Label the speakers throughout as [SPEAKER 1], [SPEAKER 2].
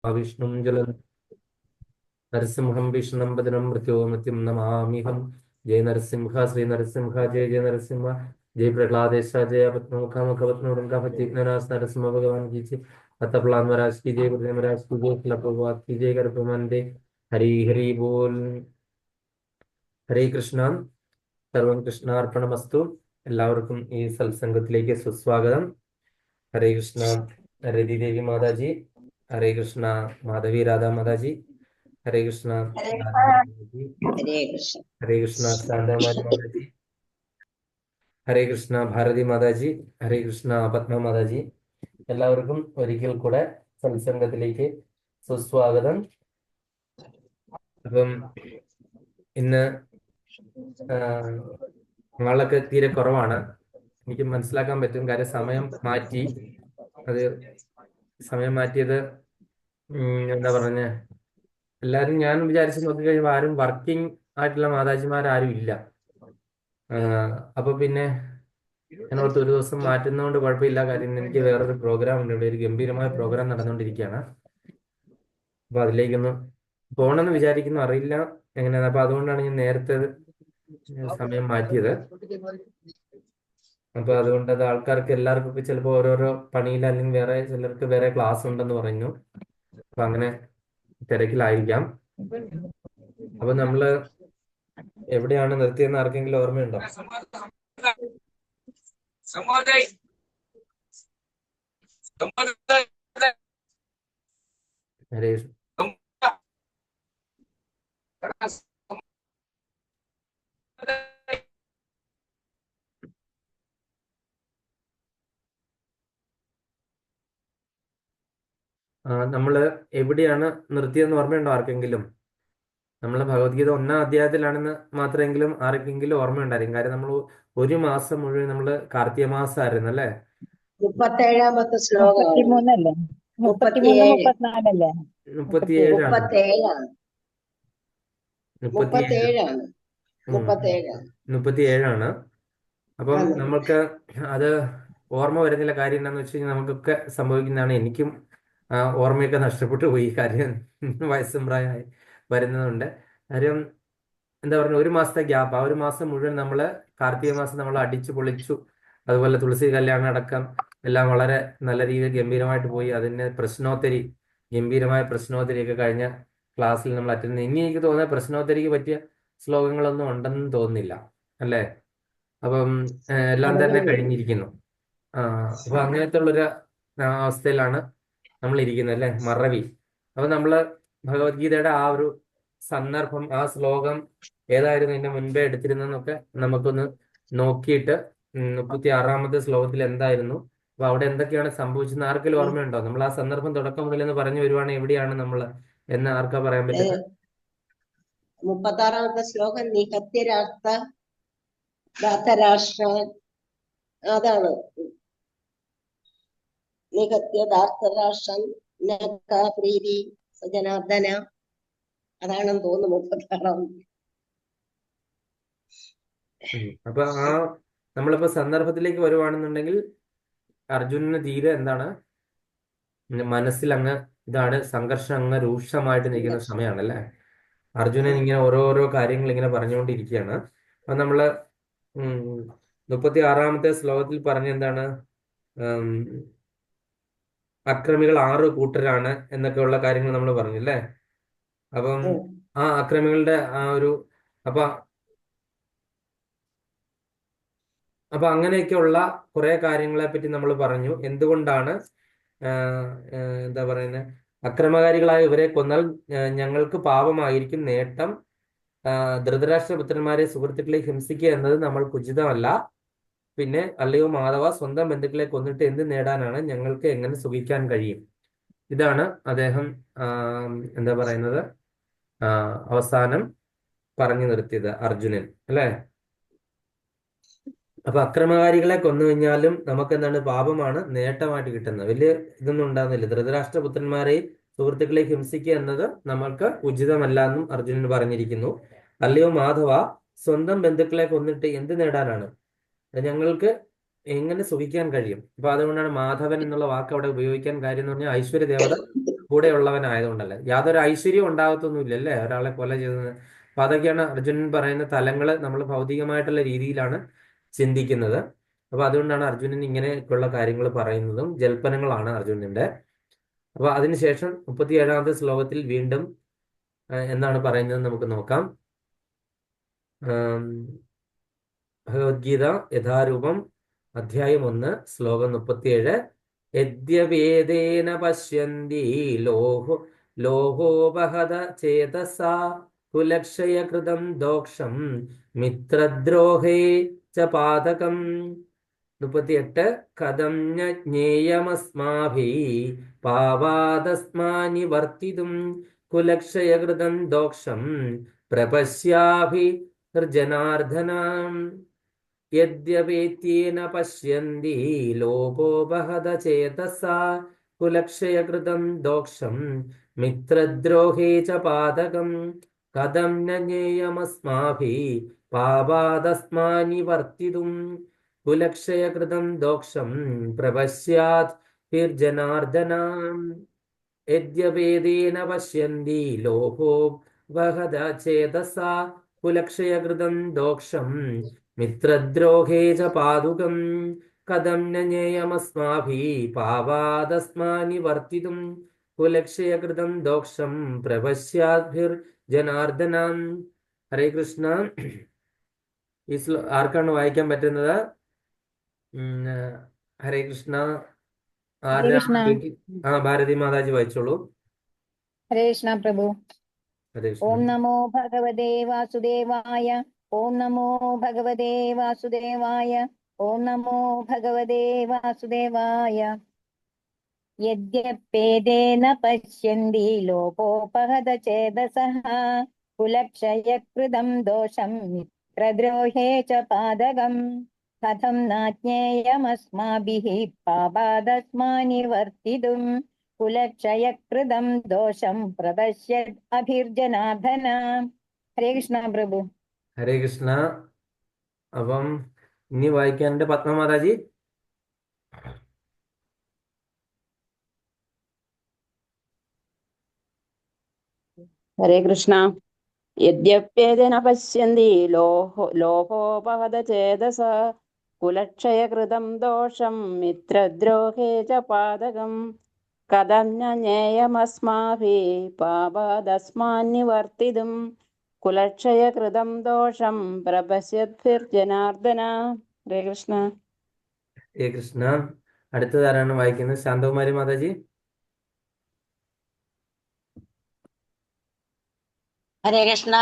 [SPEAKER 1] വിഷ്ണും ജലം നരസിംഹം വിഷ്ണം ബദനം മൃത്യോമൃത്യം നമാമിഹം. ജയ നരസിംഹ ശ്രീ നരസിംഹ ജയ ജയ നരസിംഹ. जय प्रहलादेश जय पद्ममुख मुखपत्नों भक्तिनाथ नरसिंह भगवान की जय। अतपलान महाराज की जय, गुरुदेव महाराज की जय, शिला प्रभुपाद की जय। गर्भमंडे हरि हरि बोल। ഹരേ കൃഷ്ണ. സർവം കൃഷ്ണാർപ്പണമസ്തു. എല്ലാവർക്കും ഈ സത്സംഗത്തിലേക്ക് സുസ്വാഗതം. ഹരേ കൃഷ്ണ രതിദേവി മാതാജി, ഹരേ കൃഷ്ണ മാധവി രാധാ മാതാജി, ഹരേ കൃഷ്ണ
[SPEAKER 2] ഹരേ
[SPEAKER 1] മാതാജി,
[SPEAKER 2] കൃഷ്ണ.
[SPEAKER 1] ഹരേ കൃഷ്ണ ശാന്തകുമാരി മാതാജി, ഹരേ കൃഷ്ണ ഭാരതി മാതാജി, ഹരേ കൃഷ്ണ പത്മ മാതാജി. എല്ലാവർക്കും ഒരിക്കൽ കൂടെ സത്സംഗത്തിലേക്ക് സുസ്വാഗതം. അപ്പം ഇന്ന് ആളൊക്കെ തീരെ കുറവാണ്, എനിക്ക് മനസ്സിലാക്കാൻ പറ്റും. കാര്യം സമയം മാറ്റി. അത് സമയം മാറ്റിയത് എന്താ പറഞ്ഞ, എല്ലാരും ഞാൻ വിചാരിച്ചു നോക്കി കഴിയുമ്പോൾ ആരും വർക്കിംഗ് ആയിട്ടുള്ള മാതാജിമാരും ഇല്ല. അപ്പൊ പിന്നെ ഞാൻ ഓർത്ത് ഒരു ദിവസം മാറ്റുന്നതുകൊണ്ട് കുഴപ്പമില്ല. കാര്യം എനിക്ക് വേറൊരു പ്രോഗ്രാം ഉണ്ട്, ഇവിടെ ഒരു ഗംഭീരമായ പ്രോഗ്രാം നടന്നുകൊണ്ടിരിക്കുകയാണ്. അപ്പൊ അതിലേക്കൊന്ന് പോകണമെന്ന് വിചാരിക്കുന്നു, അറിയില്ല എങ്ങനെയാണ്. അപ്പൊ അതുകൊണ്ടാണ് ഞാൻ നേരത്തെ സമയം മാറ്റിയത്. അപ്പൊ അതുകൊണ്ട് അത് ആൾക്കാർക്ക് എല്ലാവർക്കും ഇപ്പൊ ചിലപ്പോൾ ഓരോരോ പണിയിൽ, അല്ലെങ്കിൽ വേറെ ചിലർക്ക് വേറെ ക്ലാസ് ഉണ്ടെന്ന് പറഞ്ഞു. അപ്പൊ അങ്ങനെ തിരക്കിലായിരിക്കാം. അപ്പൊ നമ്മള് എവിടെയാണ് നിർത്തിയെന്ന് ആർക്കെങ്കിലും ഓർമ്മയുണ്ടോ? ഹരേ നമ്മള് എവിടെയാണ് നിർത്തിയെന്ന് ഓർമ്മയുണ്ടോ ആർക്കെങ്കിലും? നമ്മള് ഭഗവത്ഗീത 1-ാം അധ്യായത്തിലാണെന്ന് മാത്രമെങ്കിലും ആർക്കെങ്കിലും ഓർമ്മയുണ്ടായിരിക്കും. കാര്യം നമ്മൾ ഒരു മാസം മുഴുവൻ നമ്മള് കാർത്തിക മാസമായിരുന്നു അല്ലേ?
[SPEAKER 2] 37-ാമത്തെ ശ്ലോകമാണ്.
[SPEAKER 3] 33 33 34
[SPEAKER 1] 37ആണ്. 37ആണ്. അപ്പം നമുക്ക് അത് ഓർമ്മ വരുന്നില്ല. കാര്യം എന്താണെന്ന് വെച്ച് കഴിഞ്ഞാൽ നമുക്കൊക്കെ സംഭവിക്കുന്നതാണ്. എനിക്കും ഓർമ്മയൊക്കെ നഷ്ടപ്പെട്ടു പോയി. കാര്യം വയസ്സും പ്രായമായി വരുന്നതുകൊണ്ട്. കാര്യം എന്താ പറയുക, ഒരു മാസത്തെ ഗ്യാപ്പ്, ആ ഒരു മാസം മുഴുവൻ നമ്മള് കാർത്തിക മാസം നമ്മൾ അടിച്ചു പൊളിച്ചു. അതുപോലെ തുളസി കല്യാണം അടക്കം എല്ലാം വളരെ നല്ല രീതിയിൽ ഗംഭീരമായിട്ട് പോയി. അതിന് പ്രശ്നോത്തരി, ഗംഭീരമായ പ്രശ്നോത്തരിയൊക്കെ കഴിഞ്ഞ ക്ലാസ്സിൽ നമ്മൾ അറ്റൻഡ് ചെയ്തു. ഇനി എനിക്ക് തോന്നുന്നത് പ്രശ്നോത്തരിക്ക് പറ്റിയ ശ്ലോകങ്ങളൊന്നും ഉണ്ടെന്ന് തോന്നുന്നില്ല അല്ലേ? അപ്പം എല്ലാം തന്നെ കഴിഞ്ഞിരിക്കുന്നു. അപ്പൊ അങ്ങനത്തെ ഉള്ളൊരു അവസ്ഥയിലാണ് നമ്മൾ ഇരിക്കുന്നത് അല്ലെ, മറവി. അപ്പൊ നമ്മള് ഭഗവത്ഗീതയുടെ ആ ഒരു സന്ദർഭം, ആ ശ്ലോകം ഏതായിരുന്നു ഇതിന്റെ മുൻപേ എടുത്തിരുന്നതെന്നൊക്കെ നമുക്കൊന്ന് നോക്കിയിട്ട് 36-ാമത്തെ ശ്ലോകത്തിൽ എന്തായിരുന്നു, അപ്പൊ അവിടെ എന്തൊക്കെയാണ് സംഭവിച്ചതെന്ന് ആർക്കെങ്കിലും ഓർമ്മയുണ്ടോ? നമ്മൾ ആ സന്ദർഭം തുടക്കം മുതൽ എന്ന് പറഞ്ഞു വരുവാണെങ്കിൽ എവിടെയാണ് നമ്മൾ എന്ന് ആർക്കാ പറയാൻ പറ്റുന്നത്?
[SPEAKER 2] 36-ാമത്തെ ശ്ലോകം നിഹത്യരാഷ്ട്ര ധാർത്തരാഷ്ട്ര, അതാണ്. നിഹത്യ ധാർത്തരാഷ്ട്രൻ പ്രീതി ജനാർദ്ദന, അതാണെന്ന് തോന്നുന്നു 36-ാം.
[SPEAKER 1] അപ്പൊ നമ്മളിപ്പോ സന്ദർഭത്തിലേക്ക് വരുവാണെന്നുണ്ടെങ്കിൽ അർജുനന് തീരെ എന്താണ് മനസ്സിൽ അങ്ങ് ഇതാണ്, സംഘർഷം അങ്ങ് രൂക്ഷമായിട്ട് നിൽക്കുന്ന സമയമാണല്ലേ. അർജുനൻ ഇങ്ങനെ ഓരോരോ കാര്യങ്ങൾ ഇങ്ങനെ പറഞ്ഞുകൊണ്ടിരിക്കുകയാണ്. അപ്പൊ നമ്മള് 36-ാമത്തെ ശ്ലോകത്തിൽ പറഞ്ഞ എന്താണ്, അക്രമികൾ 6 കൂട്ടരാണ് എന്നൊക്കെയുള്ള കാര്യങ്ങൾ നമ്മൾ പറഞ്ഞു അല്ലേ. അപ്പം ആ അക്രമികളുടെ ആ ഒരു അപ്പൊ അങ്ങനെയൊക്കെയുള്ള കുറെ കാര്യങ്ങളെ പറ്റി നമ്മൾ പറഞ്ഞു. എന്തുകൊണ്ടാണ് എന്താ പറയുന്നത്, അക്രമകാരികളായ ഇവരെ കൊന്നാൽ ഞങ്ങൾക്ക് പാപമായിരിക്കും നേട്ടം. ധൃതരാഷ്ട്രപുത്രന്മാരെ സുഹൃത്തുക്കളെ ഹിംസിക്കുക എന്നത് നമ്മൾക്ക് ഉചിതമല്ല. പിന്നെ അല്ലയോ മാധവ, സ്വന്തം ബന്ധുക്കളെ കൊന്നിട്ട് എന്ത് നേടാനാണ്? ഞങ്ങൾക്ക് എങ്ങനെ സുഖിക്കാൻ കഴിയും? ഇതാണ് അദ്ദേഹം എന്താ പറയുന്നത് അവസാനം പറഞ്ഞു നിർത്തിയത്, അർജുനൻ അല്ലേ. അപ്പൊ അക്രമകാരികളെ കൊന്നു കഴിഞ്ഞാലും നമുക്ക് എന്താണ്, പാപമാണ് നേട്ടമായിട്ട് കിട്ടുന്നത്. വലിയ ഇതൊന്നും ഉണ്ടാകുന്നില്ല. ധൃതരാഷ്ട്രപുത്രന്മാരെ സുഹൃത്തുക്കളെ ഹിംസിക്കുക എന്നത് നമ്മൾക്ക് ഉചിതമല്ല എന്നും അർജുനൻ പറഞ്ഞിരിക്കുന്നു. അല്ലയോ മാധവ, സ്വന്തം ബന്ധുക്കളെ കൊന്നിട്ട് എന്ത് നേടാനാണ്? ഞങ്ങൾക്ക് എങ്ങനെ സുഖിക്കാൻ കഴിയും? അപ്പൊ അതുകൊണ്ടാണ് മാധവൻ എന്നുള്ള വാക്ക് അവിടെ ഉപയോഗിക്കാൻ കാര്യം എന്ന് പറഞ്ഞാൽ ഐശ്വര്യ ദേവത കൂടെയുള്ളവനായതുകൊണ്ടല്ലേ, യാതൊരു ഐശ്വര്യം ഉണ്ടാകത്തൊന്നുമില്ല അല്ലേ ഒരാളെ കൊല ചെയ്തത്. അപ്പൊ അതൊക്കെയാണ് അർജുനൻ പറയുന്ന തലങ്ങള്. നമ്മൾ ഭൗതികമായിട്ടുള്ള രീതിയിലാണ് ചിന്തിക്കുന്നത്. അപ്പൊ അതുകൊണ്ടാണ് അർജുനൻ ഇങ്ങനെയൊക്കെയുള്ള കാര്യങ്ങൾ പറയുന്നതും. ജൽപ്പനങ്ങളാണ് അർജുനന്റെ. അപ്പൊ അതിനുശേഷം 37-ാമത്തെ ശ്ലോകത്തിൽ വീണ്ടും എന്താണ് പറയുന്നത് നമുക്ക് നോക്കാം. ആം, ഭഗവത്ഗീത യഥാരൂപം അധ്യായം 1 ശ്ലോകം 37. യദ്യവേദേന പശ്യന്തി ലോഹോപഹത ചേതസാ കുലക്ഷയകൃതം ദോഷം മിത്രദ്രോഹേ ച പാതകം. 38. കഥം ന ജ്ഞേയമസ്മാഭിः പാവാദസ്മാനി വർത്തിതും കുലക്ഷയകൃതം ദോഷം പ്രപശ്യാഭിർജനാർദ്ദന. യദ്യവേത്യേന പശ്യന്തി ലോപോപഹത ചേതസാ കുലക്ഷയകൃതം ദോഷം മിത്രദ്രോഹേ ച പാതകം. കഥം ന ജ്ഞേയമസ്മാഭിः പാപാദസ്മാനി വർത്തിതും കുലക്ഷയകൃതം ദോഷം പ്രപശ്യാത് ഭിർജനാർദ്ദന. യദ്യവേദേന പശ്യന്തി ലോഭോ വഹത ചേതസാ കുലക്ഷയകൃതം ദോഷം മിത്രദ്രോഹേ ച പാതുകം. കഥം ന ജ്ഞേയമസ്മാഭിः പാപാദസ്മാനി വർത്തിതും കുലക്ഷയകൃതം ദോഷം പ്രപശ്യാദ്ഭിർജനാർദ്ദന. ഹരേ കൃഷ്ണ. ഈ ആർക്കാണ് വായിക്കാൻ പറ്റുന്നത്? ഹരേ കൃഷ്ണ.
[SPEAKER 3] ഹരേ കൃഷ്ണ.
[SPEAKER 1] ഭാരതി മാതാജി വായിച്ചോളൂ.
[SPEAKER 3] ഹരേ കൃഷ്ണ പ്രഭു.
[SPEAKER 1] ഹരേ കൃഷ്ണ.
[SPEAKER 3] ഓം നമോ ഭഗവതേ വാസുദേവായ. ഓം നമോ ഭഗവതേ വാസുദേവായ. ഓം നമോ ഭഗവതേ വാസുദേവായ. യദ്യപേദേന പശ്യന്തി ലോപോപഹത ചേതസഃ കുലക്ഷയകൃതം ദോഷം മിത്രദ്രോഹേ ച പാതകം. കഥം നാജ്ഞേയമസ്മാഭിः പാപാദസ്മാനി വർത്തിതും കുലക്ഷയകൃതം ദോഷം പ്രപശ്യത് അഭിർജനാർദ്ദന. ഹരേ കൃഷ്ണ പ്രഭു.
[SPEAKER 1] ഹരേ കൃഷ്ണ. അപ്പം ഇനി വായിക്കാനുണ്ട് പത്മമാതാജി.
[SPEAKER 4] ഹരേ കൃഷ്ണ. യദ്യപ്യേന പശ്യന്തി ലോഹോപഹത ചേതസ കുലക്ഷയകൃതം ദോഷം മിത്രദ്രോഹേ ച പാതകം. കഥം ന ജ്ഞേയമസ്മാഭിः പാപാദസ്മാന്നിവർത്തിതും കുലക്ഷയകൃതം ദോഷം പ്രപശ്യദ്ഭിർജനാർദ്ദന. ഹരേ കൃഷ്ണ.
[SPEAKER 1] ഹരേ കൃഷ്ണ. അടുത്തതാരാണ് വായിക്കുന്നത്? ശാന്തകുമാരി മാതാജി.
[SPEAKER 2] ഹരേ കൃഷ്ണ.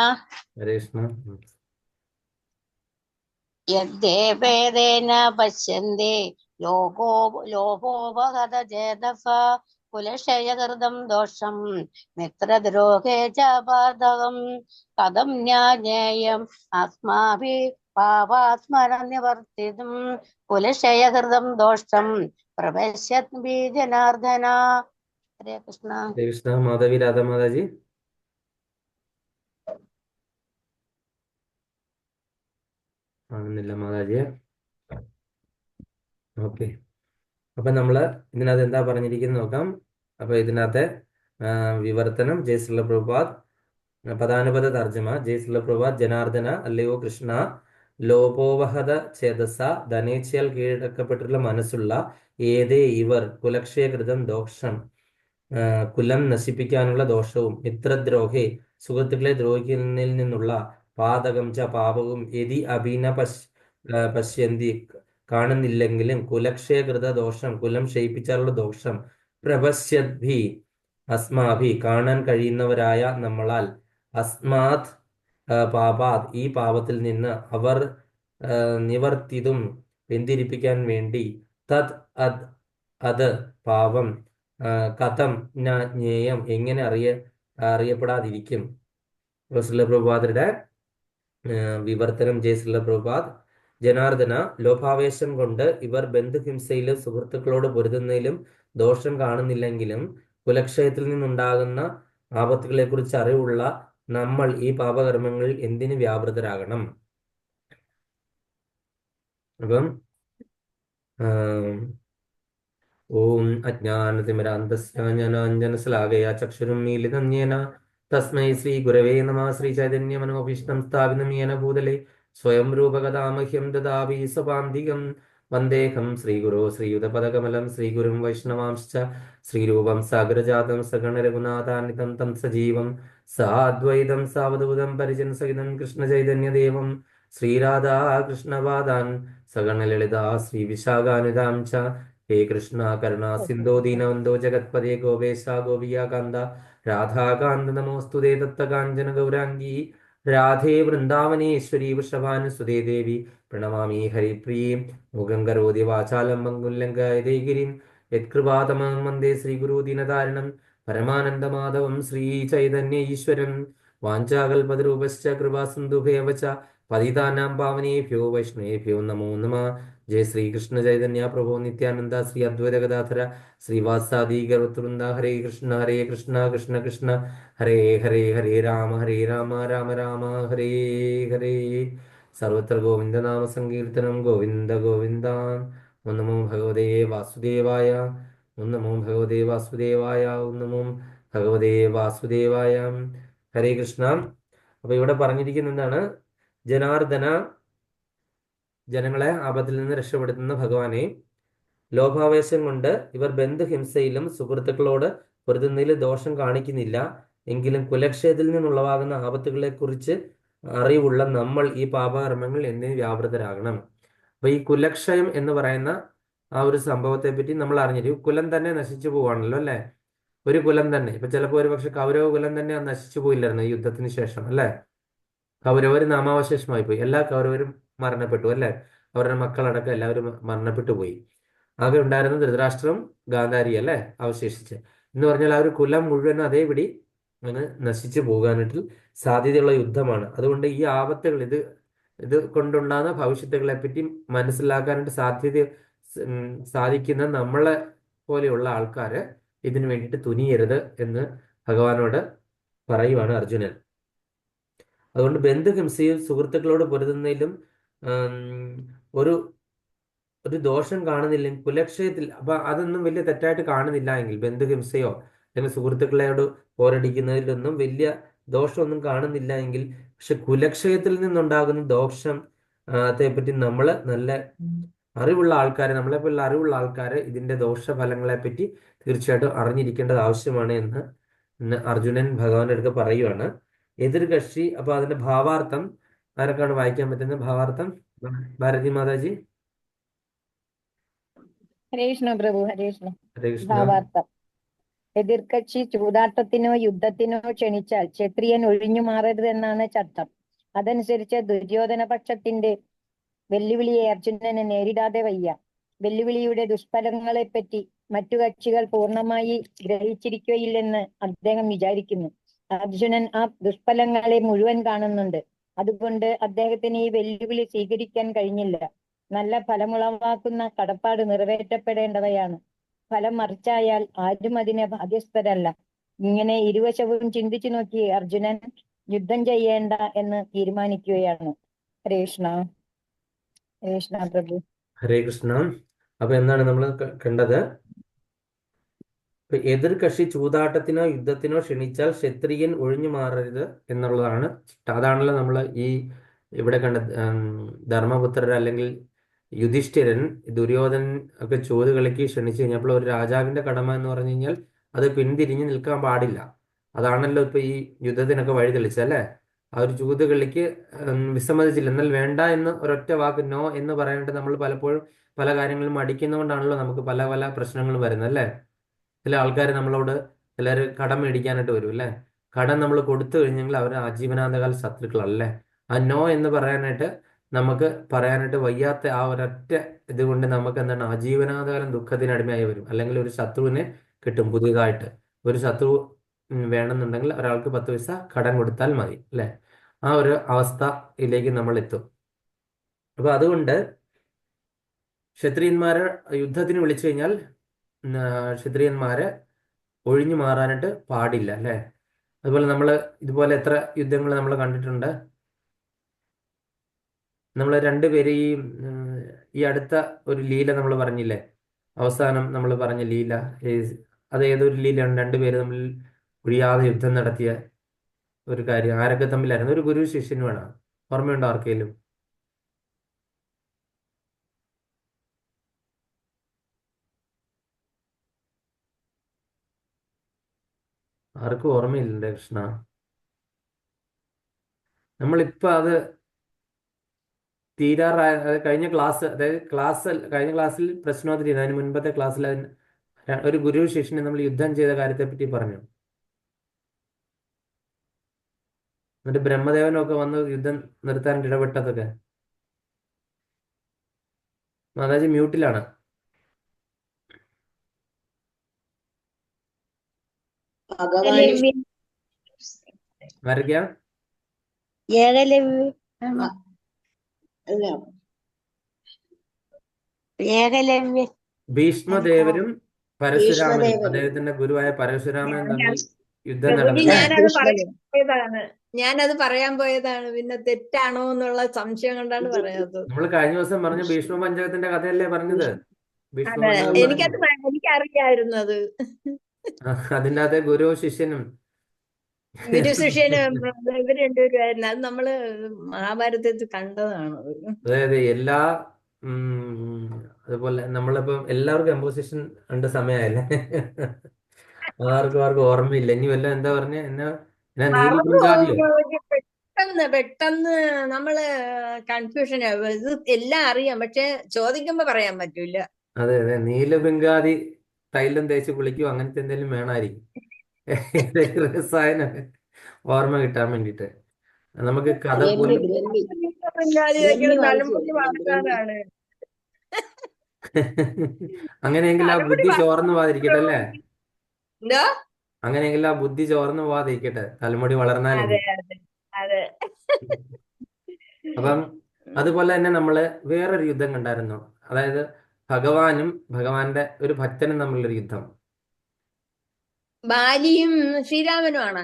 [SPEAKER 1] ഹരേ കൃഷ്ണ.
[SPEAKER 2] യദ്ദേവേദേന പശ്യന്തി ലോപോപഹത ചേതസാ കുലക്ഷയകൃതം ദോഷം മിത്രദ്രോഹേ ച പാതകം. കഥം ജ്ഞേയം അസ്മാഭിः പാപാസ്മരനിവർത്തിതും കുലക്ഷയകൃതം ദോഷം പ്രപശ്യദ്ഭിः ജനാർദ്ദന. ഹരേ കൃഷ്ണ.
[SPEAKER 1] ഹരേ കൃഷ്ണ. മാധവി രാധ മാതാജി. കാണുന്നില്ല മാതാജിയെ. ഓക്കെ. അപ്പൊ നമ്മള് ഇതിനകത്ത് എന്താ പറഞ്ഞിരിക്കുന്നത് നോക്കാം. അപ്പൊ ഇതിനകത്തെ വിവർത്തനം ജയശ്രീല പ്രഭുപാദ്. പദാനുപദ തർജ്ജമ ജയശ്രീല പ്രഭുപാദ്. ജനാർദ്ദന അല്ലയോ കൃഷ്ണ, ലോപോവഹത ചേതസ ധനേച്ഛയാൽ കീഴടക്കപ്പെട്ടുള്ള മനസ്സുള്ള ഏതേ ഇവർ കുലക്ഷയകൃതം ദോഷം കുലം നശിപ്പിക്കാനുള്ള ദോഷവും മിത്രദ്രോഹേ സുഹൃത്തുക്കളെ ദ്രോഹിക്കുന്നതിൽ നിന്നുള്ള പാതകം ച പാപവും യതി അഭിന പശ്യന്തി കാണുന്നില്ലെങ്കിലും കുലക്ഷയകൃത ദോഷം കുലം ക്ഷയിപ്പിച്ചാലുള്ള ദോഷം പ്രപശ്യദ്ഭി അസ്മാഭി കാണാൻ കഴിയുന്നവരായ നമ്മളാൽ അസ്മാത് പാപാത് ഈ പാപത്തിൽ നിന്ന് അവർ നിവർത്തിതും പിന്തിരിപ്പിക്കാൻ വേണ്ടി തത് അത് പാപം കഥം ന ജ്ഞേയം എങ്ങനെ അറിയപ്പെടാതിരിക്കും. ശ്രീല പ്രഭുപാദരുടെ വിവർത്തനം ജയശ്രീല പ്രഭുപാദ്. ജനാർദ്ദന, ലോഭാവേശം കൊണ്ട് ഇവർ ബന്ധുഹിംസയിലും സുഹൃത്തുക്കളോട് പൊരുതുന്നതിലും ദോഷം കാണുന്നില്ലെങ്കിലും കുലക്ഷയത്തിൽ നിന്നുണ്ടാകുന്ന ആപത്തുകളെ കുറിച്ച് അറിവുള്ള നമ്മൾ ഈ പാപകർമ്മങ്ങളിൽ എന്തിനു വ്യാപൃതരാകണം? അപ്പം ഓം അജ്ഞാനതിമിരാന്തസ്യ ജ്ഞാനാഞ്ജനശലാകയാ ചക്ഷുരുന്മീലിതം യേന തസ്മൈ ശ്രീ ഗുരവേ നമഃ. ശ്രീ ചൈതന്യമനോഭീഷ്ടം സ്ഥാപിതം യേന ഭൂതലേ സ്വയം രൂപകഥാമഹ്യം ദദാമി സ്വപാന്തികം. വന്ദേഹം ശ്രീഗുരോ ശ്രീയുതപദകമലം ശ്രീഗുരും വൈഷ്ണവാംശ്ച ശ്രീരൂപം സാഗരജാതം സഗണരഘുനാഥാന്വിതം തം സജീവം സാദ്വൈതം സാവധൂതം പരിജനസഹിതം കൃഷ്ണചൈതന്യദേവം ശ്രീരാധാ കൃഷ്ണപാദാൻ സഗണലളിതാ ശ്രീവിശാഖാനുതാം ച. ഹേ കൃഷ്ണ കരുണാ സിന്ധോ ദീനവന്തോ ജഗത്പദേ ഗോപേശ ഗോപിയാകാന്ത രാധാകാന്ത നമോസ്തുതേ തപ്തകാഞ്ചന ഗൗരാംഗീ രാധേ വൃന്ദാവനേശ്വരി വൃഷഭാനുസുതേ ദേവി പ്രണമാമി ഹരിപ്രിയേ. മുഖം കരോതി വാചാലം മങ്കുല്ലങ്കായതേ ഗിരിം യത്കൃപാതമം വന്ദേ ശ്രീഗുരു ദീനതാരിണം പരമാനന്ദമാധവം ശ്രീ ചൈതന്യ ഈശ്വരം. വാഞ്ചാകൽപതരൂപശ്ച കൃപാസിന്ധുഭേവ ച പതിതാനാം പാവനേഭ്യോ വൈഷ്ണവേഭ്യോ നമോ നമഃ. ജയ ശ്രീകൃഷ്ണ ചൈതന്യ പ്രഭു നിത്യാനന്ദ ശ്രീ അദ്വൈത ഗദാധര ശ്രീവാസാദി ഗർവൃന്ദ. ഹരേ കൃഷ്ണ കൃഷ്ണ കൃഷ്ണ ഹരേ ഹരേ ഹരേ രാമ രാമ രാമ ഹരേ ഹരേ. സർവത്ര ഗോവിന്ദനാമ സങ്കീർത്തനം ഗോവിന്ദ ഗോവിന്ദ. ഓം നമോ ഭഗവതേ വാസുദേവായ. ഓം നമോ ഭഗവതേ വാസുദേവായ. ഓം നമോ ഭഗവതേ വാസുദേവായ. ഹരേ കൃഷ്ണ. അപ്പൊ ഇവിടെ പറഞ്ഞിരിക്കുന്ന എന്താണ്? ജനാർദ്ദന, ജനങ്ങളെ ആപത്തിൽ നിന്ന് രക്ഷപ്പെടുത്തുന്ന ഭഗവാനെ, ലോഭാവേശം കൊണ്ട് ഇവർ ബന്ധുഹിംസയിലും സുഹൃത്തുക്കളോട് പൊരുതുന്നതിൽ ദോഷം കാണിക്കുന്നില്ല. എങ്കിലും കുലക്ഷയത്തിൽ നിന്നുളവാകുന്ന ആപത്തുകളെ കുറിച്ച് അറിവുള്ള നമ്മൾ ഈ പാപകർമ്മങ്ങൾ എന്തിന് വ്യാപൃതരാകണം? അപ്പൊ ഈ കുലക്ഷയം എന്ന് പറയുന്ന ആ ഒരു സംഭവത്തെ പറ്റി നമ്മൾ അറിഞ്ഞിരിക്കും. കുലം തന്നെ നശിച്ചു പോവാണല്ലോ അല്ലെ? ഒരു കുലം തന്നെ. ഇപ്പൊ ചിലപ്പോൾ ഒരു പക്ഷെ കൗരവ കുലം തന്നെ നശിച്ചു പോയില്ലായിരുന്നു ഈ യുദ്ധത്തിന് ശേഷം അല്ലെ? കൗരവർ നാമാവശേഷമായി പോയി. എല്ലാ കൗരവരും മരണപ്പെട്ടു അല്ലെ? അവരുടെ മക്കളടക്കം എല്ലാവരും മരണപ്പെട്ടു പോയി. ആകെ ഉണ്ടായിരുന്ന ധൃതരാഷ്ട്രം, ഗാന്ധാരി അല്ലെ അവശേഷിച്ച്. എന്ന് പറഞ്ഞാൽ ആ ഒരു കുലം മുഴുവൻ അതേപടി അങ്ങനെ നശിച്ചു പോകാനായിട്ട് സാധ്യതയുള്ള യുദ്ധമാണ്. അതുകൊണ്ട് ഈ ആപത്തുകൾ ഇത് കൊണ്ടുണ്ടാകുന്ന ഭവിഷ്യത്തുകളെ പറ്റി മനസ്സിലാക്കാനായിട്ട് സാധിക്കുന്ന നമ്മളെ പോലെയുള്ള ആൾക്കാര് ഇതിനു വേണ്ടിയിട്ട് തുനിയരുത് എന്ന് ഭഗവാനോട് പറയുവാണ് അർജുനൻ. അതുകൊണ്ട് ബന്ധുഹിംസയും സുഹൃത്തുക്കളോട് പൊരുതുന്നതിലും ഒരു ഒരു ദോഷം കാണുന്നില്ലെങ്കിൽ കുലക്ഷയത്തിൽ അപ്പൊ അതൊന്നും വലിയ തെറ്റായിട്ട് കാണുന്നില്ല എങ്കിൽ ബന്ധുഹിംസയോ അല്ലെങ്കിൽ സുഹൃത്തുക്കളോട് പോരടിക്കുന്നതിലൊന്നും വലിയ ദോഷമൊന്നും കാണുന്നില്ല എങ്കിൽ, പക്ഷെ കുലക്ഷയത്തിൽ നിന്നുണ്ടാകുന്ന ദോഷം പറ്റി നമ്മൾ നല്ല അറിവുള്ള ആൾക്കാരെ, നമ്മളെപ്പോലുള്ള അറിവുള്ള ആൾക്കാരെ ഇതിന്റെ ദോഷഫലങ്ങളെ പറ്റി തീർച്ചയായിട്ടും അറിഞ്ഞിരിക്കേണ്ടത് ആവശ്യമാണ് എന്ന് അർജുനൻ ഭഗവാന്റെ അടുത്ത് പറയുവാണ്. എതിർ കക്ഷി, അപ്പൊ അതിന്റെ ഭാവാർത്ഥം ആരൊക്കെയാണ് വായിക്കാൻ പറ്റുന്നത്? ഭാവാർത്ഥം ഭാരതി മാതാജി.
[SPEAKER 3] ഹരേ കൃഷ്ണ പ്രഭു, ഹരേ കൃഷ്ണ.
[SPEAKER 1] ഹരേ കൃഷ്ണ.
[SPEAKER 3] ഭാവാർത്ഥം: എതിർകക്ഷി ചൂതാട്ടത്തിനോ യുദ്ധത്തിനോ ക്ഷണിച്ചാൽ ക്ഷത്രിയൻ ഒഴിഞ്ഞു മാറരുതെന്നാണ് ചട്ടം. അതനുസരിച്ച് ദുര്യോധന പക്ഷത്തിന്റെ വെല്ലുവിളിയെ അർജുനനെ നേരിടാതെ വയ്യ. വെല്ലുവിളിയുടെ ദുഷ്ഫലങ്ങളെപ്പറ്റി മറ്റു കക്ഷികൾ പൂർണ്ണമായി ഗ്രഹിച്ചിരിക്കുകയില്ലെന്ന് അദ്ദേഹം വിചാരിക്കുന്നു. അർജുനൻ ആ ദുഷ്ഫലങ്ങളെ മുഴുവൻ കാണുന്നുണ്ട്. അതുകൊണ്ട് അദ്ദേഹത്തിന് ഈ വെല്ലുവിളി സ്വീകരിക്കാൻ കഴിഞ്ഞില്ല. നല്ല ഫലമുളവാക്കുന്ന കടപ്പാട് നിറവേറ്റപ്പെടേണ്ടവയാണ്. ഫലം മറിച്ചായാൽ ആരും അതിന് ബാധ്യസ്ഥരല്ല. ഇങ്ങനെ ഇരുവശവും ചിന്തിച്ചു നോക്കി അർജുനൻ യുദ്ധം ചെയ്യേണ്ട എന്ന് തീരുമാനിക്കുകയാണ്. ഹരേ കൃഷ്ണ. ഹരേ കൃഷ്ണ പ്രഭു.
[SPEAKER 1] ഹരേ കൃഷ്ണ. അപ്പൊ എന്താണ് നമ്മൾ കണ്ടത്? എതിർ കക്ഷി ചൂതാട്ടത്തിനോ യുദ്ധത്തിനോ ക്ഷണിച്ചാൽ ക്ഷത്രിയൻ ഒഴിഞ്ഞു മാറരുത് എന്നുള്ളതാണ്. അതാണല്ലോ നമ്മൾ ഈ ഇവിടെ കണ്ട ധർമ്മപുത്രർ അല്ലെങ്കിൽ യുധിഷ്ഠിരൻ ദുര്യോധനൻ ഒക്കെ ചോദ്യകളിക്ക് ക്ഷണിച്ചു കഴിഞ്ഞപ്പോൾ ഒരു രാജാവിന്റെ കടമ എന്ന് പറഞ്ഞു കഴിഞ്ഞാൽ അത് പിന്തിരിഞ്ഞ് നിൽക്കാൻ പാടില്ല. അതാണല്ലോ ഇപ്പൊ ഈ യുദ്ധത്തിനൊക്കെ വഴി തെളിച്ചല്ലേ. ആ ഒരു ചൂതുകളിക്ക് വിസമ്മതിച്ചില്ല. എന്നാൽ വേണ്ട എന്ന് ഒരൊറ്റ വാക്ക് നോ എന്ന് പറയാനായിട്ട് നമ്മൾ പലപ്പോഴും പല കാര്യങ്ങളും മടിക്കുന്നതുകൊണ്ടാണല്ലോ നമുക്ക് പല പല പ്രശ്നങ്ങളും വരുന്നത് അല്ലേ. ചില ആൾക്കാർ നമ്മളോട് എല്ലാവരും കടം മേടിക്കാനായിട്ട് വരും അല്ലേ. കടം നമ്മൾ കൊടുത്തു കഴിഞ്ഞെങ്കിൽ അവർ ആജീവനാന്തകാല ശത്രുക്കളല്ലേ. ആ നോ എന്ന് പറയാനായിട്ട് നമുക്ക് പറയാനായിട്ട് വയ്യാത്ത ആ ഒരൊറ്റ ഇതുകൊണ്ട് നമുക്ക് എന്താണ് ആജീവനാന്തകാലം ദുഃഖത്തിനടിമയായി വരും. അല്ലെങ്കിൽ ഒരു ശത്രുവിനെ കിട്ടും പുതിയതായിട്ട്. ഒരു ശത്രു വേണമെന്നുണ്ടെങ്കിൽ ഒരാൾക്ക് 10 പൈസ കടം കൊടുത്താൽ മതി അല്ലെ. ആ ഒരു അവസ്ഥയിലേക്ക് നമ്മൾ എത്തും. അപ്പൊ അതുകൊണ്ട് ക്ഷത്രിയന്മാരെ യുദ്ധത്തിന് വിളിച്ചു കഴിഞ്ഞാൽ ക്ഷത്രിയന്മാരെ ഒഴിഞ്ഞു മാറാനായിട്ട് പാടില്ല അല്ലെ. അതുപോലെ നമ്മൾ ഇതുപോലെ എത്ര യുദ്ധങ്ങൾ നമ്മൾ കണ്ടിട്ടുണ്ട്. നമ്മൾ രണ്ടുപേര് ഈ അടുത്ത ഒരു ലീല നമ്മൾ പറഞ്ഞില്ലേ, അവസാനം നമ്മൾ പറഞ്ഞ ലീല, അത് ഏതൊരു ലീലയാണ്? രണ്ടുപേര് തമ്മിൽ ഒഴിയാതെ യുദ്ധം നടത്തിയ ഒരു കാര്യം. ആരൊക്കെ തമ്മിലായിരുന്നു? ഒരു ഗുരു ശിഷ്യനുമാണ്. ഓർമ്മയുണ്ടോ ആർക്കെങ്കിലും? ആർക്കും ഓർമ്മയില്ലല്ലേ കൃഷ്ണ? നമ്മളിപ്പോ അത് തീരാറായ, അത് കഴിഞ്ഞ ക്ലാസ്, അതായത് കഴിഞ്ഞ ക്ലാസ്സിൽ പ്രശ്നോത്തരി, അതിന് മുൻപത്തെ ക്ലാസ്സിൽ ഒരു ഗുരു ശിഷ്യനെ നമ്മൾ യുദ്ധം ചെയ്ത കാര്യത്തെ പറ്റി പറഞ്ഞു. എന്നിട്ട് ബ്രഹ്മദേവനൊക്കെ വന്ന് യുദ്ധം നിർത്താൻ ഇടപെട്ടതൊക്കെ. മാതാജി മ്യൂട്ടിലാണ്.
[SPEAKER 5] ഭഗവാൻ
[SPEAKER 1] ആരൊക്കെയാ?
[SPEAKER 2] ഏകലവ്യ
[SPEAKER 5] അല്ല
[SPEAKER 2] ഏകലവ്യ
[SPEAKER 1] ഭീഷ്മദേവരും പരശുരാമനും,
[SPEAKER 5] ഭീഷ്മദേവൻ
[SPEAKER 1] അദ്ദേഹത്തിന്റെ ഗുരുവായ പരശുരാമനും തമ്മിൽ യുദ്ധം
[SPEAKER 6] പ്രഭുജി
[SPEAKER 1] നടന്നില്ലേ?
[SPEAKER 6] ഞാനത് പറയാൻ പോയതാണ്. പിന്നെ തെറ്റാണോ എന്നുള്ള സംശയം കൊണ്ടാണ് പറയാത്തത്.
[SPEAKER 1] നമ്മൾ കഴിഞ്ഞ ദിവസം പറഞ്ഞു ഭീഷ്മ പഞ്ചകത്തിന്റെ കഥയല്ലേ പറഞ്ഞത്? ഭീഷ്മ
[SPEAKER 6] അതെ,
[SPEAKER 1] പഞ്ചകം പറഞ്ഞു.
[SPEAKER 6] എനിക്കറിയായിരുന്നു അത്.
[SPEAKER 1] അതിൻ്റെ അകത്തെ ഗുരു ശിഷ്യനും.
[SPEAKER 6] ഗുരു ശിഷ്യനും ഇവര് രണ്ടുപേരുമായിരുന്നു. അത് നമ്മള് മഹാഭാരതത്തിൽ കണ്ടതാണ്.
[SPEAKER 1] അതെ അതെ, എല്ലാ അതുപോലെ നമ്മളിപ്പം എല്ലാവർക്കും കമ്പോസിഷൻ ഉണ്ട് സമയമായല്ലേ? ആർക്കും ഓർമ്മയില്ല. ഇനി വല്ല എന്താ പറഞ്ഞ എന്നാ നീലി
[SPEAKER 6] മറന്നു പോകും
[SPEAKER 1] ബംഗാളിയോ?
[SPEAKER 6] പ്രഭുജി. പെട്ടെന്ന് നമ്മള് കൺഫ്യൂഷൻ. ഇത് എല്ലാം അറിയാം, പക്ഷെ ചോദിക്കുമ്പോ പറയാൻ പറ്റൂല.
[SPEAKER 1] അതെ അതെ, നീലബംഗാതി തൈലം തേച്ച് കുളിക്കും, അങ്ങനത്തെ എന്തെങ്കിലും വേണമായിരിക്കും. രസായനൊക്കെ ഓർമ്മ കിട്ടാൻ വേണ്ടിയിട്ട്. നമുക്ക് കഥ
[SPEAKER 5] ബ്രഹ്മി
[SPEAKER 1] പോലും
[SPEAKER 5] ബ്രഹ്മി
[SPEAKER 6] ബംഗാളിയൊക്കെ
[SPEAKER 5] ബ്രഹ്മി വായിച്ചു
[SPEAKER 6] തലമുടി
[SPEAKER 5] കൊടുക്കണം. ബ്രഹ്മി
[SPEAKER 6] വളർത്താനാണ്.
[SPEAKER 1] അങ്ങനെയെങ്കിൽ ആ
[SPEAKER 6] തലമുടി
[SPEAKER 1] ബുദ്ധി ചോർന്നു പോവാതിരിക്കട്ടെ അല്ലേ?
[SPEAKER 6] എന്തോ?
[SPEAKER 1] അങ്ങനെയെങ്കിൽ ആ ബുദ്ധി ചോർന്നു പോവാതിരിക്കട്ടെ, തലമുടി വളർന്നാലെങ്കിൽ.
[SPEAKER 6] അതെ അതെ അതെ.
[SPEAKER 1] അപ്പം അതുപോലെ തന്നെ നമ്മള് വേറൊരു യുദ്ധം കണ്ടായിരുന്നു. അതായത് ഭഗവാനും ഭഗവാന്റെ ഒരു ഭക്തനും തമ്മിലൊരു യുദ്ധം.
[SPEAKER 6] ബാലിയും ശ്രീരാമനുമാണ്.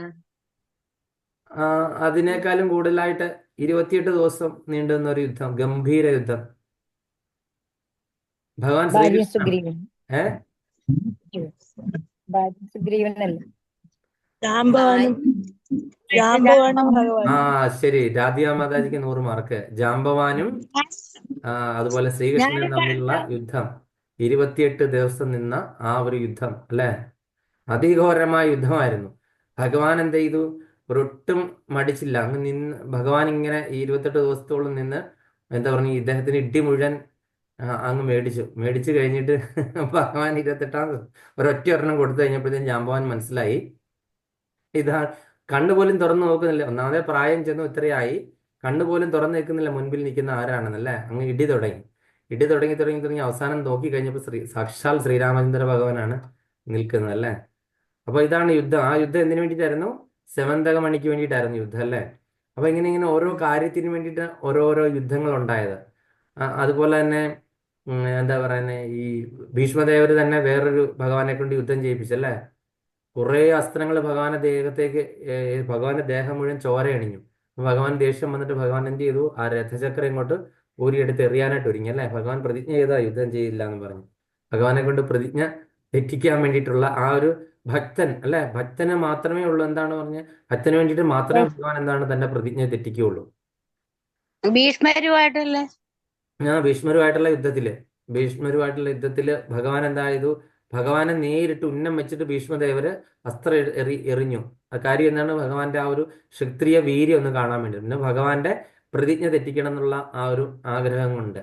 [SPEAKER 1] അതിനേക്കാളും കൂടുതലായിട്ട് 28 ദിവസം നീണ്ടുനിന്ന ഒരു യുദ്ധം, ഗംഭീര യുദ്ധം. ഭഗവാൻ
[SPEAKER 3] ഭാര്യ
[SPEAKER 1] ശ്രീകൃഷ്ണൻ
[SPEAKER 3] സുഗ്രീവൻ.
[SPEAKER 1] ഏ
[SPEAKER 3] ഭാര്യ സുഗ്രീവനല്ലേ?
[SPEAKER 1] ആ ശരി, രാധിക മാതാജിക്ക് 100 മാർക്ക്. ജാംബവാനും അതുപോലെ ശ്രീകൃഷ്ണനും തമ്മിലുള്ള യുദ്ധം, 28 ദിവസം നിന്ന ആ ഒരു യുദ്ധം അല്ലെ? അതിഘോരമായ യുദ്ധമായിരുന്നു. ഭഗവാൻ എന്ത് ചെയ്തു? ഒരൊട്ടും മടിച്ചില്ല. അങ്ങ് നിന്ന് ഭഗവാൻ ഇങ്ങനെ ഈ 28 ദിവസത്തോളം നിന്ന് എന്താ പറഞ്ഞു, ഇദ്ദേഹത്തിന് ഇടി മുഴുവൻ അങ്ങ് മേടിച്ചു കഴിഞ്ഞിട്ട് ഭഗവാൻ 28-ാം ഒരൊറ്റ ഒരെണ്ണം കൊടുത്തു കഴിഞ്ഞപ്പോഴത്തേക്കും ജാമ്പവാൻ മനസ്സിലായി, ഇതാ കണ്ണുപോലും തുറന്നു നോക്കുന്നില്ല. ഒന്നാമതെ പ്രായം ചെന്നു ഇത്രയായി, കണ്ണുപോലും തുറന്നു നിൽക്കുന്നില്ല മുൻപിൽ നിൽക്കുന്ന ആരാണെന്നല്ലേ. അങ്ങ് ഇടി തുടങ്ങി അവസാനം നോക്കി കഴിഞ്ഞപ്പോൾ സാക്ഷാൽ ശ്രീരാമചന്ദ്ര ഭഗവാനാണ് നിൽക്കുന്നത് അല്ലേ. അപ്പൊ ഇതാണ് യുദ്ധം. ആ യുദ്ധം എന്തിനു വേണ്ടിയിട്ടായിരുന്നു? സെവന്തകമണിക്ക് വേണ്ടിയിട്ടായിരുന്നു യുദ്ധം അല്ലേ. അപ്പൊ ഇങ്ങനെ ഓരോ കാര്യത്തിന് വേണ്ടിയിട്ട് ഓരോരോ യുദ്ധങ്ങൾ ഉണ്ടായത്. അതുപോലെ തന്നെ എന്താ പറയുന്നത്, ഈ ഭീഷ്മദേവര് തന്നെ വേറൊരു ഭഗവാനെ കൊണ്ട് യുദ്ധം ചെയ്യിപ്പിച്ചല്ലേ. കുറെ അസ്ത്രങ്ങൾ ഭഗവാന്റെ ദേഹം മുഴുവൻ ചോരയണിഞ്ഞു. ഭഗവാൻ ദേഷ്യം വന്നിട്ട് ഭഗവാൻ എന്ത് ചെയ്തു? ആ രഥചക്രം ഇങ്ങോട്ട് ഊരിയെടുത്ത് എറിയാനായിട്ട് ഒരുങ്ങി അല്ലേ. ഭഗവാൻ പ്രതിജ്ഞ ചെയ്താ യുദ്ധം ചെയ്യില്ല എന്ന് പറഞ്ഞു. ഭഗവാനെ കൊണ്ട് പ്രതിജ്ഞ തെറ്റിക്കാൻ വേണ്ടിയിട്ടുള്ള ആ ഒരു ഭക്തൻ അല്ലെ, ഭക്തന് മാത്രമേ ഉള്ളൂ എന്താണ് പറഞ്ഞ, ഭക്തന് വേണ്ടിയിട്ട് മാത്രമേ ഭഗവാൻ എന്താണ് തന്റെ പ്രതിജ്ഞ തെറ്റിക്കുകയുള്ളൂ.
[SPEAKER 2] ഭീഷ്മരുമായിട്ടല്ലേ?
[SPEAKER 1] ഭീഷ്മരുമായിട്ടുള്ള യുദ്ധത്തില് ഭഗവാൻ എന്തായത്? ഭഗവാനെ നേരിട്ട് ഉന്നം വെച്ചിട്ട് ഭീഷ്മദേവര് അസ്ത്രം എറിഞ്ഞു. ആ കാര്യം എന്താണ്? ഭഗവാന്റെ ആ ഒരു ക്ഷത്രിയ വീര്യം ഒന്ന് കാണാൻ വേണ്ടി, പിന്നെ ഭഗവാന്റെ പ്രതിജ്ഞ തെറ്റിക്കണം എന്നുള്ള ആ ഒരു ആഗ്രഹം കൊണ്ട്.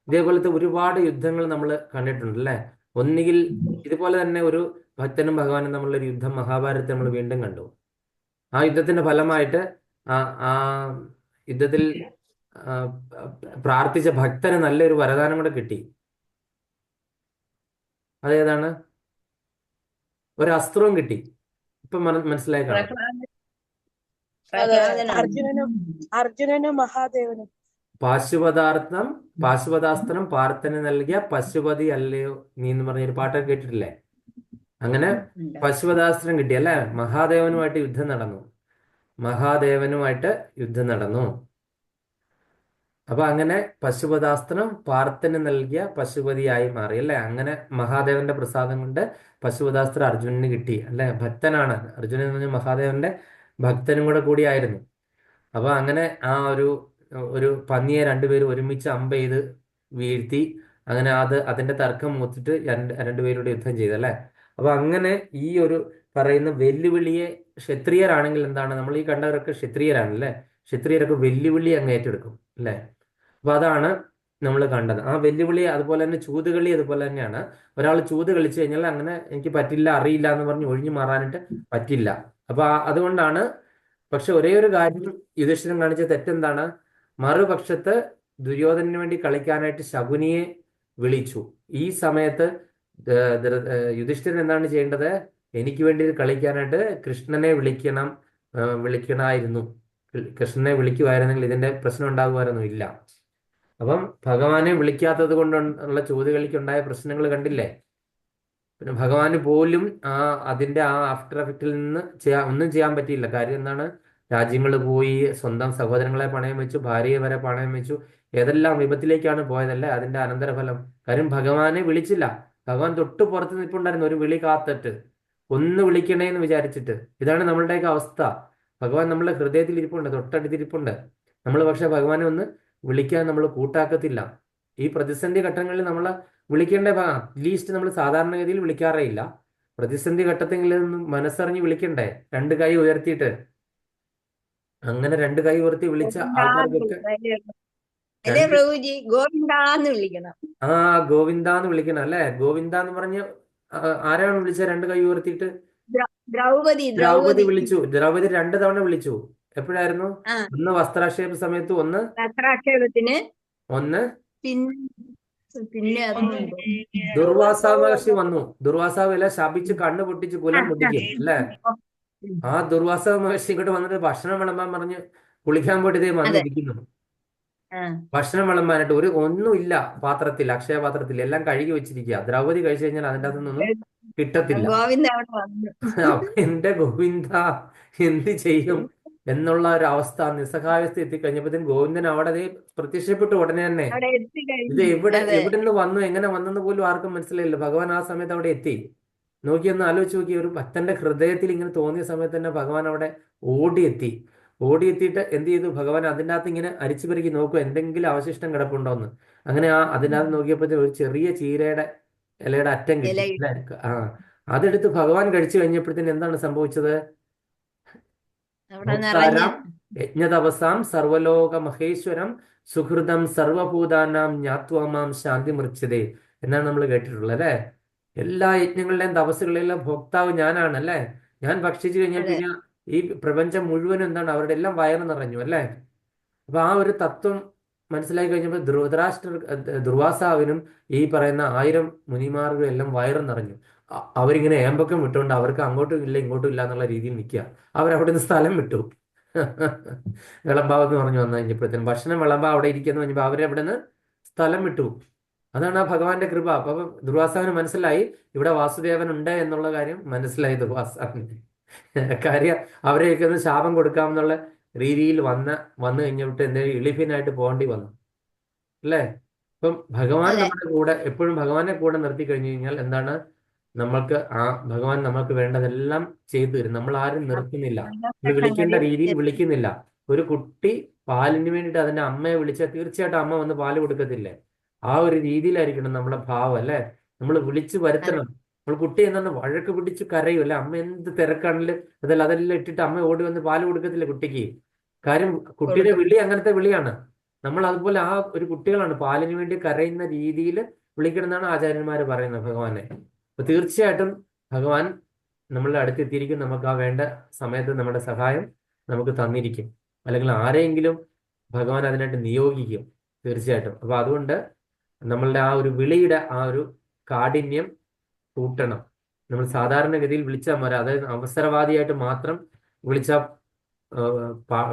[SPEAKER 1] ഇതേപോലത്തെ ഒരുപാട് യുദ്ധങ്ങൾ നമ്മൾ കണ്ടിട്ടുണ്ട് അല്ലെ. ഒന്നുകിൽ ഇതുപോലെ തന്നെ ഒരു ഭക്തനും ഭഗവാനും തമ്മിലുള്ള ഒരു യുദ്ധം മഹാഭാരതത്തിൽ നമ്മൾ വീണ്ടും കണ്ടു. ആ യുദ്ധത്തിന്റെ ഫലമായിട്ട് ആ യുദ്ധത്തിൽ പ്രാർത്ഥിച്ച ഭക്തന് നല്ലൊരു വരദാനം കൂടെ കിട്ടി. അതേതാണ്? ഒരു അസ്ത്രവും കിട്ടി. ഇപ്പൊ മനസ്സിലായി കാണാം.
[SPEAKER 7] അർജുനനും മഹാദേവനും.
[SPEAKER 1] പാശുപതാസ്ത്രം പാർത്ഥന് നൽകിയ പശുപതി അല്ലയോ നീ എന്ന് പറഞ്ഞൊരു പാട്ടൊക്കെ കേട്ടിട്ടില്ലേ? അങ്ങനെ പശുപതാസ്ത്രം കിട്ടി അല്ലെ. മഹാദേവനുമായിട്ട് യുദ്ധം നടന്നു. അപ്പൊ അങ്ങനെ പശുപതാസ്ത്രം പാർത്ഥന് നൽകിയ പശുപതിയായി മാറി അല്ലെ. അങ്ങനെ മഹാദേവന്റെ പ്രസാദം കൊണ്ട് പശുപതാസ്ത്രം അർജുനന് കിട്ടി അല്ലെ. ഭക്തനാണ് അർജുനൻ എന്ന് പറഞ്ഞാൽ മഹാദേവന്റെ ഭക്തനും കൂടെ കൂടിയായിരുന്നു. അപ്പൊ അങ്ങനെ ആ ഒരു പന്നിയെ രണ്ടുപേരും ഒരുമിച്ച് അമ്പ ചെയ്ത് വീഴ്ത്തി. അങ്ങനെ അതിന്റെ തർക്കം മൂത്തിട്ട് രണ്ടുപേരുടെ യുദ്ധം ചെയ്തല്ലേ. അപ്പൊ അങ്ങനെ ഈ ഒരു പറയുന്ന വെല്ലുവിളിയെ, ക്ഷത്രിയരാണെങ്കിൽ എന്താണ്, നമ്മൾ ഈ കണ്ടവരൊക്കെ ക്ഷത്രിയരാണല്ലേ. ക്ഷത്രിയരൊക്കെ വെല്ലുവിളി അങ്ങ് ഏറ്റെടുക്കും അല്ലെ. അപ്പൊ അതാണ് നമ്മൾ കണ്ടത്. ആ വെല്ലുവിളി അതുപോലെ തന്നെ ചൂതുകളി അതുപോലെ തന്നെയാണ്. ഒരാൾ ചൂത് കളിച്ചു കഴിഞ്ഞാൽ അങ്ങനെ എനിക്ക് പറ്റില്ല, അറിയില്ല എന്ന് പറഞ്ഞ് ഒഴിഞ്ഞു മാറാനായിട്ട് പറ്റില്ല. അപ്പൊ അതുകൊണ്ടാണ്. പക്ഷെ ഒരേ ഒരു കാര്യം യുധിഷ്ഠിരൻ കാണിച്ച തെറ്റെന്താണ്, മറുപക്ഷത്ത് ദുര്യോധനന് വേണ്ടി കളിക്കാനായിട്ട് ശകുനിയെ വിളിച്ചു. ഈ സമയത്ത് യുധിഷ്ഠിരൻ എന്താണ് ചെയ്യേണ്ടത്, എനിക്ക് വേണ്ടി കളിക്കാനായിട്ട് കൃഷ്ണനെ വിളിക്കണമായിരുന്നു. കൃഷ്ണനെ വിളിക്കുമായിരുന്നെങ്കിൽ ഇതിന്റെ പ്രശ്നം ഉണ്ടാകുമായിരുന്നു. ഇല്ല. അപ്പം ഭഗവാനെ വിളിക്കാത്തത് കൊണ്ടുള്ള ചോദ്യകളിക്കുണ്ടായ പ്രശ്നങ്ങൾ കണ്ടില്ലേ. പിന്നെ ഭഗവാന് പോലും അതിന്റെ ആഫ്റ്റർ എഫക്റ്റിൽ നിന്ന് ഒന്നും ചെയ്യാൻ പറ്റിയില്ല. കാര്യം എന്താണ്, രാജ്യങ്ങൾ പോയി, സ്വന്തം സഹോദരങ്ങളെ പണയം വെച്ചു, ഭാര്യയെ വരെ പണയം വെച്ചു, ഏതെല്ലാം വിപത്തിലേക്കാണ് പോയതല്ലേ അതിന്റെ അനന്തരഫലം. കാര്യം ഭഗവാനെ വിളിച്ചില്ല. ഭഗവാൻ തൊട്ട് പുറത്ത് നിൽപ്പുണ്ടായിരുന്നു ഒരു വിളി കാത്തിട്ട്, ഒന്ന് വിളിക്കണേ എന്ന് വിചാരിച്ചിട്ട്. ഇതാണ് നമ്മളുടെയൊക്കെ അവസ്ഥ. ഭഗവാൻ നമ്മളെ ഹൃദയത്തിൽ ഇരിപ്പുണ്ട്, തൊട്ടടുത്തിരിപ്പുണ്ട്. നമ്മൾ പക്ഷെ ഭഗവാനെ ഒന്ന് വിളിക്കാൻ നമ്മൾ കൂട്ടാക്കത്തില്ല. ഈ പ്രതിസന്ധി ഘട്ടങ്ങളിൽ നമ്മൾ വിളിക്കേണ്ട അറ്റ്ലീസ്റ്റ് നമ്മൾ സാധാരണഗതിയിൽ വിളിക്കാറേ ഇല്ല. പ്രതിസന്ധി ഘട്ടത്തെങ്കിലും മനസ്സറിഞ്ഞ് വിളിക്കണ്ടേ, രണ്ട് കൈ ഉയർത്തിയിട്ട്. അങ്ങനെ രണ്ട് കൈ ഉയർത്തി വിളിച്ച ആൾക്കാർക്കൊക്കെ
[SPEAKER 6] അല്ലേ പ്രഭുജി, ഗോവിന്ദാന്ന് വിളിക്കണം.
[SPEAKER 1] ഗോവിന്ദാന്ന് വിളിക്കണം അല്ലെ. ഗോവിന്ദ എന്ന് പറഞ്ഞ് ആരാണ് വിളിച്ചത് രണ്ട് കൈ ഉയർത്തിയിട്ട്? ദ്രൗപദി വിളിച്ചു. ദ്രൗപദി 2 തവണ വിളിച്ചു. എപ്പോഴായിരുന്നു? ഒന്ന് വസ്ത്രാക്ഷേപ സമയത്ത്,
[SPEAKER 6] വസ്ത്രാക്ഷേപത്തിന്,
[SPEAKER 1] ഒന്ന്
[SPEAKER 6] പിന്നെ
[SPEAKER 1] ദുർവാസാവ് മഹർഷി വന്നു. ദുർവാസാവ് എല്ലാം ശപിച്ച് കണ്ണ് പൊട്ടിച്ച് കുലം പൊട്ടിക്കും അല്ലെ. ആ ദുർവാസാവ് മഹർഷി ഇങ്ങോട്ട് വന്നിട്ട് ഭക്ഷണം വിളമ്പാൻ പറഞ്ഞ് കുളിക്കാൻ പോയിട്ട് ഇതേ വന്നിരിക്കുന്നു. ഭക്ഷണം വിളമ്പാനായിട്ട് ഒന്നുമില്ല പാത്രത്തിൽ, അക്ഷയ പാത്രത്തിൽ എല്ലാം കഴുകി വെച്ചിരിക്കുക. ദ്രൗപദി കഴിച്ചു കഴിഞ്ഞാൽ അതിൻ്റെ അകത്തുനിന്നൊന്നും കിട്ടത്തില്ല. അപ്പൊ എന്റെ ഗോവിന്ദ എന്ത് ചെയ്യും എന്നുള്ള ഒരു അവസ്ഥ, നിസ്സഹായാവസ്ഥ എത്തിക്കഴിഞ്ഞപ്പോഴത്തേക്കും ഗോവിന്ദൻ അവിടെ പ്രത്യക്ഷപ്പെട്ടു ഉടനെ തന്നെ. ഇത് എവിടെ നിന്ന് വന്നു, എങ്ങനെ വന്നെന്ന് പോലും ആർക്കും മനസ്സിലായില്ല. ഭഗവാൻ ആ സമയത്ത് അവിടെ എത്തി. നോക്കിയൊന്ന് ആലോചിച്ച് നോക്കി, ഒരു ഭക്തന്റെ ഹൃദയത്തിൽ ഇങ്ങനെ തോന്നിയ സമയത്ത് തന്നെ ഭഗവാൻ അവിടെ ഓടിയെത്തിയിട്ട് എന്ത് ചെയ്തു, ഭഗവാൻ അതിൻ്റെ അകത്ത് ഇങ്ങനെ അരിച്ചു പെറുക്കി നോക്കും എന്തെങ്കിലും അവശിഷ്ടം കിടപ്പുണ്ടോന്ന്. അങ്ങനെ അതിനകത്ത് നോക്കിയപ്പോഴത്തേക്കും ഒരു ചെറിയ ചീരയുടെ ഇലയുടെ അറ്റം കിട്ടി. അതെടുത്ത് ഭഗവാൻ കഴിച്ചു കഴിഞ്ഞപ്പോഴത്തേന് എന്താണ് സംഭവിച്ചത്? ഭക്താരാം യജ്ഞതപസാം സർവലോക മഹേശ്വരം സുഹൃതം സർവഭൂതാനാം ജ്ഞാത്വാമാം ശാന്തി മൃച്ഛതേ എന്നാണ് നമ്മൾ കേട്ടിട്ടുള്ളത് അല്ലെ. എല്ലാ യജ്ഞങ്ങളുടെയും തപസ്സുകളിലെല്ലാം ഭോക്താവ് ഞാനാണ് അല്ലെ. ഞാൻ ഭക്ഷിച്ചു കഴിഞ്ഞാൽ പിന്നെ ഈ പ്രപഞ്ചം മുഴുവനും എന്താണ്, അവരുടെ എല്ലാം വയറ് നിറഞ്ഞു അല്ലെ. അപ്പൊ ആ ഒരു തത്വം മനസ്സിലാക്കി കഴിഞ്ഞപ്പോൾ ദുർവാസാവിനും ഈ പറയുന്ന 1000 മുനിമാർക്കും എല്ലാം വയറ് നിറഞ്ഞു. അവരിങ്ങനെ ഏമ്പക്കം വിട്ടുകൊണ്ട് അവർക്ക് അങ്ങോട്ടും ഇല്ല ഇങ്ങോട്ടും ഇല്ല എന്നുള്ള രീതിയിൽ നിൽക്കുക. അവരവിടെ നിന്ന് സ്ഥലം വിട്ടു. വിളമ്പാവെന്ന് പറഞ്ഞു വന്നു കഴിഞ്ഞപ്പോഴത്തേനും ഭക്ഷണം വിളമ്പാ അവിടെ ഇരിക്കുന്നു പറഞ്ഞപ്പോൾ അവരവിടെ നിന്ന് സ്ഥലം വിട്ടു. അതാണ് ആ ഭഗവാന്റെ കൃപ. അപ്പൊ ദുർവാസാവിന് മനസ്സിലായി ഇവിടെ വാസുദേവൻ ഉണ്ട് എന്നുള്ള കാര്യം മനസ്സിലായി ദുർവാസാവിന്. കാര്യം അവരെയൊക്കെ ഒന്ന് ശാപം കൊടുക്കാമെന്നുള്ള രീതിയിൽ വന്നു കഴിഞ്ഞിട്ട് എന്തെങ്കിലും എളിഫ്യനായിട്ട് പോകേണ്ടി വന്നു അല്ലേ. ഇപ്പം ഭഗവാൻ നമ്മുടെ കൂടെ എപ്പോഴും ഭഗവാനെ കൂടെ നിർത്തി കഴിഞ്ഞു കഴിഞ്ഞാൽ എന്താണ്, നമ്മൾക്ക് ഭഗവാൻ നമ്മൾക്ക് വേണ്ടതെല്ലാം ചെയ്തു തരും. നമ്മൾ ആരും നിർത്തുന്നില്ല, വിളിക്കേണ്ട രീതിയിൽ വിളിക്കുന്നില്ല. ഒരു കുട്ടി പാലിന് വേണ്ടിയിട്ട് അതിന്റെ അമ്മയെ വിളിച്ചാൽ തീർച്ചയായിട്ടും അമ്മ വന്ന് പാല് കൊടുക്കത്തില്ലേ. ആ ഒരു രീതിയിലായിരിക്കണം നമ്മുടെ ഭാവം അല്ലെ. നമ്മൾ വിളിച്ചു വരുത്തണം. നമ്മൾ കുട്ടി എന്താണ് വഴക്ക് പിടിച്ച് കരയും അല്ലെ. അമ്മ എന്ത് തിരക്കാണെങ്കിലും അതെല്ലാം ഇട്ടിട്ട് അമ്മ ഓടി വന്ന് പാല് കൊടുക്കത്തില്ല കുട്ടിക്ക്. കാര്യം കുട്ടിയുടെ വിളി അങ്ങനത്തെ വിളിയാണ്. നമ്മൾ അതുപോലെ ആ ഒരു കുട്ടികളാണ് പാലിന് വേണ്ടി കരയുന്ന രീതിയിൽ വിളിക്കണമെന്നാണ് ആചാര്യന്മാർ പറയുന്നത് ഭഗവാനെ. അപ്പൊ തീർച്ചയായിട്ടും ഭഗവാൻ നമ്മളുടെ അടുത്തെത്തിയിരിക്കും. നമുക്ക് ആ വേണ്ട സമയത്ത് നമ്മുടെ സഹായം നമുക്ക് തന്നിരിക്കും. അല്ലെങ്കിൽ ആരെയെങ്കിലും ഭഗവാൻ അതിനായിട്ട് നിയോഗിക്കും തീർച്ചയായിട്ടും. അപ്പൊ അതുകൊണ്ട് നമ്മളുടെ ആ ഒരു വിളിയുടെ ആ ഒരു കാഠിന്യം കൂട്ടണം. നമ്മൾ സാധാരണഗതിയിൽ വിളിച്ചാൽ പോരാ. അതായത് അവസരവാദിയായിട്ട് മാത്രം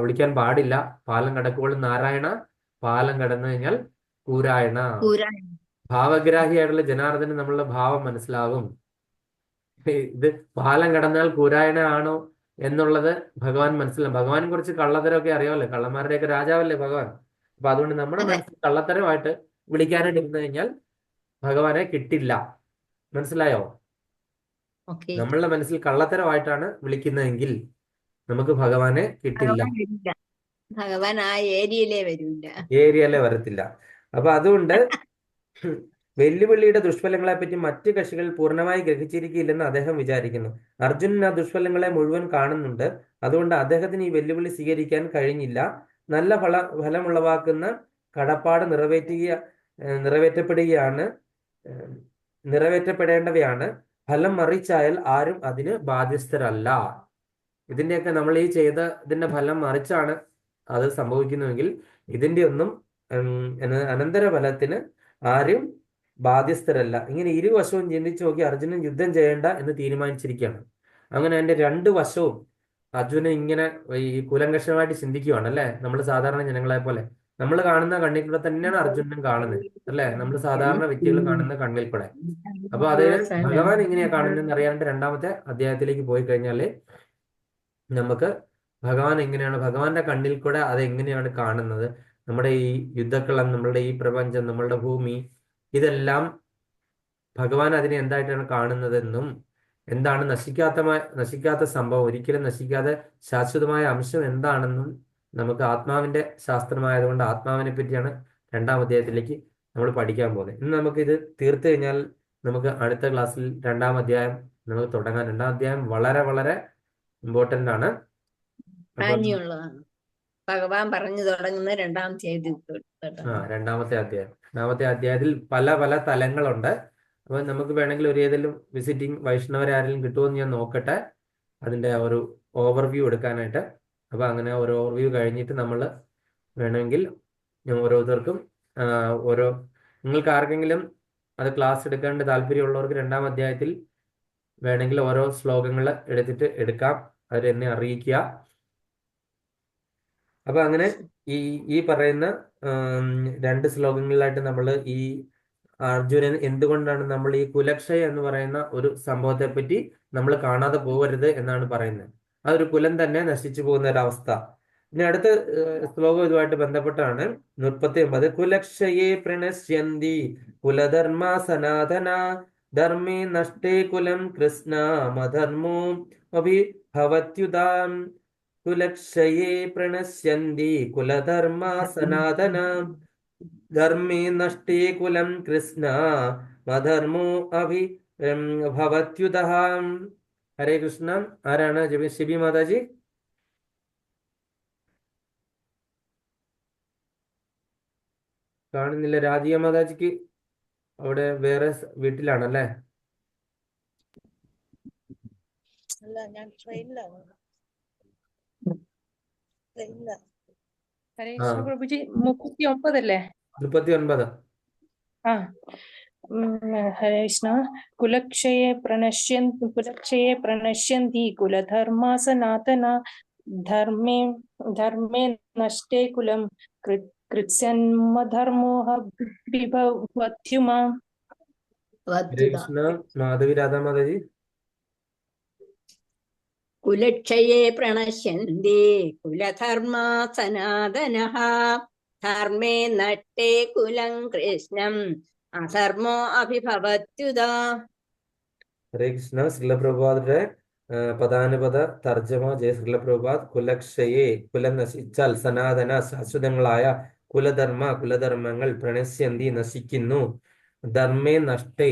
[SPEAKER 1] വിളിക്കാൻ പാടില്ല. പാലം കടക്കുമ്പോൾ നാരായണ, പാലം കടന്നു കഴിഞ്ഞാൽ കൂരായണ. ഭാവഗ്രാഹിയായിട്ടുള്ള ജനാർദ്ദന് നമ്മളുടെ ഭാവം മനസ്സിലാകും. ഇത് പാലം കടന്നാൽ കൂരായണ ആണോ എന്നുള്ളത് ഭഗവാൻ മനസ്സിലാവും. ഭഗവാൻ കുറച്ച് കള്ളത്തരമൊക്കെ അറിയാമല്ലോ. കള്ളന്മാരുടെയൊക്കെ രാജാവല്ലേ ഭഗവാൻ. അപ്പൊ അതുകൊണ്ട് നമ്മുടെ
[SPEAKER 2] അതെ.
[SPEAKER 1] മനസ്സിൽ കള്ളത്തരമായിട്ട് വിളിക്കാനായിട്ട് ഇരുന്ന് കഴിഞ്ഞാൽ ഭഗവാനെ കിട്ടില്ല. മനസ്സിലായോ?
[SPEAKER 6] ഓക്കെ.
[SPEAKER 1] നമ്മളുടെ മനസ്സിൽ കള്ളത്തരമായിട്ടാണ് വിളിക്കുന്നതെങ്കിൽ നമുക്ക് ഭഗവാനെ കിട്ടില്ല,
[SPEAKER 6] ഭഗവാൻ വരില്ല. ഭഗവാൻ ആ ഏരിയയിലേ വരില്ല.
[SPEAKER 1] ഏരിയയിലെ വരത്തില്ല. അപ്പൊ അതുകൊണ്ട് വെല്ലുവിളിയുടെ ദുഷ്ഫലങ്ങളെ പറ്റി മറ്റ് കക്ഷികൾ പൂർണ്ണമായി ഗ്രഹിച്ചിരിക്കില്ലെന്ന് അദ്ദേഹം വിചാരിക്കുന്നു. അർജുനൻ ആ ദുഷ്ഫലങ്ങളെ മുഴുവൻ കാണുന്നുണ്ട്. അതുകൊണ്ട് അദ്ദേഹത്തിന് ഈ വെല്ലുവിളി സ്വീകരിക്കാൻ കഴിഞ്ഞില്ല. നല്ല ഫലമുളവാക്കുന്ന കടപ്പാട് നിറവേറ്റപ്പെടുകയാണ് നിറവേറ്റപ്പെടേണ്ടവയാണ്. ഫലം മറിച്ചായാൽ ആരും അതിന് ബാധ്യസ്ഥരല്ല. ഇതിന്റെയൊക്കെ നമ്മൾ ഈ ചെയ്തതിന്റെ ഫലം മറിച്ചാണ് അത് സംഭവിക്കുന്നുവെങ്കിൽ ഇതിന്റെ ഒന്നും അനന്തര ഫലത്തിന് ആരും ബാധ്യസ്ഥരല്ല. ഇങ്ങനെ ഇരുവശവും ചിന്തിച്ചു നോക്കി അർജുനൻ യുദ്ധം ചെയ്യേണ്ട എന്ന് തീരുമാനിച്ചിരിക്കുകയാണ്. അങ്ങനെ അതിന്റെ രണ്ട് വശവും അർജുനൻ ഇങ്ങനെ ഈ കൂലങ്കഷമായിട്ട് ചിന്തിക്കുകയാണ് അല്ലെ. നമ്മൾ സാധാരണ ജനങ്ങളെ പോലെ നമ്മൾ കാണുന്ന കണ്ണിൽ കൂടെ തന്നെയാണ് അർജുനൻ കാണുന്നത് അല്ലെ. നമ്മൾ സാധാരണ വ്യക്തികൾ കാണുന്ന കണ്ണിൽ കൂടെ. അപ്പൊ അത് ഭഗവാൻ എങ്ങനെയാ കാണുന്നതെന്ന് അറിയാണ്ട് രണ്ടാമത്തെ അധ്യായത്തിലേക്ക് പോയി കഴിഞ്ഞാല് നമുക്ക് ഭഗവാൻ എങ്ങനെയാണ്, ഭഗവാന്റെ കണ്ണിൽ കൂടെ അത് എങ്ങനെയാണ് കാണുന്നത്, നമ്മുടെ ഈ യുദ്ധക്കളം, നമ്മളുടെ ഈ പ്രപഞ്ചം, നമ്മളുടെ ഭൂമി, ഇതെല്ലാം ഭഗവാൻ അതിനെ എന്തായിട്ടാണ് കാണുന്നതെന്നും എന്താണ് നശിക്കാത്ത സംഭവം, ഒരിക്കലും നശിക്കാതെ ശാശ്വതമായ അംശം എന്താണെന്നും നമുക്ക് ആത്മാവിന്റെ ശാസ്ത്രമായതുകൊണ്ട് ആത്മാവിനെ പറ്റിയാണ് രണ്ടാം അധ്യായത്തിലേക്ക് നമ്മൾ പഠിക്കാൻ പോകുന്നത്. ഇന്ന് നമുക്കിത് തീർത്തു കഴിഞ്ഞാൽ നമുക്ക് അടുത്ത ക്ലാസ്സിൽ രണ്ടാം അധ്യായം നമുക്ക് തുടങ്ങാം. രണ്ടാം അധ്യായം വളരെ വളരെ ഇമ്പോർട്ടന്റ് ആണ്.
[SPEAKER 6] പ്രാധാന്യമുള്ളതാണ്. ഭഗവാൻ പറഞ്ഞു തുടങ്ങുന്ന രണ്ടാമത്തെ
[SPEAKER 1] രണ്ടാമത്തെ അധ്യായത്തിൽ പല പല തലങ്ങളുണ്ട്. അപ്പൊ നമുക്ക് വേണമെങ്കിൽ ഏതെങ്കിലും വിസിറ്റിംഗ് വൈഷ്ണവരാരെങ്കിലും കിട്ടുമെന്ന് ഞാൻ നോക്കട്ടെ അതിന്റെ ഒരു ഓവർവ്യൂ എടുക്കാനായിട്ട്. അപ്പൊ അങ്ങനെ ഒരു ഓവർവ്യൂ കഴിഞ്ഞിട്ട് നമ്മൾ വേണമെങ്കിൽ ഓരോരുത്തർക്കും നിങ്ങൾക്ക് ആർക്കെങ്കിലും അത് ക്ലാസ് എടുക്കേണ്ട താല്പര്യമുള്ളവർക്ക് രണ്ടാം അധ്യായത്തിൽ വേണമെങ്കിൽ ഓരോ ശ്ലോകങ്ങൾ എടുത്തിട്ട് എടുക്കാം. അവരെന്നെ അറിയിക്കുക. അപ്പൊ അങ്ങനെ ഈ പറയുന്ന രണ്ട് ശ്ലോകങ്ങളിലായിട്ട് നമ്മൾ ഈ അർജുനൻ എന്തുകൊണ്ടാണ് നമ്മൾ ഈ കുലക്ഷയ എന്ന് പറയുന്ന ഒരു സംഭവത്തെ പറ്റി നമ്മൾ കാണാതെ പോകരുത് എന്നാണ് പറയുന്നത്. ആ ഒരു കുലം തന്നെ നശിച്ചു പോകുന്ന ഒരവസ്ഥ. ഇനി അടുത്ത ശ്ലോകം ഇതുമായിട്ട് ബന്ധപ്പെട്ടാണ് 39. കുലക്ഷയേ പ്രണശ്യന്തി കുലധർമ്മ സനാതന ധർമ്മേ നഷ്ടേ കുലം കൃഷ്ണ മധർമ്മോ അഭിഭവത്യുതാം. കുലക്ഷയേ പ്രണശ്യന്തി കുലധർമ്മ സനാതന ധർമ്മേ നഷ്ടേ കുലം കൃഷ്ണ മധർമ്മോ അഭിഭവത്യുതഃ. ഹരേ കൃഷ്ണ. ആരാണ് ശിബി മാതാജി? കാണുന്നില്ല. രാധിക മാതാജിക്ക് അവിടെ വേറെ വീട്ടിലാണല്ലേ?
[SPEAKER 7] അല്ല, ഞാൻ ട്രെയിനിലാണ്.
[SPEAKER 8] ഹരേ
[SPEAKER 1] ആ,
[SPEAKER 8] കൃഷ്ണ പ്രഭുജി 39 അല്ലേ?
[SPEAKER 1] 39.
[SPEAKER 8] ആ. ഹരേ കൃഷ്ണ. കുലക്ഷയെ പ്രണശ്യന്തി കുലധർമ്മ സനാതന ധർമ്മേ നഷ്ടേ കുലം കൃത്സ്യന്മധർമ്മോഹ
[SPEAKER 1] ഹരേ കൃഷ്ണ. മാധവി രാധാ മാതാജി.
[SPEAKER 6] കുലക്ഷയേ പ്രണശ്യന്തി കുലധർമ്മ സനാതനഃ ധർമ്മേ നട്ടേ കുലം കൃഷ്ണം അധർമ്മോ അഭിഭവത്യുതാ.
[SPEAKER 1] ഹരേ കൃഷ്ണ. ശ്രീലപ്രഭുപാദരുടെ പദാനുപദ തർജ്ജമ ജയ ശ്രീലപ്രഭുപാദ്. കുലക്ഷയെ, കുലം നശിച്ചാൽ, സനാതന ശാശ്വതങ്ങളായ, കുലധർമ്മങ്ങൾ പ്രണശ്യന്തി നശിക്കുന്നു, ധർമ്മേ നഷ്ടേ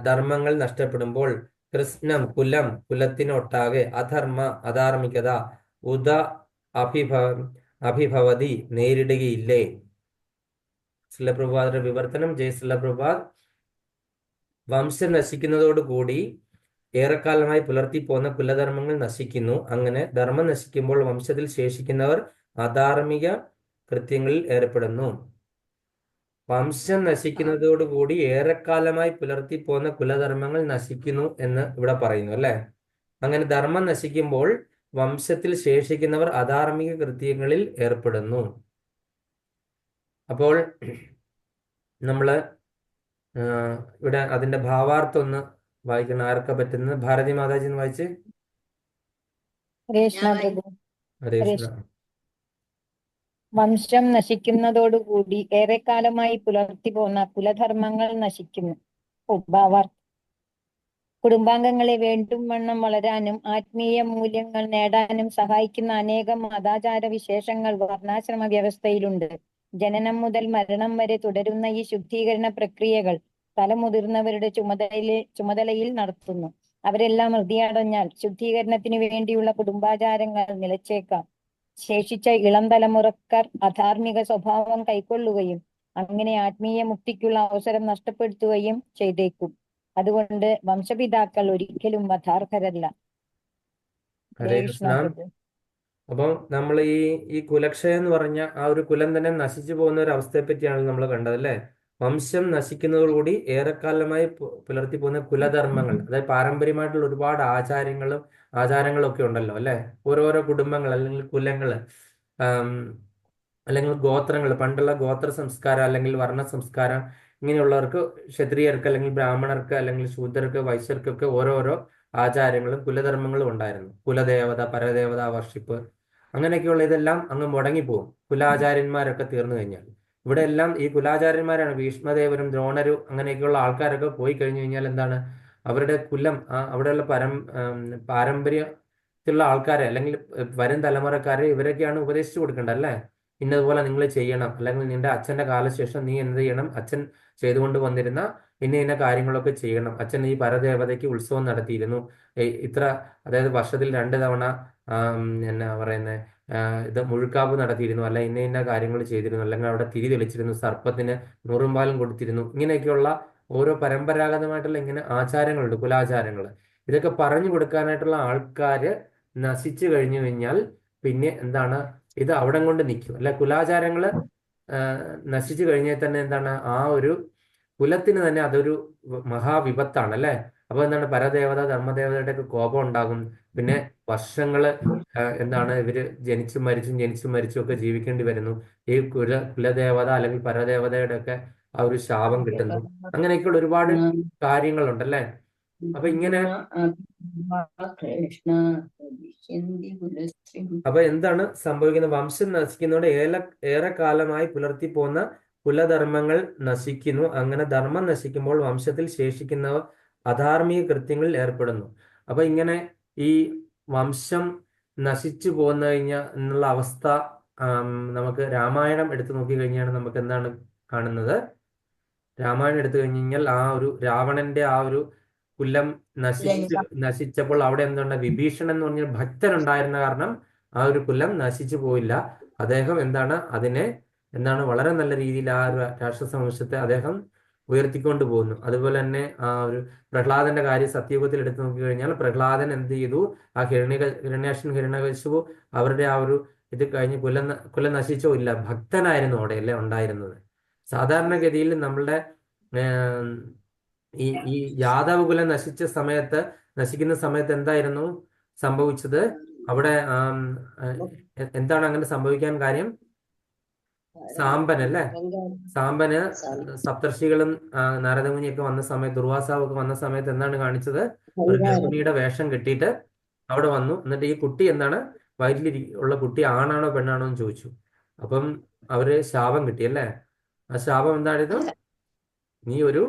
[SPEAKER 1] ധർമ്മങ്ങൾ നഷ്ടപ്പെടുമ്പോൾ, കൃഷ്ണം കുലത്തിനൊട്ടാകെ, അധർമ്മ അധാർമികത, ഉദ അഭിഭവതി നേരിടുകയില്ലേ. ശ്രീലപ്രഭുപാദരുടെ വിവർത്തനം ജയ ശ്രീലപ്രഭുപാദ്. വംശം നശിക്കുന്നതോടുകൂടി ഏറെക്കാലമായി പുലർത്തിപ്പോന്ന കുലധർമ്മങ്ങൾ നശിക്കുന്നു. അങ്ങനെ ധർമ്മം നശിക്കുമ്പോൾ വംശത്തിൽ ശേഷിക്കുന്നവർ അധാർമിക കൃത്യങ്ങളിൽ ഏർപ്പെടുന്നു. വംശം നശിക്കുന്നതോടുകൂടി ഏറെക്കാലമായി പുലർത്തിപ്പോന്ന കുലധർമ്മങ്ങൾ നശിക്കുന്നു എന്ന് ഇവിടെ പറയുന്നു അല്ലെ. അങ്ങനെ ധർമ്മം നശിക്കുമ്പോൾ വംശത്തിൽ ശേഷിക്കുന്നവർ അധാർമിക കൃത്യങ്ങളിൽ ഏർപ്പെടുന്നു. അപ്പോൾ നമ്മള് ഇവിടെ അതിന്റെ ഭാവാർത്ഥം ഒന്ന് വായിക്കണം. ആർക്കാ പറ്റുന്നത്? ഭാരതി മാതാജി എന്ന് വായിച്ച്.
[SPEAKER 3] ഹരേ കൃഷ്ണ പ്രഭു.
[SPEAKER 1] ഹരേ കൃഷ്ണ.
[SPEAKER 3] വംശം നശിക്കുന്നതോടുകൂടി ഏറെക്കാലമായി പുലർത്തി പോന്ന കുലധർമ്മങ്ങൾ നശിക്കുന്നു. കുടുംബാംഗങ്ങളെ വേണ്ടും വണ്ണം വളരാനും ആത്മീയ മൂല്യങ്ങൾ നേടാനും സഹായിക്കുന്ന അനേകം മതാചാര വിശേഷങ്ങൾ വർണ്ണാശ്രമ വ്യവസ്ഥയിലുണ്ട്. ജനനം മുതൽ മരണം വരെ തുടരുന്ന ഈ ശുദ്ധീകരണ പ്രക്രിയകൾ തലമുതിർന്നവരുടെ ചുമതലയിൽ നടത്തുന്നു. അവരെല്ലാം മൃതിയടഞ്ഞാൽ ശുദ്ധീകരണത്തിന് വേണ്ടിയുള്ള കുടുംബാചാരങ്ങൾ നിലച്ചേക്കാം. ശേഷിച്ച ഇളം തലമുറക്കാർ അധാർമിക സ്വഭാവം കൈക്കൊള്ളുകയും അങ്ങനെ ആത്മീയ മുക്തിക്കുള്ള അവസരം നഷ്ടപ്പെടുത്തുകയും ചെയ്തേക്കും. അതുകൊണ്ട് വംശപിതാക്കൾ ഒരിക്കലും വധാർഹരല്ല.
[SPEAKER 1] ഹരേ കൃഷ്ണ. അപ്പം നമ്മൾ ഈ കുലക്ഷയം എന്ന് പറഞ്ഞ ആ ഒരു കുലം തന്നെ നശിച്ചു പോകുന്ന ഒരു അവസ്ഥയെ പറ്റിയാണ് നമ്മൾ കണ്ടത് അല്ലേ. വംശം നശിക്കുന്നതോടുകൂടി ഏറെക്കാലമായി പുലർത്തി പോകുന്ന കുലധർമ്മങ്ങൾ, അതായത് പാരമ്പര്യമായിട്ടുള്ള ഒരുപാട് ആചാരങ്ങളും ഒക്കെ ഉണ്ടല്ലോ അല്ലെ. ഓരോരോ കുടുംബങ്ങൾ അല്ലെങ്കിൽ കുലങ്ങള്, അല്ലെങ്കിൽ ഗോത്രങ്ങൾ, പണ്ടുള്ള ഗോത്ര സംസ്കാരം അല്ലെങ്കിൽ വർണ്ണ സംസ്കാരം, ഇങ്ങനെയുള്ളവർക്ക്, ക്ഷത്രിയർക്ക് അല്ലെങ്കിൽ ബ്രാഹ്മണർക്ക് അല്ലെങ്കിൽ ശൂദ്രർക്ക് വൈശ്യർക്കൊക്കെ ഓരോരോ ആചാരങ്ങളും കുലധർമ്മങ്ങളും ഉണ്ടായിരുന്നു. കുലദേവത, പരദേവത വർഷിപ്പ്, അങ്ങനെയൊക്കെയുള്ള ഇതെല്ലാം അങ്ങ് മുടങ്ങിപ്പോകും കുലാചാര്യന്മാരൊക്കെ തീർന്നു കഴിഞ്ഞാൽ. ഇവിടെ എല്ലാം ഈ കുലാചാര്യന്മാരാണ് ഭീഷ്മദേവരും ദ്രോണരും അങ്ങനെയൊക്കെയുള്ള ആൾക്കാരൊക്കെ പോയി കഴിഞ്ഞു കഴിഞ്ഞാൽ എന്താണ് അവരുടെ കുലം, അവിടെയുള്ള പാരമ്പര്യത്തിലുള്ള ആൾക്കാരെ അല്ലെങ്കിൽ വരും തലമുറക്കാരെ ഇവരൊക്കെയാണ് ഉപദേശിച്ചു കൊടുക്കേണ്ടത് അല്ലേ. ഇന്നതുപോലെ നിങ്ങൾ ചെയ്യണം, അല്ലെങ്കിൽ നിന്റെ അച്ഛന്റെ കാലശേഷം നീ എന്ത് ചെയ്യണം, അച്ഛൻ ചെയ്തുകൊണ്ട് വന്നിരുന്ന ഇന്ന കാര്യങ്ങളൊക്കെ ചെയ്യണം. അച്ഛൻ ഈ പരദേവതയ്ക്ക് ഉത്സവം നടത്തിയിരുന്നു, ഇത്ര, അതായത് വർഷത്തിൽ 2 തവണ എന്നാ പറയുന്നത്, ഇത് മുഴുക്കാപ്പ് നടത്തിയിരുന്നു, അല്ല ഇന്ന കാര്യങ്ങൾ ചെയ്തിരുന്നു, അല്ലെങ്കിൽ അവിടെ തിരി തെളിച്ചിരുന്നു, സർപ്പത്തിന് നൂറുംപാലും കൊടുത്തിരുന്നു. ഇങ്ങനെയൊക്കെയുള്ള ഓരോ പരമ്പരാഗതമായിട്ടുള്ള ഇങ്ങനെ ആചാരങ്ങളുണ്ട്, കുലാചാരങ്ങൾ. ഇതൊക്കെ പറഞ്ഞു കൊടുക്കാനായിട്ടുള്ള ആൾക്കാര് നശിച്ചു കഴിഞ്ഞു കഴിഞ്ഞാൽ പിന്നെ എന്താണ്, ഇത് അവിടെ കൊണ്ട് നിൽക്കും അല്ലെ. കുലാചാരങ്ങള് നശിച്ചു കഴിഞ്ഞാൽ തന്നെ എന്താണ്, ആ ഒരു കുലത്തിന് തന്നെ അതൊരു മഹാവിപത്താണ് അല്ലെ. അപ്പൊ എന്താണ്, പരദേവത ധർമ്മദേവതയുടെ ഒക്കെ കോപം ഉണ്ടാകും. പിന്നെ വർഷങ്ങള് എന്താണ് ഇവര് ജനിച്ചും മരിച്ചും ഒക്കെ ജീവിക്കേണ്ടി വരുന്നു. ഈ കുലദേവത അല്ലെങ്കിൽ പരദേവതയുടെ ഒക്കെ ആ ഒരു ശാപം കിട്ടുന്നു. അങ്ങനെയൊക്കെയുള്ള ഒരുപാട് കാര്യങ്ങളുണ്ടല്ലേ. അപ്പൊ ഇങ്ങനെ അപ്പൊ എന്താണ് സംഭവിക്കുന്നത്, വംശം നശിക്കുന്നതോടെ ഏറെക്കാലമായി പുലർത്തി പോകുന്ന കുലധർമ്മങ്ങൾ നശിക്കുന്നു. അങ്ങനെ ധർമ്മം നശിക്കുമ്പോൾ വംശത്തിൽ ശേഷിക്കുന്നവർ അധാർമിക കൃത്യങ്ങളിൽ ഏർപ്പെടുന്നു. അപ്പൊ ഇങ്ങനെ ഈ വംശം നശിച്ചു പോന്നു കഴിഞ്ഞാൽ എന്നുള്ള അവസ്ഥ നമുക്ക് രാമായണം എടുത്തു നോക്കി കഴിഞ്ഞാൽ നമുക്ക് എന്താണ് കാണുന്നത്. രാമായണം എടുത്തു കഴിഞ്ഞാൽ ആ ഒരു രാവണന്റെ ആ ഒരു കുലം നശിച്ചപ്പോൾ അവിടെ എന്തുണ്ട്, വിഭീഷണൻ എന്ന് പറഞ്ഞ ഭക്തൻ ഉണ്ടായിരുന്ന കാരണം ആ ഒരു കുലം നശിച്ചു പോയില്ല. അദ്ദേഹം അതിനെ വളരെ നല്ല രീതിയിൽ ആ ഒരു രാക്ഷസ വംശത്തെ അദ്ദേഹം ഉയർത്തിക്കൊണ്ട് പോകുന്നു. അതുപോലെ തന്നെ ആ ഒരു പ്രഹ്ലാദന്റെ കാര്യം സത്യയുഗത്തിൽ എടുത്തു നോക്കി കഴിഞ്ഞാൽ പ്രഹ്ലാദൻ എന്ത് ചെയ്തു, ആ ഹിരണ്യകശിപു അവരുടെ ആ ഒരു ഇത് കഴിഞ്ഞ് കുലം നശിച്ചോ ഇല്ല, ഭക്തനായിരുന്നു അവിടെ അല്ലേ ഉണ്ടായിരുന്നത്. സാധാരണഗതിയിൽ നമ്മളുടെ ഈ യാദവ കുലം നശിക്കുന്ന സമയത്ത് എന്തായിരുന്നു സംഭവിച്ചത്, അവിടെ എന്താണ് അങ്ങനെ സംഭവിക്കാൻ കാര്യം, സാമ്പൻ അല്ലേ. സാമ്പന് സപ്തർഷികളും നാരദമുനിയൊക്കെ വന്ന സമയത്ത്, ദുർവാസാവൊക്കെ വന്ന സമയത്ത് എന്താണ് കാണിച്ചത്, ഒരു ഗർഭിണിയുടെ വേഷം കെട്ടിയിട്ട് അവിടെ വന്നു. എന്നിട്ട് ഈ കുട്ടി വയറ്റിൽ കുട്ടി ആണാണോ പെണ്ണാണോ എന്ന് ചോദിച്ചു. അപ്പം അവര് ശാപം കിട്ടി അല്ലേ. ആ ശാപം എന്തായിരുന്നു, നീ ഒരു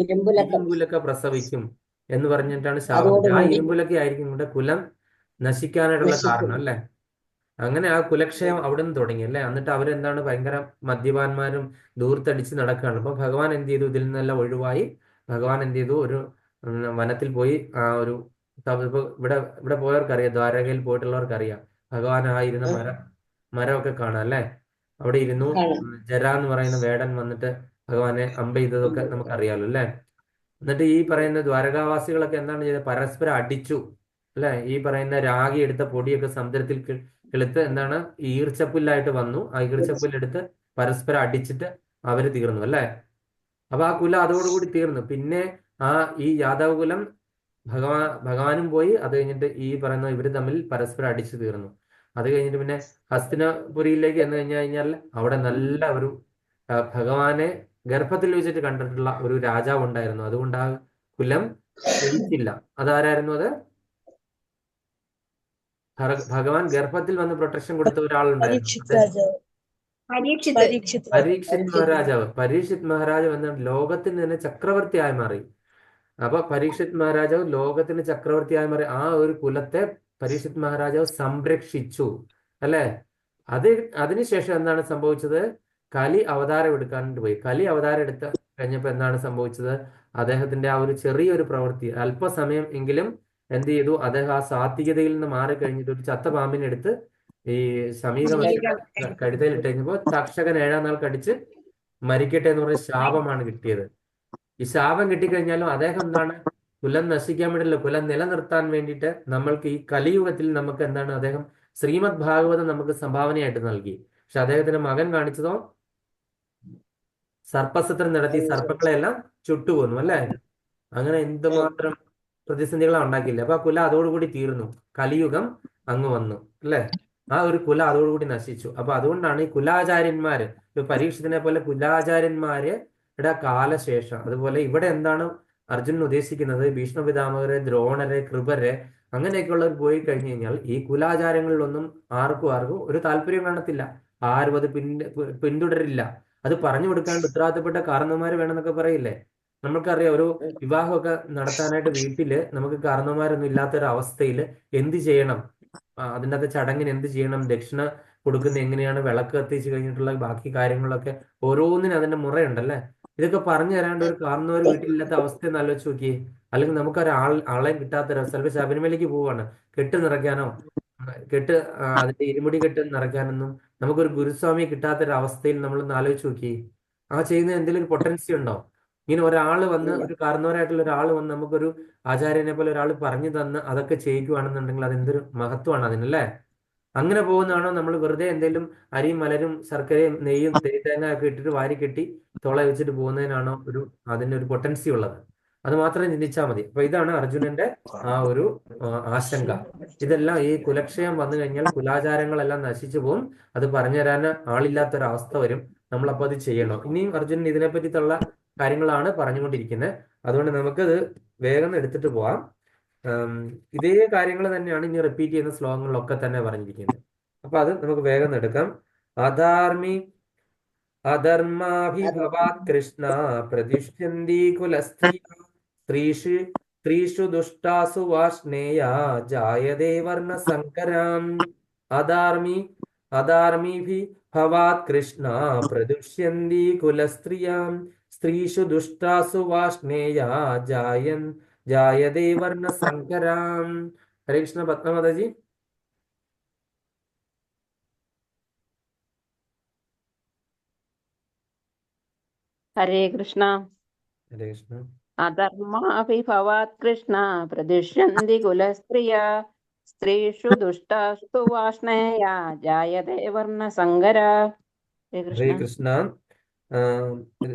[SPEAKER 1] ഇരുമ്പുലക്ക പ്രസവിക്കും എന്ന് പറഞ്ഞിട്ടാണ് ശാപം. ആ ഇരുമ്പുലക്ക ആയിരിക്കും ഇവിടെ കുലം നശിക്കാനായിട്ടുള്ള കാരണം അല്ലേ. അങ്ങനെ ആ കുലക്ഷയം അവിടെ നിന്ന് തുടങ്ങി അല്ലേ. എന്നിട്ട് അവരെന്താണ് ഭയങ്കര മദ്യപാന്മാരും ദൂർത്തടിച്ച് നടക്കുകയാണ്. അപ്പൊ ഭഗവാൻ എന്ത് ചെയ്തു, ഇതിൽ നിന്നെല്ലാം ഒഴിവായി ഭഗവാൻ എന്ത് ചെയ്തു, ഒരു വനത്തിൽ പോയി ആ ഒരു ഇവിടെ പോയവർക്കറിയാം, ദ്വാരകയിൽ പോയിട്ടുള്ളവർക്കറിയാം, ഭഗവാൻ ആ ഇരുന്ന മരമൊക്കെ കാണാം അല്ലേ. അവിടെ ഇരുന്നു ജര എന്ന് പറയുന്ന വേടൻ വന്നിട്ട് ഭഗവാനെ അമ്പ ചെയ്തതൊക്കെ നമുക്കറിയാലോ അല്ലേ. എന്നിട്ട് ഈ പറയുന്ന ദ്വാരകാവാസികളൊക്കെ എന്താണ് ചെയ്തത്, പരസ്പരം അടിച്ചു അല്ലെ. ഈ പറയുന്ന രാഗി എടുത്ത പൊടിയൊക്കെ സമുദ്രത്തിൽ കിളുത്ത് ഈർച്ചപ്പുല്ലായിട്ട് വന്നു. ആ ഈർച്ചപ്പുല്ലെടുത്ത് പരസ്പരം അടിച്ചിട്ട് അവര് തീർന്നു അല്ലെ. അപ്പൊ ആ കുലം അതോടുകൂടി തീർന്നു. പിന്നെ ഈ യാദവ കുലം ഭഗവാനും പോയി. അത് കഴിഞ്ഞിട്ട് ഈ പറയുന്ന ഇവര് തമ്മിൽ പരസ്പരം അടിച്ചു തീർന്നു. അത് കഴിഞ്ഞിട്ട് പിന്നെ ഹസ്തിനപുരിയിലേക്ക് എന്ന് കഴിഞ്ഞാൽ അവിടെ നല്ല ഒരു ഭഗവാനെ ഗർഭത്തിൽ വെച്ചിട്ട് കണ്ടിട്ടുള്ള ഒരു രാജാവ് ഉണ്ടായിരുന്നു. അതുകൊണ്ട് ആ കുലം ജയിച്ചില്ല. അതാരായിരുന്നു, അത് ഭഗവാൻ ഗർഭത്തിൽ വന്ന് പ്രൊട്ടക്ഷൻ കൊടുത്ത ഒരാളുണ്ടായിരുന്നു.
[SPEAKER 7] പരീക്ഷിത് രാജാവ്.
[SPEAKER 6] പരീക്ഷിത്ത്
[SPEAKER 7] പരീക്ഷിത് രാജാവ്.
[SPEAKER 1] പരീക്ഷിത് മഹാരാജാവ് എന്ന ലോകത്തിന് തന്നെ ചക്രവർത്തിയായി മാറി. അപ്പൊ പരീക്ഷിത് മഹാരാജാവ് ലോകത്തിന് ചക്രവർത്തിയായി മാറി. ആ ഒരു കുലത്തെ പരീക്ഷിത് മഹാരാജാവ് സംരക്ഷിച്ചു, അല്ലെ? അതിനുശേഷം എന്താണ് സംഭവിച്ചത്? കലി അവതാരം എടുക്കാനായിട്ട് പോയി. കലി അവതാരം എടുത്ത കഴിഞ്ഞപ്പോ എന്താണ് സംഭവിച്ചത്? അദ്ദേഹത്തിന്റെ ആ ഒരു ചെറിയൊരു പ്രവൃത്തി, അല്പസമയം എങ്കിലും എന്ത് ചെയ്തു? അദ്ദേഹം ആ സാത്വികതയിൽ നിന്ന് മാറിക്കഴിഞ്ഞിട്ട് ഒരു ചത്ത പാമ്പിനെ എടുത്ത് ഈ സമീക കഴുതയിൽ ഇട്ട് കഴിഞ്ഞപ്പോ തക്ഷകൻ 7-ാം നാൾ കടിച്ച് മരിക്കട്ടെ എന്ന് പറഞ്ഞ ശാപമാണ് കിട്ടിയത്. ഈ ശാപം കിട്ടിക്കഴിഞ്ഞാലും അദ്ദേഹം എന്താണ്? കുലം നശിക്കാൻ വേണ്ടിയില്ല, കുലം നിലനിർത്താൻ വേണ്ടിയിട്ട് നമ്മൾക്ക് ഈ കലിയുഗത്തിൽ നമുക്ക് എന്താണ്? അദ്ദേഹം ശ്രീമദ് ഭാഗവതം നമുക്ക് സംഭാവനയായിട്ട് നൽകി. പക്ഷെ അദ്ദേഹത്തിന്റെ മകൻ കാണിച്ചതോ സർപ്പസത്രം നടത്തി സർപ്പങ്ങളെല്ലാം ചുട്ടുകൊന്നു, അല്ലെ? അങ്ങനെ എന്തുമാത്രം പ്രതിസന്ധികളാണ് ഉണ്ടാക്കിയില്ല. അപ്പൊ ആ കുല അതോടുകൂടി തീർന്നു. കലിയുഗം അങ്ങ് വന്നു, അല്ലെ? ആ ഒരു കുല അതോടുകൂടി നശിച്ചു. അപ്പൊ അതുകൊണ്ടാണ് ഈ കുലാചാര്യന്മാര്, പരീക്ഷത്തിനെ പോലെ കുലാചാര്യന്മാരുടെ കാലശേഷം, അതുപോലെ ഇവിടെ എന്താണ് അർജുനൻ ഉദ്ദേശിക്കുന്നത്? ഭീഷ്മ പിതാമഹരെ, ദ്രോണരെ, കൃപരെ അങ്ങനെയൊക്കെയുള്ളവർ പോയി കഴിഞ്ഞു കഴിഞ്ഞാൽ ഈ കുലാചാരങ്ങളിലൊന്നും ആർക്കും ഒരു താല്പര്യം കാണത്തില്ല. ആരും അത് പിന്തുടരില്ല. അത് പറഞ്ഞു കൊടുക്കാൻ ഉത്തരവാദിത്തപ്പെട്ട കാരണവന്മാര് വേണമെന്നൊക്കെ പറയില്ലേ? നമുക്കറിയാം, ഒരു വിവാഹമൊക്കെ നടത്താനായിട്ട് വീട്ടില് നമുക്ക് കാരണവന്മാരൊന്നും ഇല്ലാത്തൊരു അവസ്ഥയിൽ എന്ത് ചെയ്യണം, അതിൻ്റെ അകത്ത് ചടങ്ങിന് എന്ത് ചെയ്യണം, ദക്ഷിണ കൊടുക്കുന്ന എങ്ങനെയാണ്, വിളക്ക് കത്തിച്ച് കഴിഞ്ഞിട്ടുള്ള ബാക്കി കാര്യങ്ങളൊക്കെ ഓരോന്നിനും അതിന്റെ മുറയുണ്ടല്ലേ? ഇതൊക്കെ പറഞ്ഞു തരാണ്ട് ഒരു കാരണവർ വീട്ടിലില്ലാത്ത അവസ്ഥയെന്ന് ആലോചിച്ച് നോക്കിയേ. അല്ലെങ്കിൽ നമുക്ക് ആളെ കിട്ടാത്തൊരവസ്ഥ. ചിലപ്പോൾ ശബരിമലയ്ക്ക് പോവാണ്, കെട്ട് നിറയ്ക്കാനോ അതിന്റെ ഇരുമുടി കെട്ട് നിറയ്ക്കാനൊന്നും നമുക്കൊരു ഗുരുസ്വാമിയെ കിട്ടാത്തൊരവസ്ഥയിൽ നമ്മളൊന്ന് ആലോചിച്ച് നോക്കിയേ. ആ ചെയ്യുന്ന എന്തെങ്കിലും ഒരു പൊട്ടൻസി ഉണ്ടോ? ഇങ്ങനെ ഒരാള് വന്ന്, ഒരു കാരണവരായിട്ടുള്ള ഒരാൾ വന്ന് നമുക്കൊരു ആചാര്യനെ പോലെ ഒരാൾ പറഞ്ഞു തന്ന് അതൊക്കെ ചെയ്യിക്കുവാണെന്നുണ്ടെങ്കിൽ അതെന്തൊരു മഹത്വമാണ് അതിനല്ലേ? അങ്ങനെ പോകുന്നതാണോ? നമ്മൾ വെറുതെ എന്തെങ്കിലും അരിയും മലരും ശർക്കരയും നെയ്യും തേങ്ങ ഒക്കെ ഇട്ടിട്ട് വാരി കെട്ടി തുള വെച്ചിട്ട് പോകുന്നതിനാണോ അതിന്റെ ഒരു പൊട്ടൻസി ഉള്ളത്? അത് മാത്രം ചിന്തിച്ചാൽ മതി. അപ്പൊ ഇതാണ് അർജുനന്റെ ആ ഒരു ആശങ്ക. ഇതെല്ലാം ഈ കുലക്ഷയം വന്നു കഴിഞ്ഞാൽ കുലാചാരങ്ങളെല്ലാം നശിച്ചു പോകും. അത് പറഞ്ഞു തരാൻ ആളില്ലാത്തൊരവസ്ഥ വരും. നമ്മളപ്പോൾ അത് ചെയ്യണം. ഇനിയും അർജുനൻ ഇതിനെപ്പറ്റിയുള്ള കാര്യങ്ങളാണ് പറഞ്ഞുകൊണ്ടിരിക്കുന്നത്. അതുകൊണ്ട് നമുക്കത് വേഗം എടുത്തിട്ട് പോവാം. ഇതേ കാര്യങ്ങൾ തന്നെയാണ് ഇനി റിപ്പീറ്റ് ചെയ്യുന്ന ശ്ലോകങ്ങളിലൊക്കെ തന്നെ പറഞ്ഞിരിക്കുന്നത്. അപ്പൊ അത് നമുക്ക് വേഗം എടുക്കാം. അധർമാഭിഭവാത് കൃഷ്ണ പ്രതിഷ്ഠന്തി കുലസ്ത്രീഷു ദുഷ്ടാസു വാഷ്ണേയ ജായതേ വർണ്ണ സങ്കരാം. അധാർമിഭിഭവാത് കൃഷ്ണ പ്രദുഷ്യന്തി കുലസ്ത്രീയാം സ്ത്രീഷു ദുഷ്ടാസു വാഷ്ണേയ ജായതേ വർണ്ണ സങ്കരാം. ഹരേ കൃഷ്ണ. പത്മമാതാജി.
[SPEAKER 4] ഹരേ കൃഷ്ണ.
[SPEAKER 1] ഹരേ കൃഷ്ണ.
[SPEAKER 4] അധർമാഭിഭവാത് കൃഷ്ണ പ്രതിഷ്യന്തി കുലസ്ത്രീയ സ്ത്രീഷു ദുഷ്ടാസ്തു വാഷ്ണേയ ജായതേ വർണ്ണ സങ്കര.
[SPEAKER 1] ഹരേ കൃഷ്ണ.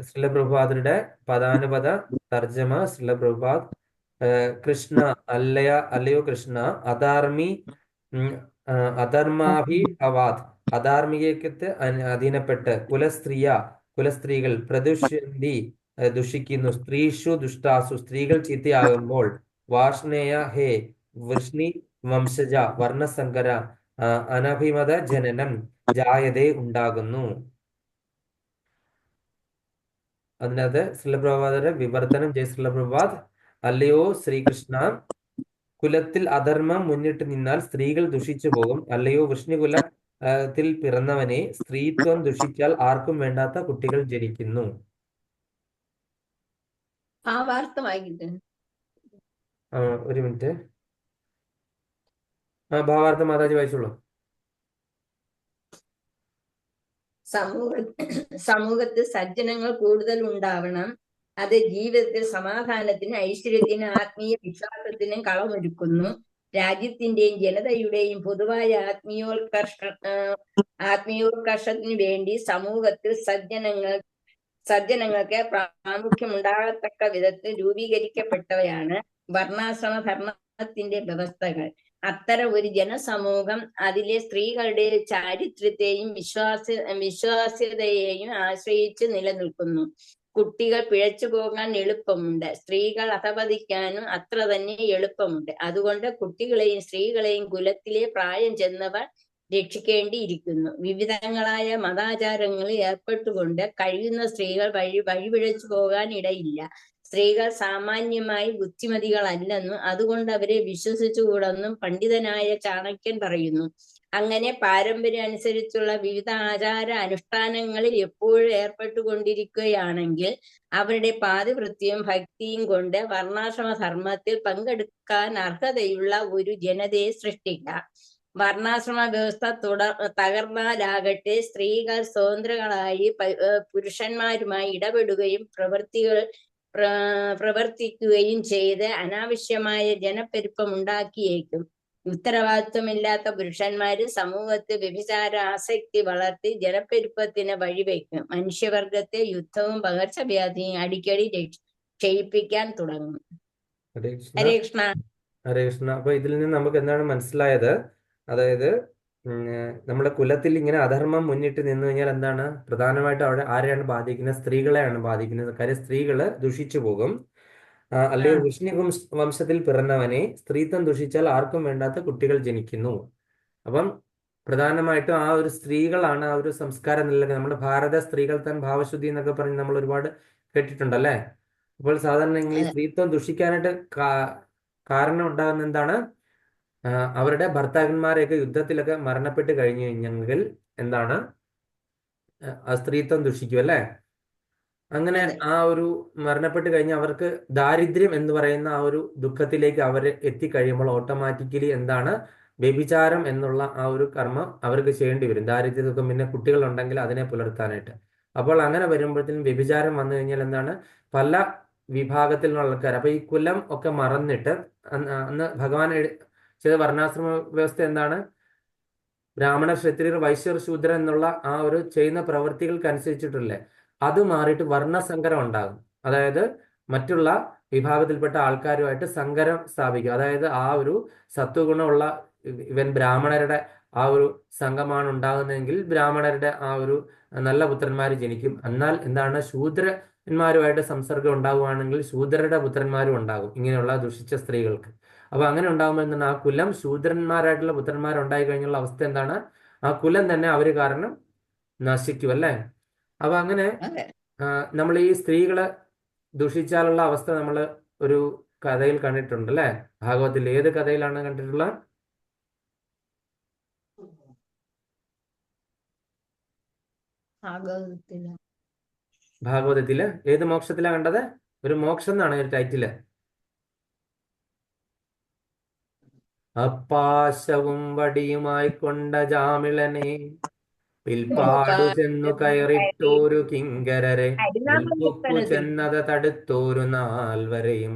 [SPEAKER 1] ശ്രീല പ്രഭുപാദരുടെ പദാനുപദ തർജ്ജമ. ശ്രീല പ്രഭുപാദ്: കൃഷ്ണ അല്ലയോ കൃഷ്ണ, അധർമാഭിഭവാത് അധാർമികത്തെ അധീനപ്പെട്ട് കുലസ്ത്രീകൾ ദുഷിക്കുന്നു, സ്ത്രീഷു ദുഷ്ടാസു സ്ത്രീകൾ ചീത്തയാകുമ്പോൾ, വാഷ്ണേയ ഹേ വൃഷ്ണി വംശജ വർണ്ണസങ്കര അനഭിമത ജനനം ജായതേ ഉണ്ടാകുന്നു. അതിനകത്ത് ശ്രീലപ്രഭാതരുടെ വിവർത്തനം ചെയ്ത ശ്രീലപ്രഭാത്: അല്ലയോ ശ്രീകൃഷ്ണ, കുലത്തിൽ അധർമ്മം മുന്നിട്ട് നിന്നാൽ സ്ത്രീകൾ ദുഷിച്ചു പോകും. അല്ലയോ വൃഷ്ണികുലത്തിൽ പിറന്നവനെ, സ്ത്രീത്വം ദുഷിച്ചാൽ ആർക്കും വേണ്ടാത്ത കുട്ടികൾ ജനിക്കുന്നു.
[SPEAKER 6] ആ വാർത്ത വായിക്കിട്ട്
[SPEAKER 1] ഒരു മിനിറ്റ്. ഭാവാർത്ഥ മാതാജി വായിച്ചോളൂ.
[SPEAKER 6] സമൂഹത്തിൽ സജ്ജനങ്ങൾ കൂടുതൽ ഉണ്ടാവണം. അത് ജീവിതത്തിൽ സമാധാനത്തിനും ഐശ്വര്യത്തിനും ആത്മീയ വിശ്വാസത്തിനും കളമൊരുക്കുന്നു. രാജ്യത്തിന്റെയും ജനതയുടെയും പൊതുവായ ആത്മീയോത്കർഷത്തിനു വേണ്ടി സമൂഹത്തിൽ സജ്ജനങ്ങൾക്ക് പ്രാമുഖ്യമുണ്ടാകത്തക്ക വിധത്തിൽ രൂപീകരിക്കപ്പെട്ടവയാണ് വർണ്ണാശ്രമ ധർമ്മത്തിന്റെ വ്യവസ്ഥകൾ. അത്തരം ഒരു ജനസമൂഹം അതിലെ സ്ത്രീകളുടെ ചാരിത്രത്തെയും വിശ്വാസ്യതയെയും ആശ്രയിച്ച് നിലനിൽക്കുന്നു. കുട്ടികൾ പിഴച്ചു പോകാൻ എളുപ്പമുണ്ട്. സ്ത്രീകൾ അധപതിക്കാനും അത്ര തന്നെ എളുപ്പമുണ്ട്. അതുകൊണ്ട് കുട്ടികളെയും സ്ത്രീകളെയും കുലത്തിലെ പ്രായം ചെന്നവർ രക്ഷിക്കേണ്ടിയിരിക്കുന്നു. വിവിധങ്ങളായ മതാചാരങ്ങളിൽ ഏർപ്പെട്ടുകൊണ്ട് കഴിയുന്ന സ്ത്രീകൾ വഴിപിഴച്ചു പോകാൻ ഇടയില്ല. സ്ത്രീകൾ സാമാന്യമായി ബുദ്ധിമതികളല്ലെന്നും അതുകൊണ്ട് അവരെ വിശ്വസിച്ചുകൂടെന്നും പണ്ഡിതനായ ചാണക്യൻ പറയുന്നു. അങ്ങനെ പാരമ്പര്യം അനുസരിച്ചുള്ള വിവിധ ആചാര അനുഷ്ഠാനങ്ങളിൽ എപ്പോഴും ഏർപ്പെട്ടുകൊണ്ടിരിക്കുകയാണെങ്കിൽ അവരുടെ പാതിവൃത്യവും ഭക്തിയും കൊണ്ട് വർണ്ണാശ്രമ ധർമ്മത്തിൽ പങ്കെടുക്കാൻ അർഹതയുള്ള ഒരു ജനതയെ സൃഷ്ടിക്കാം. വർണ്ണാശ്രമ വ്യവസ്ഥ തകർന്നാലാകട്ടെ സ്ത്രീകൾ സ്വതന്ത്രകളായി പുരുഷന്മാരുമായി ഇടപെടുകയും പ്രവർത്തിക്കുകയും ചെയ്ത് അനാവശ്യമായ ജനപ്പെരുപ്പം ഉണ്ടാക്കിയേക്കും. ഉത്തരവാദിത്വമില്ലാത്ത പുരുഷന്മാര് സമൂഹത്തിൽ വ്യഭിചാര ആസക്തി വളർത്തി ജനപ്പെരുപ്പത്തിന് വഴിവെക്കും. മനുഷ്യവർഗത്തെ യുദ്ധവും പകർച്ചവ്യാധിയും അടിക്കടി ക്ഷയിപ്പിക്കാൻ തുടങ്ങും.
[SPEAKER 1] ഹരേ കൃഷ്ണ.
[SPEAKER 6] ഹരേ കൃഷ്ണ.
[SPEAKER 1] ഹരേ കൃഷ്ണ. അപ്പൊ ഇതിൽ നിന്ന് നമുക്ക് എന്താണ് മനസ്സിലായത്? അതായത് നമ്മുടെ കുലത്തിൽ ഇങ്ങനെ അധർമ്മം മുന്നിട്ട് നിന്നു കഴിഞ്ഞാൽ എന്താണ് പ്രധാനമായിട്ടും അവിടെ ആരെയാണ് ബാധിക്കുന്നത്? സ്ത്രീകളെയാണ് ബാധിക്കുന്നത്. കാര്യം സ്ത്രീകള് ദുഷിച്ചു പോകും. അല്ലെങ്കിൽ വിഷ്ണു വംശത്തിൽ പിറന്നവനെ സ്ത്രീത്വം ദുഷിച്ചാൽ ആർക്കും വേണ്ടാത്ത കുട്ടികൾ ജനിക്കുന്നു. അപ്പം പ്രധാനമായിട്ടും ആ ഒരു സ്ത്രീകളാണ് ആ ഒരു സംസ്കാരം നിലനിൽക്കുന്നത്. നമ്മുടെ ഭാരത സ്ത്രീകൾ തൻ ഭാവശുദ്ധി എന്നൊക്കെ പറഞ്ഞ് നമ്മൾ ഒരുപാട് കേട്ടിട്ടുണ്ടല്ലേ. അപ്പോൾ സാധാരണ ഈ സ്ത്രീത്വം ദുഷിക്കാനായിട്ട് കാരണം ഉണ്ടാകുന്ന എന്താണ്? അവരുടെ ഭർത്താക്കന്മാരെയൊക്കെ യുദ്ധത്തിലൊക്കെ മരണപ്പെട്ട് കഴിഞ്ഞു കഴിഞ്ഞെങ്കിൽ എന്താണ് ആ സ്ത്രീത്വം ദുഷിക്കും അല്ലേ. അങ്ങനെ ആ ഒരു മരണപ്പെട്ട് കഴിഞ്ഞാൽ അവർക്ക് ദാരിദ്ര്യം എന്ന് പറയുന്ന ആ ഒരു ദുഃഖത്തിലേക്ക് അവർ എത്തിക്കഴിയുമ്പോൾ ഓട്ടോമാറ്റിക്കലി എന്താണ് വ്യഭിചാരം എന്നുള്ള ആ ഒരു കർമ്മം അവർക്ക് ചെയ്യേണ്ടി വരും. ദാരിദ്ര്യ ദുഃഖം, പിന്നെ കുട്ടികളുണ്ടെങ്കിൽ അതിനെ പുലർത്താനായിട്ട്. അപ്പോൾ അങ്ങനെ വരുമ്പോഴത്തേനും വ്യഭിചാരം വന്നു കഴിഞ്ഞാൽ എന്താണ് പല വിഭാഗത്തിലുള്ള ആൾക്കാർ, അപ്പൊ ഈ കുലം ഒക്കെ മറന്നിട്ട് അന്ന് ഭഗവാൻ ചെയ്ത വർണ്ണാശ്രമ വ്യവസ്ഥ എന്താണ്? ബ്രാഹ്മണ, ക്ഷത്രിയർ, വൈശ്യർ, ശൂദ്രർ എന്നുള്ള ആ ഒരു ചെയ്യുന്ന പ്രവൃത്തികൾക്ക് അനുസരിച്ചിട്ടുള്ളേ അത് മാറിയിട്ട് വർണ്ണസങ്കരം ഉണ്ടാകും. അതായത് മറ്റുള്ള വിഭാഗത്തിൽപ്പെട്ട ആൾക്കാരുമായിട്ട് സങ്കരം സ്ഥാപിക്കും. അതായത് ആ ഒരു സത്വഗുണമുള്ള ഇവൻ ബ്രാഹ്മണരുടെ ആ ഒരു സംഘമാണ് ഉണ്ടാകുന്നതെങ്കിൽ ബ്രാഹ്മണരുടെ ആ ഒരു നല്ല പുത്രന്മാർ ജനിക്കും. എന്നാൽ എന്താണ് ശൂദ്രന്മാരുമായിട്ട് സംസർഗം ഉണ്ടാവുകയാണെങ്കിൽ ശൂദ്രരുടെ പുത്രന്മാരും ഉണ്ടാകും ഇങ്ങനെയുള്ള ദുഷിച്ച സ്ത്രീകൾക്ക്. അപ്പൊ അങ്ങനെ ഉണ്ടാകുമ്പോൾ എന്താണ് ആ കുലം ശൂദ്രന്മാരായിട്ടുള്ള പുത്രന്മാരുണ്ടായി കഴിഞ്ഞുള്ള അവസ്ഥ എന്താണ്? ആ കുലം തന്നെ അവര് കാരണം നശിക്കും അല്ലേ. അപ്പൊ അങ്ങനെ നമ്മൾ ഈ സ്ത്രീകളെ ദുഷിച്ചാലുള്ള അവസ്ഥ നമ്മൾ ഒരു കഥയിൽ കണ്ടിട്ടുണ്ട് അല്ലെ. ഭാഗവത്തിൽ ഏത് കഥയിലാണ് കണ്ടിട്ടുള്ളത്? ഭാഗവതത്തില് ഏത് മോക്ഷത്തിലാ കണ്ടത്? ഒരു മോക്ഷം എന്നാണ് ഒരു ടൈറ്റില്. അപ്പാശവും വടിയുമായി കൊണ്ട ജാമിളനെ പിൽപ്പാടു ചെന്നു കയറിട്ടോരു കിങ്കരരെ നിൽപ്പു ചെന്നത് തടുത്തോരു നാൽവരെയും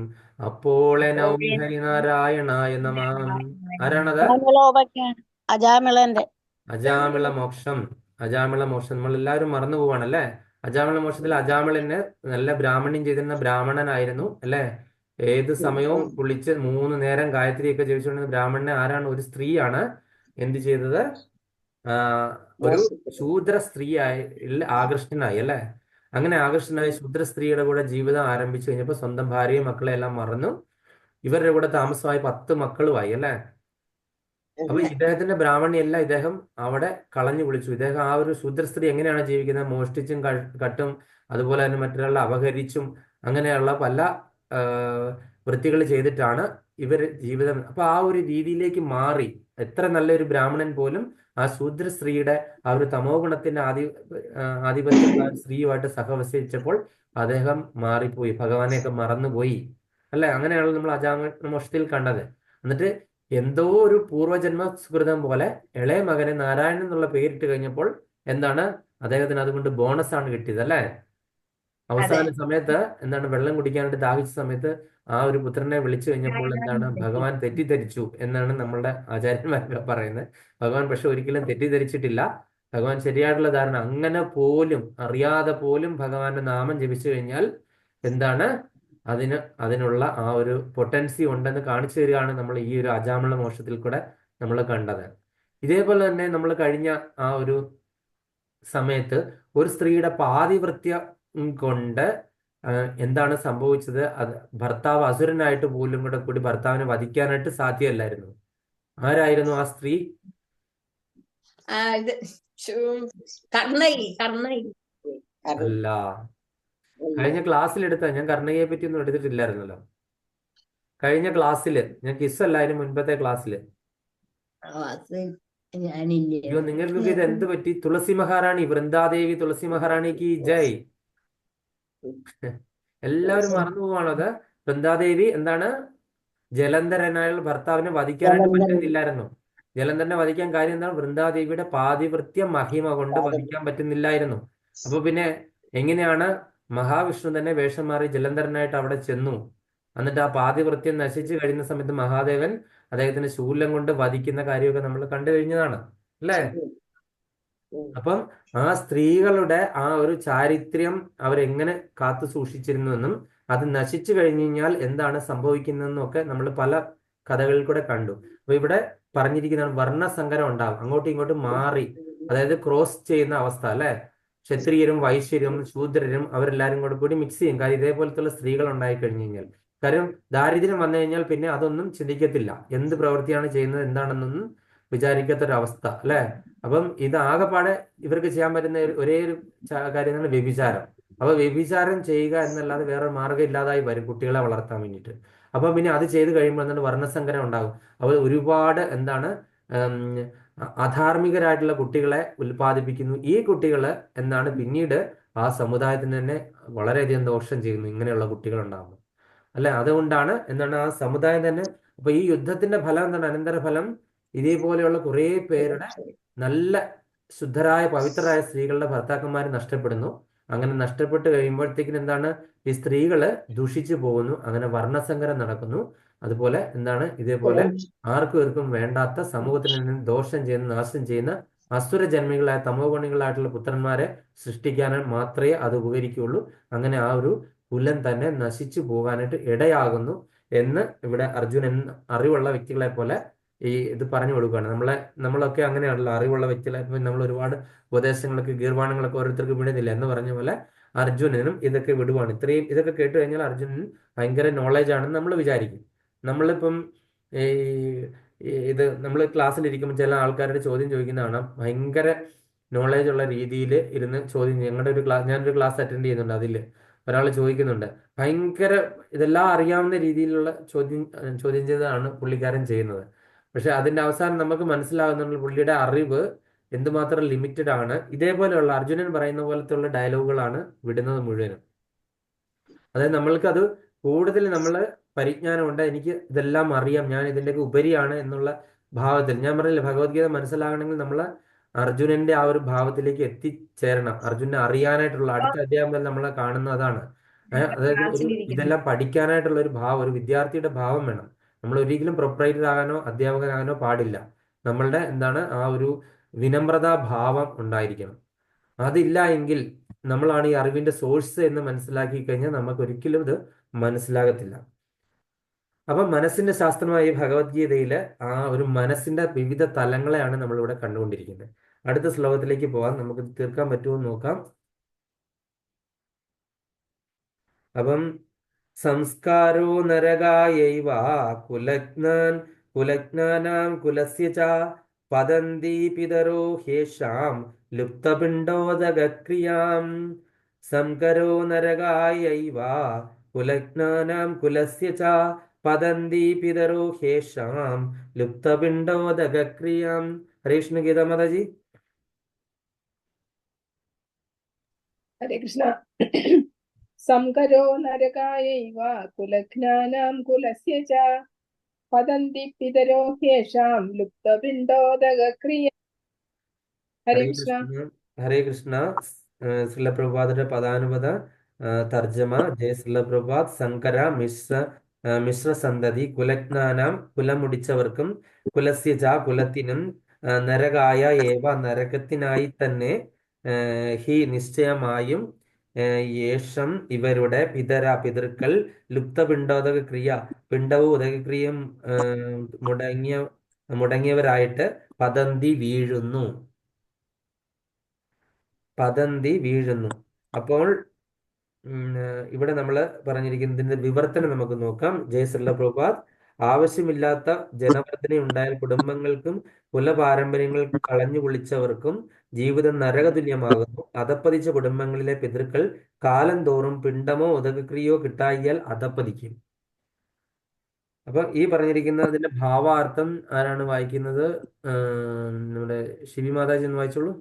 [SPEAKER 1] അപ്പോളെനൗമി ഹരിനാരായണായ നമാം. ആരാണത്?
[SPEAKER 2] അജാമിളന്റെ
[SPEAKER 1] അജാമിള മോക്ഷം. അജാമിള മോക്ഷം നമ്മൾ എല്ലാവരും മറന്നു പോവാണല്ലേ. അജാമിള മോക്ഷത്തിൽ അജാമിളന് നല്ല ബ്രാഹ്മണ്യം ചെയ്തിരുന്ന ബ്രാഹ്മണനായിരുന്നു അല്ലെ. ഏത് സമയവും കുളിച്ച് 3 നേരം ഗായത്രിയൊക്കെ ജപിച്ചുകൊണ്ടിരുന്ന ബ്രാഹ്മണനെ ആരാണ്? ഒരു സ്ത്രീയാണ് എന്ത് ചെയ്തത്? ഒരു ശൂദ്ര സ്ത്രീയായി ആകൃഷ്ടനായി അല്ലെ. അങ്ങനെ ആകൃഷ്ടനായി ശൂദ്ര സ്ത്രീയുടെ കൂടെ ജീവിതം ആരംഭിച്ചു കഴിഞ്ഞപ്പോൾ സ്വന്തം ഭാര്യയും മക്കളെ എല്ലാം മറന്നു. ഇവരുടെ കൂടെ താമസമായി 10 മക്കളുമായി അല്ലെ. അപ്പൊ ഇദ്ദേഹത്തിന്റെ ബ്രാഹ്മണ്യെല്ലാം ഇദ്ദേഹം അവിടെ കളഞ്ഞു വിളിച്ചു. ഇദ്ദേഹം ആ ഒരു ശൂദ്ര സ്ത്രീ എങ്ങനെയാണ് ജീവിക്കുന്നത്? മോഷ്ടിച്ചും കട്ടും അതുപോലെ തന്നെ മറ്റൊരാളെ അപഹരിച്ചും അങ്ങനെയുള്ള പല വൃത്തികൾ ചെയ്തിട്ടാണ് ഇവർ ജീവിതം. അപ്പൊ ആ ഒരു രീതിയിലേക്ക് മാറി. എത്ര നല്ലൊരു ബ്രാഹ്മണൻ പോലും ആ ശൂദ്ര സ്ത്രീയുടെ ആ ഒരു തമോ ഗുണത്തിന്റെ ആധിപത്യം സ്ത്രീയുമായിട്ട് സഹവസിച്ചപ്പോൾ അദ്ദേഹം മാറിപ്പോയി, ഭഗവാനെയൊക്കെ മറന്നുപോയി അല്ലെ. അങ്ങനെയാണല്ലോ നമ്മൾ അജാമോക്ഷത്തിൽ കണ്ടത്. എന്നിട്ട് എന്തോ ഒരു പൂർവ്വജന്മ സുകൃതം പോലെ ഇളയ മകനെ നാരായണൻ എന്നുള്ള പേരിട്ട് കഴിഞ്ഞപ്പോൾ എന്താണ് അദ്ദേഹത്തിന് അതുകൊണ്ട് ബോണസ് ആണ് കിട്ടിയത് അല്ലെ. അവസാന സമയത്ത് എന്താണ് വെള്ളം കുടിക്കാനായിട്ട് ദാഹിച്ച സമയത്ത് ആ ഒരു പുത്രനെ വിളിച്ചു കഴിഞ്ഞപ്പോൾ എന്താണ് ഭഗവാൻ തെറ്റിദ്ധരിച്ചു എന്നാണ് നമ്മളുടെ ആചാര്യന്മാരൊക്കെ പറയുന്നത്. ഭഗവാൻ പക്ഷെ ഒരിക്കലും തെറ്റിദ്ധരിച്ചിട്ടില്ല. ഭഗവാൻ ശരിയായിട്ടുള്ള ധാരണ. അങ്ങനെ പോലും അറിയാതെ പോലും ഭഗവാന്റെ നാമം ജപിച്ചു കഴിഞ്ഞാൽ എന്താണ് അതിനുള്ള ആ ഒരു പൊട്ടൻസി ഉണ്ടെന്ന് കാണിച്ചു തരികയാണ് നമ്മൾ ഈ ഒരു അജാമിള മോക്ഷത്തിൽ കൂടെ നമ്മൾ കണ്ടത്. ഇതേപോലെ തന്നെ നമ്മൾ കഴിഞ്ഞ ആ ഒരു സമയത്ത് ഒരു സ്ത്രീയുടെ പാതിവൃത്യം കൊണ്ട് എന്താണ് സംഭവിച്ചത്? അത് ഭർത്താവ് അസുരനായിട്ട് പോലും കൂടി ഭർത്താവിനെ വധിക്കാനായിട്ട് സാധ്യമല്ലായിരുന്നു. ആരായിരുന്നു ആ സ്ത്രീ?
[SPEAKER 6] ഇത് കർണയി.
[SPEAKER 1] അല്ല. കഴിഞ്ഞ ക്ലാസ്സിൽ ഞാൻ കർണകയെ പറ്റി ഒന്നും എടുത്തിട്ടില്ലായിരുന്നല്ലോ. കഴിഞ്ഞ ക്ലാസ്സിൽ ഞാൻ കിസ് അല്ലായിരുന്നു, മുൻപത്തെ ക്ലാസ്സിൽ.
[SPEAKER 5] ഞാനില്ല.
[SPEAKER 1] അയ്യോ, നിങ്ങൾക്കൊക്കെ ഇത് എന്ത് പറ്റി? തുളസി മഹാറാണി, വൃന്ദാദേവി തുളസി മഹാറാണിക്ക് ജയ്. എല്ലാവരും മറന്നു പോവാണോ അത്? വൃന്ദാദേവി എന്താണ്? ജലന്ധരനായുള്ള ഭർത്താവിനെ വധിക്കാനായിട്ട് പറ്റുന്നില്ലായിരുന്നു. ജലന്ധരനെ വധിക്കാൻ കാര്യം എന്താണ്? വൃന്ദാദേവിയുടെ പാതിവൃത്യ മഹിമ കൊണ്ട് വധിക്കാൻ പറ്റുന്നില്ലായിരുന്നു. അപ്പൊ പിന്നെ എങ്ങനെയാണ് മഹാവിഷ്ണു തന്നെ വേഷം മാറി ജലന്ധരനായിട്ട് അവിടെ ചെന്നു? എന്നിട്ട് ആ പാതിവൃത്യം നശിച്ചു കഴിയുന്ന സമയത്ത് മഹാദേവൻ അദ്ദേഹത്തിന് ശൂലം കൊണ്ട് വധിക്കുന്ന കാര്യമൊക്കെ നമ്മൾ കണ്ടു കഴിഞ്ഞതാണ്, അല്ലേ? അപ്പം ആ സ്ത്രീകളുടെ ആ ഒരു ചാരിത്ര്യം അവരെങ്ങനെ കാത്തു സൂക്ഷിച്ചിരുന്നുവെന്നും അത് നശിച്ചു കഴിഞ്ഞു കഴിഞ്ഞാൽ എന്താണ് സംഭവിക്കുന്നതെന്നും ഒക്കെ നമ്മൾ പല കഥകളിൽ കൂടെ കണ്ടു. അപ്പൊ ഇവിടെ പറഞ്ഞിരിക്കുന്നതാണ് വർണ്ണസങ്കരം ഉണ്ടാകും, അങ്ങോട്ടും ഇങ്ങോട്ടും മാറി, അതായത് ക്രോസ് ചെയ്യുന്ന അവസ്ഥ, അല്ലെ? ക്ഷത്രിയരും വൈശ്യരും ശൂദ്രരും അവരെല്ലാരും കൂടി മിക്സ് ചെയ്യും. കാര്യം ഇതേപോലത്തുള്ള സ്ത്രീകൾ ഉണ്ടായി കഴിഞ്ഞു കഴിഞ്ഞാൽ, കാര്യം ദാരിദ്ര്യം വന്നു കഴിഞ്ഞാൽ പിന്നെ അതൊന്നും ചിന്തിക്കത്തില്ല, എന്ത് പ്രവൃത്തിയാണ് ചെയ്യുന്നത് എന്താണെന്നൊന്നും വിചാരിക്കാത്തൊരവസ്ഥ, അല്ലെ? അപ്പം ഇത് ആകെപ്പാടെ ഇവർക്ക് ചെയ്യാൻ പറ്റുന്ന ഒരേ ഒരു കാര്യം എന്നാണ് വ്യഭിചാരം. അപ്പൊ വ്യഭിചാരം ചെയ്യുക എന്നല്ലാതെ വേറെ മാർഗ്ഗം ഇല്ലാതായി വരും കുട്ടികളെ വളർത്താൻ വേണ്ടിയിട്ട്. അപ്പൊ പിന്നെ അത് ചെയ്ത് കഴിയുമ്പോൾ എന്താണ്? വർണ്ണസങ്കരം ഉണ്ടാകും. അപ്പോൾ ഒരുപാട് എന്താണ് അധാർമികരായിട്ടുള്ള കുട്ടികളെ ഉൽപ്പാദിപ്പിക്കുന്നു. ഈ കുട്ടികൾ എന്താണ് പിന്നീട് ആ സമുദായത്തിന് തന്നെ വളരെയധികം ദോഷം ചെയ്യുന്നു, ഇങ്ങനെയുള്ള കുട്ടികൾ ഉണ്ടാകുന്നു, അല്ലെ? അതുകൊണ്ടാണ് എന്താണ് ആ സമുദായം തന്നെ. അപ്പൊ ഈ യുദ്ധത്തിന്റെ ഫലം എന്താണ്? അനന്തരഫലം ഇതേപോലെയുള്ള കുറെ പേരുടെ നല്ല ശുദ്ധരായ പവിത്രരായ സ്ത്രീകളുടെ ഭർത്താക്കന്മാർ നഷ്ടപ്പെടുന്നു. അങ്ങനെ നഷ്ടപ്പെട്ട് കഴിയുമ്പോഴത്തേക്കിന് എന്താണ്? ഈ സ്ത്രീകള് ദുഷിച്ചു പോകുന്നു, അങ്ങനെ വർണ്ണസങ്കരം നടക്കുന്നു. അതുപോലെ എന്താണ്? ഇതേപോലെ ആർക്കും വേണ്ടാത്ത, സമൂഹത്തിന് തന്നെ ദോഷം ചെയ്യുന്ന, നാശം ചെയ്യുന്ന അസുര ജന്മികളായ തമോ ഗുണികളായിട്ടുള്ള പുത്രന്മാരെ സൃഷ്ടിക്കാൻ മാത്രമേ അത് ഉപകരിക്കുകയുള്ളൂ. അങ്ങനെ ആ ഒരു കുലം തന്നെ നശിച്ചു പോകാനായിട്ട് ഇടയാകുന്നു എന്ന് ഇവിടെ അർജുനൻ അറിവുള്ള വ്യക്തികളെ പോലെ ഈ ഇത് പറഞ്ഞു കൊടുക്കുകയാണ്. നമ്മളൊക്കെ അങ്ങനെയാണല്ലോ, അറിവുള്ള വ്യക്തികളെ നമ്മൾ ഒരുപാട് ഉപദേശങ്ങളൊക്കെ ഗീർവാണങ്ങളൊക്കെ ഓരോരുത്തർക്ക് വിടുന്നില്ല എന്ന് പറഞ്ഞ പോലെ അർജുനനും ഇതൊക്കെ വിടുവാണ്. ഇതൊക്കെ കേട്ട് കഴിഞ്ഞാൽ അർജുനൻ ഭയങ്കര നോളജ് ആണെന്ന് നമ്മൾ വിചാരിക്കും. നമ്മളിപ്പം ഈ ഇത് നമ്മൾ ക്ലാസ്സിലിരിക്കുമ്പോൾ ചില ആൾക്കാരുടെ ചോദ്യം ചോദിക്കുന്നതാണ് ഭയങ്കര നോളേജ് ഉള്ള രീതിയിൽ ഇരുന്ന് ചോദ്യം. ഞാനൊരു ക്ലാസ് അറ്റൻഡ് ചെയ്യുന്നുണ്ട്, അതിൽ ഒരാൾ ചോദിക്കുന്നുണ്ട്, ഭയങ്കര ഇതെല്ലാം അറിയാവുന്ന രീതിയിലുള്ള ചോദ്യം ചെയ്തതാണ് പുള്ളിക്കാരൻ ചെയ്യുന്നത്. പക്ഷെ അതിന്റെ അവസാനം നമുക്ക് മനസ്സിലാകുന്നുള്ള പുള്ളിയുടെ അറിവ് എന്തുമാത്രം ലിമിറ്റഡ് ആണ്. ഇതേപോലെയുള്ള അർജുനൻ പറയുന്ന പോലത്തെ ഡയലോഗുകളാണ് വിടുന്നത് മുഴുവനും. അതായത് നമ്മൾക്കത് കൂടുതൽ പരിജ്ഞാനമുണ്ട്, എനിക്ക് ഇതെല്ലാം അറിയാം, ഞാൻ ഇതിൻ്റെയൊക്കെ ഉപരിയാണ് എന്നുള്ള ഭാവത്തിൽ. ഞാൻ പറഞ്ഞില്ല, ഭഗവത്ഗീത മനസ്സിലാകണമെങ്കിൽ നമ്മൾ അർജുനന്റെ ആ ഒരു ഭാവത്തിലേക്ക് എത്തിച്ചേരണം. അർജുനെ അറിയാനായിട്ടുള്ള അടുത്ത അധ്യായം നമ്മൾ കാണുന്ന അതാണ്. അതായത് ഇതെല്ലാം പഠിക്കാനായിട്ടുള്ള ഒരു ഭാവം, ഒരു വിദ്യാർത്ഥിയുടെ ഭാവം വേണം. നമ്മൾ ഒരിക്കലും പ്രൊപ്പറേറ്റർ ആകാനോ അധ്യാപകനാകാനോ പാടില്ല. നമ്മളുടെ എന്താണ് ആ ഒരു വിനമ്രതാ ഭാവം ഉണ്ടായിരിക്കണം. അതില്ല എങ്കിൽ നമ്മളാണ് ഈ അറിവിന്റെ സോഴ്സ് എന്ന് മനസ്സിലാക്കി കഴിഞ്ഞാൽ നമുക്ക് ഒരിക്കലും ഇത് മനസ്സിലാകത്തില്ല. അപ്പൊ മനസ്സിന്റെ ശാസ്ത്രമായ ഈ ഭഗവത്ഗീതയില് ആ ഒരു മനസ്സിന്റെ വിവിധ തലങ്ങളെയാണ് നമ്മളിവിടെ കണ്ടുകൊണ്ടിരിക്കുന്നത്. അടുത്ത ശ്ലോകത്തിലേക്ക് പോകാം, നമുക്ക് തീർക്കാൻ പറ്റുമോ നോക്കാം. അപ്പം സംസ്കാരോ നരകായൈവ കുലജ്ഞാനാം കുലസ്യ ച പതന്തി പിതരോ ഹേഷാം ലുപ്തപിണ്ഡോദകക്രിയാം. സംകരോ നരകായൈവ കുലജ്ഞാനാം കുലസ്യ ച പതന്തി പിതരോ ഹേഷാം ലുപ്തപിണ്ഡോദകക്രിയാം. ഹരേ കൃഷ്ണ ഗീത മാതാജി.
[SPEAKER 9] ഹരേ കൃഷ്ണ. സംകരോ നരകായൈവ കുലജ്ഞാനാം കുലസ്യ ച പതന്തി പിതരോ ഹ്യേഷാം ലുപ്തപിണ്ഡോദകക്രിയ. ഹരേ കൃഷ്ണ.
[SPEAKER 1] ഹരേ കൃഷ്ണ. ശ്രീല പ്രഭുപാദയുടെ പദാനുപദ തർജ്ജമ. ജയ ശ്രീല പ്രഭുപാദ്. സങ്കര മിശ്ര സന്തതി കുലജ്ഞാനാം കുലമുടിച്ചവർക്കും കുലസ്യജ കുലത്തിനും നരകായ ഏവ നരകത്തിനായി തന്നെ ഹി നിശ്ചയമായും യേഷം ഇവരുടെ പിതൃക്കൾ ലുപ്തപിണ്ഡോദക ക്രിയ പിണ്ഡവും ഉദകക്രിയയും മുടങ്ങിയവരായിട്ട് പതന്തി വീഴുന്നു. അപ്പോൾ ഇവിടെ നമ്മൾ പറഞ്ഞിരിക്കുന്നതിന്റെ വിവർത്തനം നമുക്ക് നോക്കാം. ജയശ്രീല പ്രഭുപാദ്, ആവശ്യമില്ലാത്ത ജനവർദ്ധന ഉണ്ടായാൽ കുടുംബങ്ങൾക്കും കുലപാരമ്പര്യങ്ങൾ കളഞ്ഞു കുളിച്ചവർക്കും ജീവിതം നരകതുല്യമാകുന്നു. അധപ്പതിച്ച കുടുംബങ്ങളിലെ പിതൃക്കൾ കാലം തോറും പിണ്ടമോ ഉദകക്രിയോ കിട്ടായിയാൽ അധപ്പതിക്കും. അപ്പൊ ഈ പറഞ്ഞിരിക്കുന്നതിന്റെ ഭാവാർത്ഥം ആരാണ് വായിക്കുന്നത്? നമ്മുടെ ശിവി മാതാജി എന്ന് വായിച്ചോളൂ.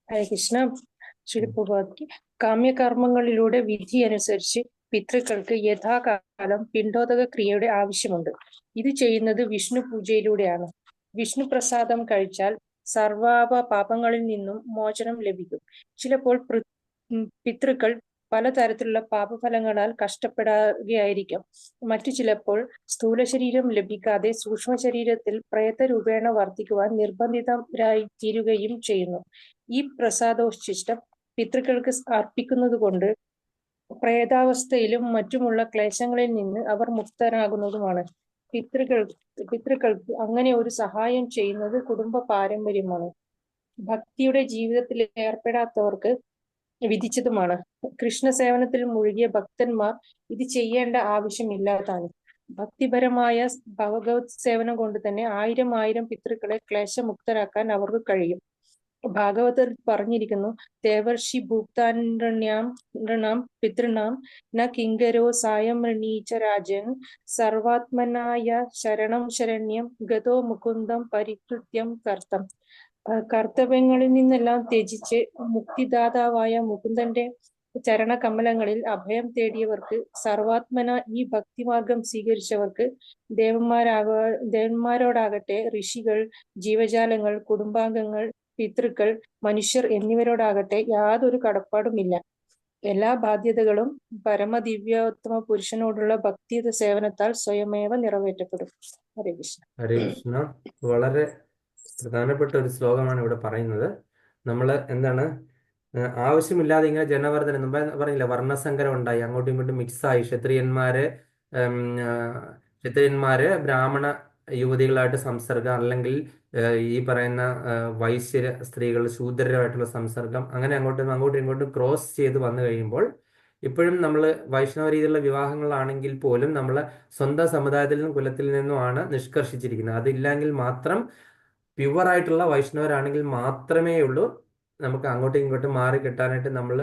[SPEAKER 8] ഹരേ കൃഷ്ണ. ശ്രീപ്രഭാതി. കാമ്യകർമ്മങ്ങളിലൂടെ വിധി അനുസരിച്ച് പിതൃക്കൾക്ക് യഥാകാലം പിണ്ടോദക ക്രിയയുടെ ആവശ്യമുണ്ട്. ഇത് ചെയ്യുന്നത് വിഷ്ണു പൂജയിലൂടെയാണ്. വിഷ്ണു പ്രസാദം കഴിച്ചാൽ സർവാപ പാപങ്ങളിൽ നിന്നും മോചനം ലഭിക്കും. ചിലപ്പോൾ പിതൃക്കൾ പലതരത്തിലുള്ള പാപഫലങ്ങളാൽ കഷ്ടപ്പെടുകയായിരിക്കാം. മറ്റു ചിലപ്പോൾ സ്ഥൂല ശരീരം ലഭിക്കാതെ സൂക്ഷ്മ ശരീരത്തിൽ പ്രേതരൂപേണ വർത്തിക്കുവാൻ നിർബന്ധിതരായി തീരുകയും ചെയ്യുന്നു. ഈ പ്രസാദോച്ഛിഷ്ടം പിതൃക്കൾക്ക് അർപ്പിക്കുന്നത് കൊണ്ട് പ്രേതാവസ്ഥയിലും മറ്റുമുള്ള ക്ലേശങ്ങളിൽ നിന്ന് അവർ മുക്തരാകുന്നതുമാണ്. പിതൃക്കൾക്ക് അങ്ങനെ ഒരു സഹായം ചെയ്യുന്നത് കുടുംബ പാരമ്പര്യമാണ്. ഭക്തിയുടെ ജീവിതത്തിൽ ഏർപ്പെടാത്തവർക്ക് വിധിച്ചതുമാണ്. കൃഷ്ണസേവനത്തിൽ മുഴുകിയ ഭക്തന്മാർ ഇത് ചെയ്യേണ്ട ആവശ്യമില്ലാതാണ്. ഭക്തിപരമായ ഭഗവത് സേവനം കൊണ്ട് തന്നെ ആയിരം പിതൃക്കളെ ക്ലേശമുക്തരാക്കാൻ അവർക്ക് കഴിയും. ഭാഗവതത്തിൽ പറഞ്ഞിരിക്കുന്നു, ദേവർഷി ഭൂപ്താനൃണാം പിതൃണാം ന കിങ്കരോ സായമൃണീച രാജൻ സർവാത്മനായ ശരണം ശരണ്യം ഗതോ മുകുന്ദം പരികൃത്യം കർത്തം. കർത്തവ്യങ്ങളിൽ നിന്നെല്ലാം ത്യജിച്ച് മുക്തിദാതാവായ മുകുന്ദന്റെ ചരണകമലങ്ങളിൽ അഭയം തേടിയവർക്ക്, സർവാത്മന ഈ ഭക്തിമാർഗം സ്വീകരിച്ചവർക്ക് ദേവന്മാരോടാകട്ടെ, ഋഷികൾ, ജീവജാലങ്ങൾ, കുടുംബാംഗങ്ങൾ, പിതൃക്കൾ, മനുഷ്യർ എന്നിവരോടാകട്ടെ യാതൊരു കടപ്പാടുമില്ല. എല്ലാ ബാധ്യതകളും പരമദിവ്യോത്തമ പുരുഷനോടുള്ള ഭക്തിയുത സേവനത്താൽ സ്വയമേവ നിറവേറ്റപ്പെടും. ഹരേ കൃഷ്ണ.
[SPEAKER 1] ഹരേ കൃഷ്ണ. വളരെ പ്രധാനപ്പെട്ട ഒരു ശ്ലോകമാണ് ഇവിടെ പറയുന്നത്. നമ്മൾ എന്താണ് ആവശ്യമില്ലാതെ ഇങ്ങനെ ജനവർദ്ധന, മുമ്പേ പറഞ്ഞില്ല, വർണ്ണസങ്കരം ഉണ്ടായി, അങ്ങോട്ടും ഇങ്ങോട്ടും മിക്സായി. ക്ഷത്രിയന്മാര് ബ്രാഹ്മണ യുവതികളായിട്ട് സംസർഗം, അല്ലെങ്കിൽ ഈ പറയുന്ന വൈശ്യ സ്ത്രീകൾ ശൂദ്രരുമായിട്ടുള്ള സംസർഗം, അങ്ങനെ അങ്ങോട്ടും ഇങ്ങോട്ടും ക്രോസ് ചെയ്ത് വന്നു കഴിയുമ്പോൾ, ഇപ്പോഴും നമ്മൾ വൈഷ്ണവ രീതിയിലുള്ള വിവാഹങ്ങളാണെങ്കിൽ പോലും നമ്മൾ സ്വന്തം സമുദായത്തിൽ നിന്നും കുലത്തിൽ നിന്നുമാണ് നിഷ്കർഷിച്ചിരിക്കുന്നത്. അതില്ലെങ്കിൽ മാത്രം പ്യുവറായിട്ടുള്ള വൈഷ്ണവരാണെങ്കിൽ മാത്രമേ ഉള്ളൂ നമുക്ക് അങ്ങോട്ടും ഇങ്ങോട്ടും മാറി കിട്ടാനായിട്ട് നമ്മൾ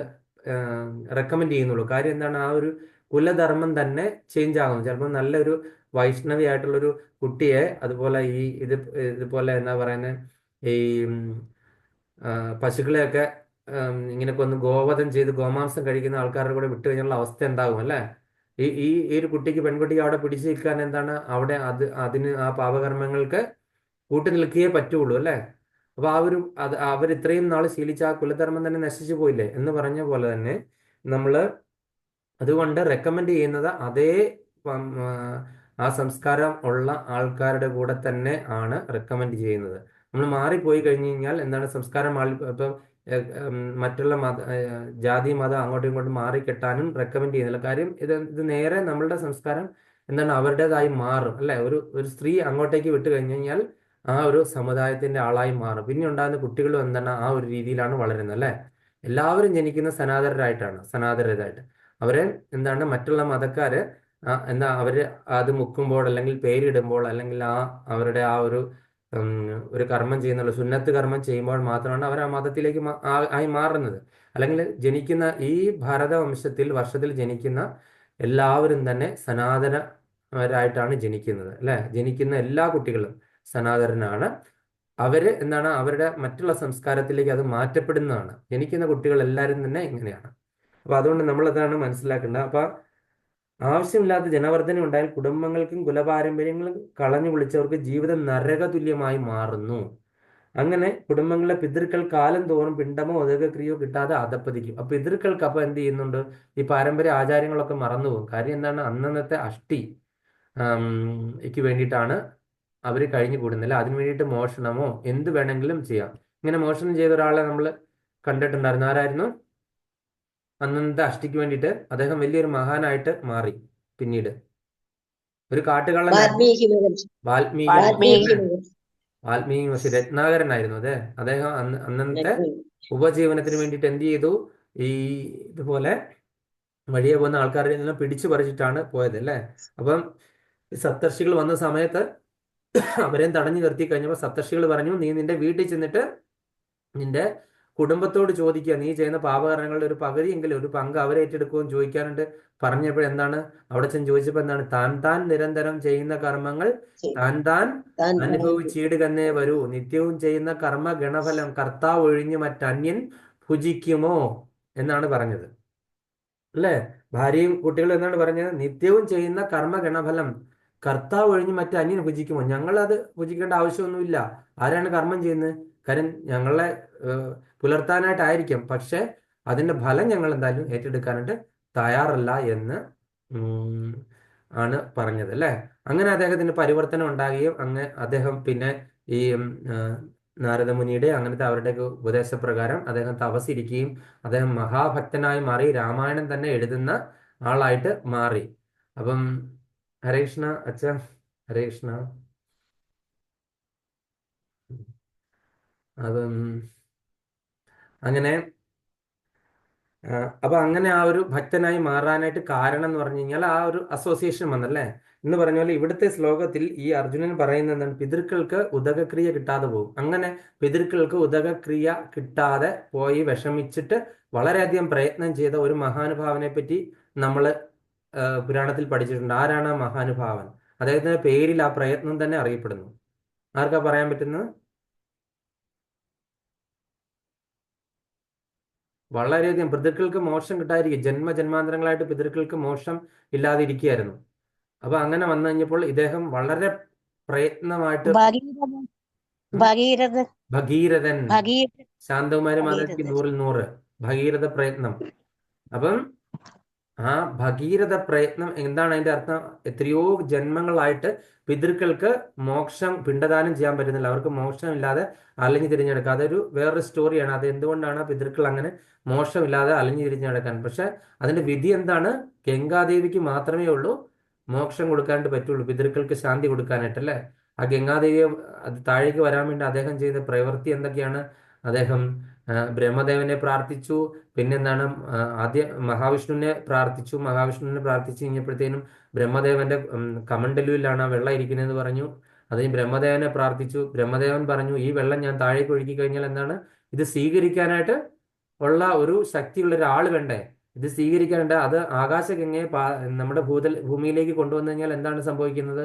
[SPEAKER 1] റെക്കമെൻഡ് ചെയ്യുന്നുള്ളൂ. കാര്യം എന്താണ്, ആ ഒരു കുലധർമ്മം തന്നെ ചേഞ്ച് ആകുന്നു. ചിലപ്പോൾ നല്ലൊരു വൈഷ്ണവിയായിട്ടുള്ളൊരു കുട്ടിയെ അതുപോലെ ഇതുപോലെ എന്താ പറയുന്നത്, ഈ പശുക്കളെയൊക്കെ ഇങ്ങനെ കൊന്ന് ഗോവധം ചെയ്ത് ഗോമാംസം കഴിക്കുന്ന ആൾക്കാരുടെ കൂടെ വിട്ടു കഴിഞ്ഞുള്ള അവസ്ഥ എന്താകും അല്ലേ? ഈ ഒരു പെൺകുട്ടിക്ക് അവിടെ പിടിച്ചു നിൽക്കാൻ എന്താണ്, അവിടെ അതിന് ആ പാപകർമ്മങ്ങൾക്ക് കൂട്ടു നിൽക്കുകയേ പറ്റുള്ളൂ അല്ലേ? അപ്പൊ അവർ ഇത്രയും നാൾ ശീലിച്ച ആ കുലധർമ്മം തന്നെ നശിച്ചു പോയില്ലേ എന്ന് പറഞ്ഞ പോലെ തന്നെ നമ്മൾ അതുകൊണ്ട് റെക്കമെൻഡ് ചെയ്യുന്നത് അതേ ആ സംസ്കാരം ഉള്ള ആൾക്കാരുടെ കൂടെ തന്നെ ആണ് റെക്കമെൻഡ് ചെയ്യുന്നത്. നമ്മൾ മാറിപ്പോയി കഴിഞ്ഞു കഴിഞ്ഞാൽ എന്താണ്, സംസ്കാരം ഇപ്പം മറ്റുള്ള ജാതി മതം അങ്ങോട്ടും ഇങ്ങോട്ടും മാറിക്കെട്ടാനും റെക്കമെൻഡ് ചെയ്യുന്നില്ല. കാര്യം ഇത് നേരെ നമ്മളുടെ സംസ്കാരം എന്താണ് അവരുടേതായി മാറും അല്ലെ? ഒരു സ്ത്രീ അങ്ങോട്ടേക്ക് വിട്ടു കഴിഞ്ഞു കഴിഞ്ഞാൽ ആ ഒരു സമുദായത്തിന്റെ ആളായി മാറും. പിന്നെ ഉണ്ടാകുന്ന കുട്ടികളും എന്താണ് ആ ഒരു രീതിയിലാണ് വളരുന്നത് അല്ലെ? എല്ലാവരും ജനിക്കുന്ന സനാതനരായിട്ട് അവരെ എന്താണ് മറ്റുള്ള മതക്കാര് എന്താ അവര് അത് മുക്കുമ്പോൾ അല്ലെങ്കിൽ പേരിടുമ്പോൾ അല്ലെങ്കിൽ അവരുടെ ആ ഒരു കർമ്മം ചെയ്യുന്നുള്ള സുന്നത്ത് കർമ്മം ചെയ്യുമ്പോൾ മാത്രമാണ് അവർ ആ മതത്തിലേക്ക് ആയി മാറുന്നത്. അല്ലെങ്കിൽ ജനിക്കുന്ന ഈ ഭാരതവംശത്തിൽ വർഷത്തിൽ ജനിക്കുന്ന എല്ലാവരും തന്നെ സനാതനരായിട്ടാണ് ജനിക്കുന്നത് അല്ലെ? ജനിക്കുന്ന എല്ലാ കുട്ടികളും സനാതനാണ്. അവര് എന്താണ് അവരുടെ മറ്റുള്ള സംസ്കാരത്തിലേക്ക് അത് മാറ്റപ്പെടുന്നതാണ്. ജനിക്കുന്ന കുട്ടികൾ എല്ലാവരും തന്നെ ഇങ്ങനെയാണ്. അപ്പൊ അതുകൊണ്ട് നമ്മൾ അതാണ് മനസ്സിലാക്കേണ്ടത്. അപ്പൊ ആവശ്യമില്ലാത്ത ജനവർദ്ധന ഉണ്ടായാൽ കുടുംബങ്ങൾക്കും കുലപാരമ്പര്യങ്ങളും കളഞ്ഞു വിളിച്ചവർക്ക് ജീവിതം നരകതുല്യമായി മാറുന്നു. അങ്ങനെ കുടുംബങ്ങളിലെ പിതൃക്കൾ കാലം തോറും പിണ്ടമോ ഉദകക്രിയോ കിട്ടാതെ അധപ്പതിക്കും. അപ്പൊ പിതൃക്കൾക്ക് അപ്പൊ എന്ത് ചെയ്യുന്നുണ്ട്, ഈ പാരമ്പര്യ ആചാരങ്ങളൊക്കെ മറന്നുപോകും. കാര്യം എന്താണ്, അന്നത്തെ അഷ്ടിക്ക് വേണ്ടിയിട്ടാണ് അവർ കഴിഞ്ഞു കൂടുന്നില്ല. അതിനു വേണ്ടിയിട്ട് മോഷണമോ എന്ത് വേണമെങ്കിലും ചെയ്യാം. ഇങ്ങനെ മോഷണം ചെയ്ത ഒരാളെ നമ്മൾ കണ്ടിട്ടുണ്ടായിരുന്നു. ആരായിരുന്നു? അന്നത്തെ അഷ്ടിക്ക് വേണ്ടിയിട്ട് അദ്ദേഹം വലിയൊരു മഹാനായിട്ട് മാറി. പിന്നീട് ഒരു കാട്ടുകള്ളനായിരുന്നു, വാൽമീകി മഹർഷി, രത്നാകരനായിരുന്നു. അദ്ദേഹം അന്നത്തെ ഉപജീവനത്തിന് വേണ്ടിയിട്ട് എന്ത് ചെയ്തു? ഈ ഇതുപോലെ വഴിയെ പോകുന്ന ആൾക്കാരുടെ നിന്നും പിടിച്ചു പറിച്ചിട്ടാണ് പോയത് അല്ലേ? അപ്പം ഈ സപ്തർഷികൾ വന്ന സമയത്ത് അവരെയും തടഞ്ഞു നിർത്തി കഴിഞ്ഞപ്പോൾ സപ്തർഷികൾ പറഞ്ഞു, നീ നിന്റെ വീട്ടിൽ ചെന്നിട്ട് നിന്റെ കുടുംബത്തോട് ചോദിക്കുക, നീ ചെയ്യുന്ന പാപകർമ്മങ്ങളുടെ ഒരു പകുതിയെങ്കിലും ഒരു പങ്ക് അവരെ ഏറ്റെടുക്കുമെന്ന് ചോദിക്കാനുണ്ട്. പറഞ്ഞപ്പോൾ എന്താണ് അവിടെ ചെന്ന് ചോദിച്ചപ്പോൾ എന്താണ്? താൻ താൻ നിരന്തരം ചെയ്യുന്ന കർമ്മങ്ങൾ താൻ താൻ അനുഭവിച്ചിടുകന്നേ വരൂ. നിത്യവും ചെയ്യുന്ന കർമ്മ ഗണഫലം കർത്താവ് ഒഴിഞ്ഞ് മറ്റന്യൻ ഭുജിക്കുമോ എന്നാണ് പറഞ്ഞത് അല്ലേ? ഭാര്യയും കുട്ടികളും എന്നാണ് പറഞ്ഞത്? നിത്യവും ചെയ്യുന്ന കർമ്മ ഗണഫലം കർത്താവ് ഒഴിഞ്ഞ് മറ്റു അന്യൻ ഭുജിക്കുമോ? ഞങ്ങളത് ഭുജിക്കേണ്ട ആവശ്യമൊന്നുമില്ല. ആരാണ് കർമ്മം ചെയ്യുന്നത്? കാര്യം ഞങ്ങളെ പുലർത്താനായിട്ടായിരിക്കും, പക്ഷെ അതിന്റെ ഫലം ഞങ്ങൾ എന്തായാലും ഏറ്റെടുക്കാനായിട്ട് തയ്യാറല്ല എന്ന് ആണ് പറഞ്ഞത് അല്ലേ? അങ്ങനെ അദ്ദേഹത്തിന് പരിവർത്തനം ഉണ്ടാകുകയും അദ്ദേഹം പിന്നെ ഈ നാരദമുനിയുടെ അങ്ങനത്തെ അവരുടെയൊക്കെ ഉപദേശപ്രകാരം അദ്ദേഹം തപസ്സിരിക്കുകയും അദ്ദേഹം മഹാഭക്തനായി മാറി, രാമായണം തന്നെ എഴുതുന്ന ആളായിട്ട് മാറി. അപ്പം ഹരേ കൃഷ്ണ അച്ഛ, ഹരേ കൃഷ്ണ. അപ്പം അങ്ങനെ അപ്പൊ അങ്ങനെ ആ ഒരു ഭക്തനായി മാറാനായിട്ട് കാരണം എന്ന് പറഞ്ഞു കഴിഞ്ഞാൽ ആ ഒരു അസോസിയേഷൻ വന്നല്ലേ. എന്ന് പറഞ്ഞ പോലെ ഇവിടുത്തെ ശ്ലോകത്തിൽ ഈ അർജുനൻ പറയുന്നത് എന്താണ്? പിതൃക്കൾക്ക് ഉദകക്രിയ കിട്ടാതെ പോകും. അങ്ങനെ പിതൃക്കൾക്ക് ഉദകക്രിയ കിട്ടാതെ പോയി വിഷമിച്ചിട്ട് വളരെയധികം പ്രയത്നം ചെയ്ത ഒരു മഹാനുഭാവനെ പറ്റി നമ്മൾ പുരാണത്തിൽ പഠിച്ചിട്ടുണ്ട്. ആരാണ് ആ മഹാനുഭാവൻ? അദ്ദേഹത്തിന്റെ പേരിൽ ആ പ്രയത്നം തന്നെ അറിയപ്പെടുന്നു. ആർക്കാ പറയാൻ പറ്റുന്നത്? വളരെയധികം പിതൃക്കൾക്ക് മോക്ഷം കിട്ടാതിരിക്കുക, ജന്മജന്മാന്തരങ്ങളായിട്ട് പിതൃക്കൾക്ക് മോക്ഷം ഇല്ലാതെ ഇരിക്കുകയായിരുന്നു. അപ്പൊ അങ്ങനെ വന്നു കഴിഞ്ഞപ്പോൾ ഇദ്ദേഹം വളരെ പ്രയത്നമായിട്ട് ഭഗീരഥൻ, ശാന്തകുമാരി മാതാക്ക് 100 ഭഗീരഥ പ്രയത്നം. അപ്പം ആ ഭഗീരഥ പ്രയത്നം എന്താണ് അതിന്റെ അർത്ഥം? എത്രയോ ജന്മങ്ങളായിട്ട് പിതൃക്കൾക്ക് മോക്ഷം പിണ്ടദാനം ചെയ്യാൻ പറ്റുന്നില്ല, അവർക്ക് മോക്ഷം ഇല്ലാതെ അലഞ്ഞു തിരിഞ്ഞെടുക്കുക. അതൊരു വേറൊരു സ്റ്റോറിയാണ്. അത് എന്തുകൊണ്ടാണ് പിതൃക്കൾ അങ്ങനെ മോക്ഷമില്ലാതെ അലഞ്ഞു തിരിഞ്ഞു നടക്കാൻ? പക്ഷെ അതിന്റെ വിധി എന്താണ്? ഗംഗാദേവിക്ക് മാത്രമേ ഉള്ളൂ മോക്ഷം കൊടുക്കാനായിട്ട് പറ്റുള്ളൂ, പിതൃക്കൾക്ക് ശാന്തി കൊടുക്കാനായിട്ടല്ലേ. ആ ഗംഗാദേവിയെ അത് താഴേക്ക് വരാൻ വേണ്ടി അദ്ദേഹം ചെയ്ത പ്രവൃത്തി എന്തൊക്കെയാണ്? അദ്ദേഹം ബ്രഹ്മദേവനെ പ്രാർത്ഥിച്ചു. പിന്നെന്താണ്? ആദ്യം മഹാവിഷ്ണുവിനെ പ്രാർത്ഥിച്ചു കഴിഞ്ഞപ്പോഴത്തേനും ബ്രഹ്മദേവന്റെ കമണ്ടലുവിലാണ് ആ വെള്ളം ഇരിക്കുന്നതെന്ന് പറഞ്ഞു. അതിന് ബ്രഹ്മദേവനെ പ്രാർത്ഥിച്ചു. ബ്രഹ്മദേവൻ പറഞ്ഞു, ഈ വെള്ളം ഞാൻ താഴേക്ക് ഒഴുക്കി കഴിഞ്ഞാൽ എന്താണ്? ഇത് സ്വീകരിക്കാനായിട്ട് ഉള്ള ഒരു ശക്തിയുള്ള ഒരാൾ വേണ്ടേ? ഇത് സ്വീകരിക്കാനായിട്ട് അത് ആകാശഗംഗയെ നമ്മുടെ ഭൂമിയിലേക്ക് കൊണ്ടുവന്നു കഴിഞ്ഞാൽ എന്താണ് സംഭവിക്കുന്നത്?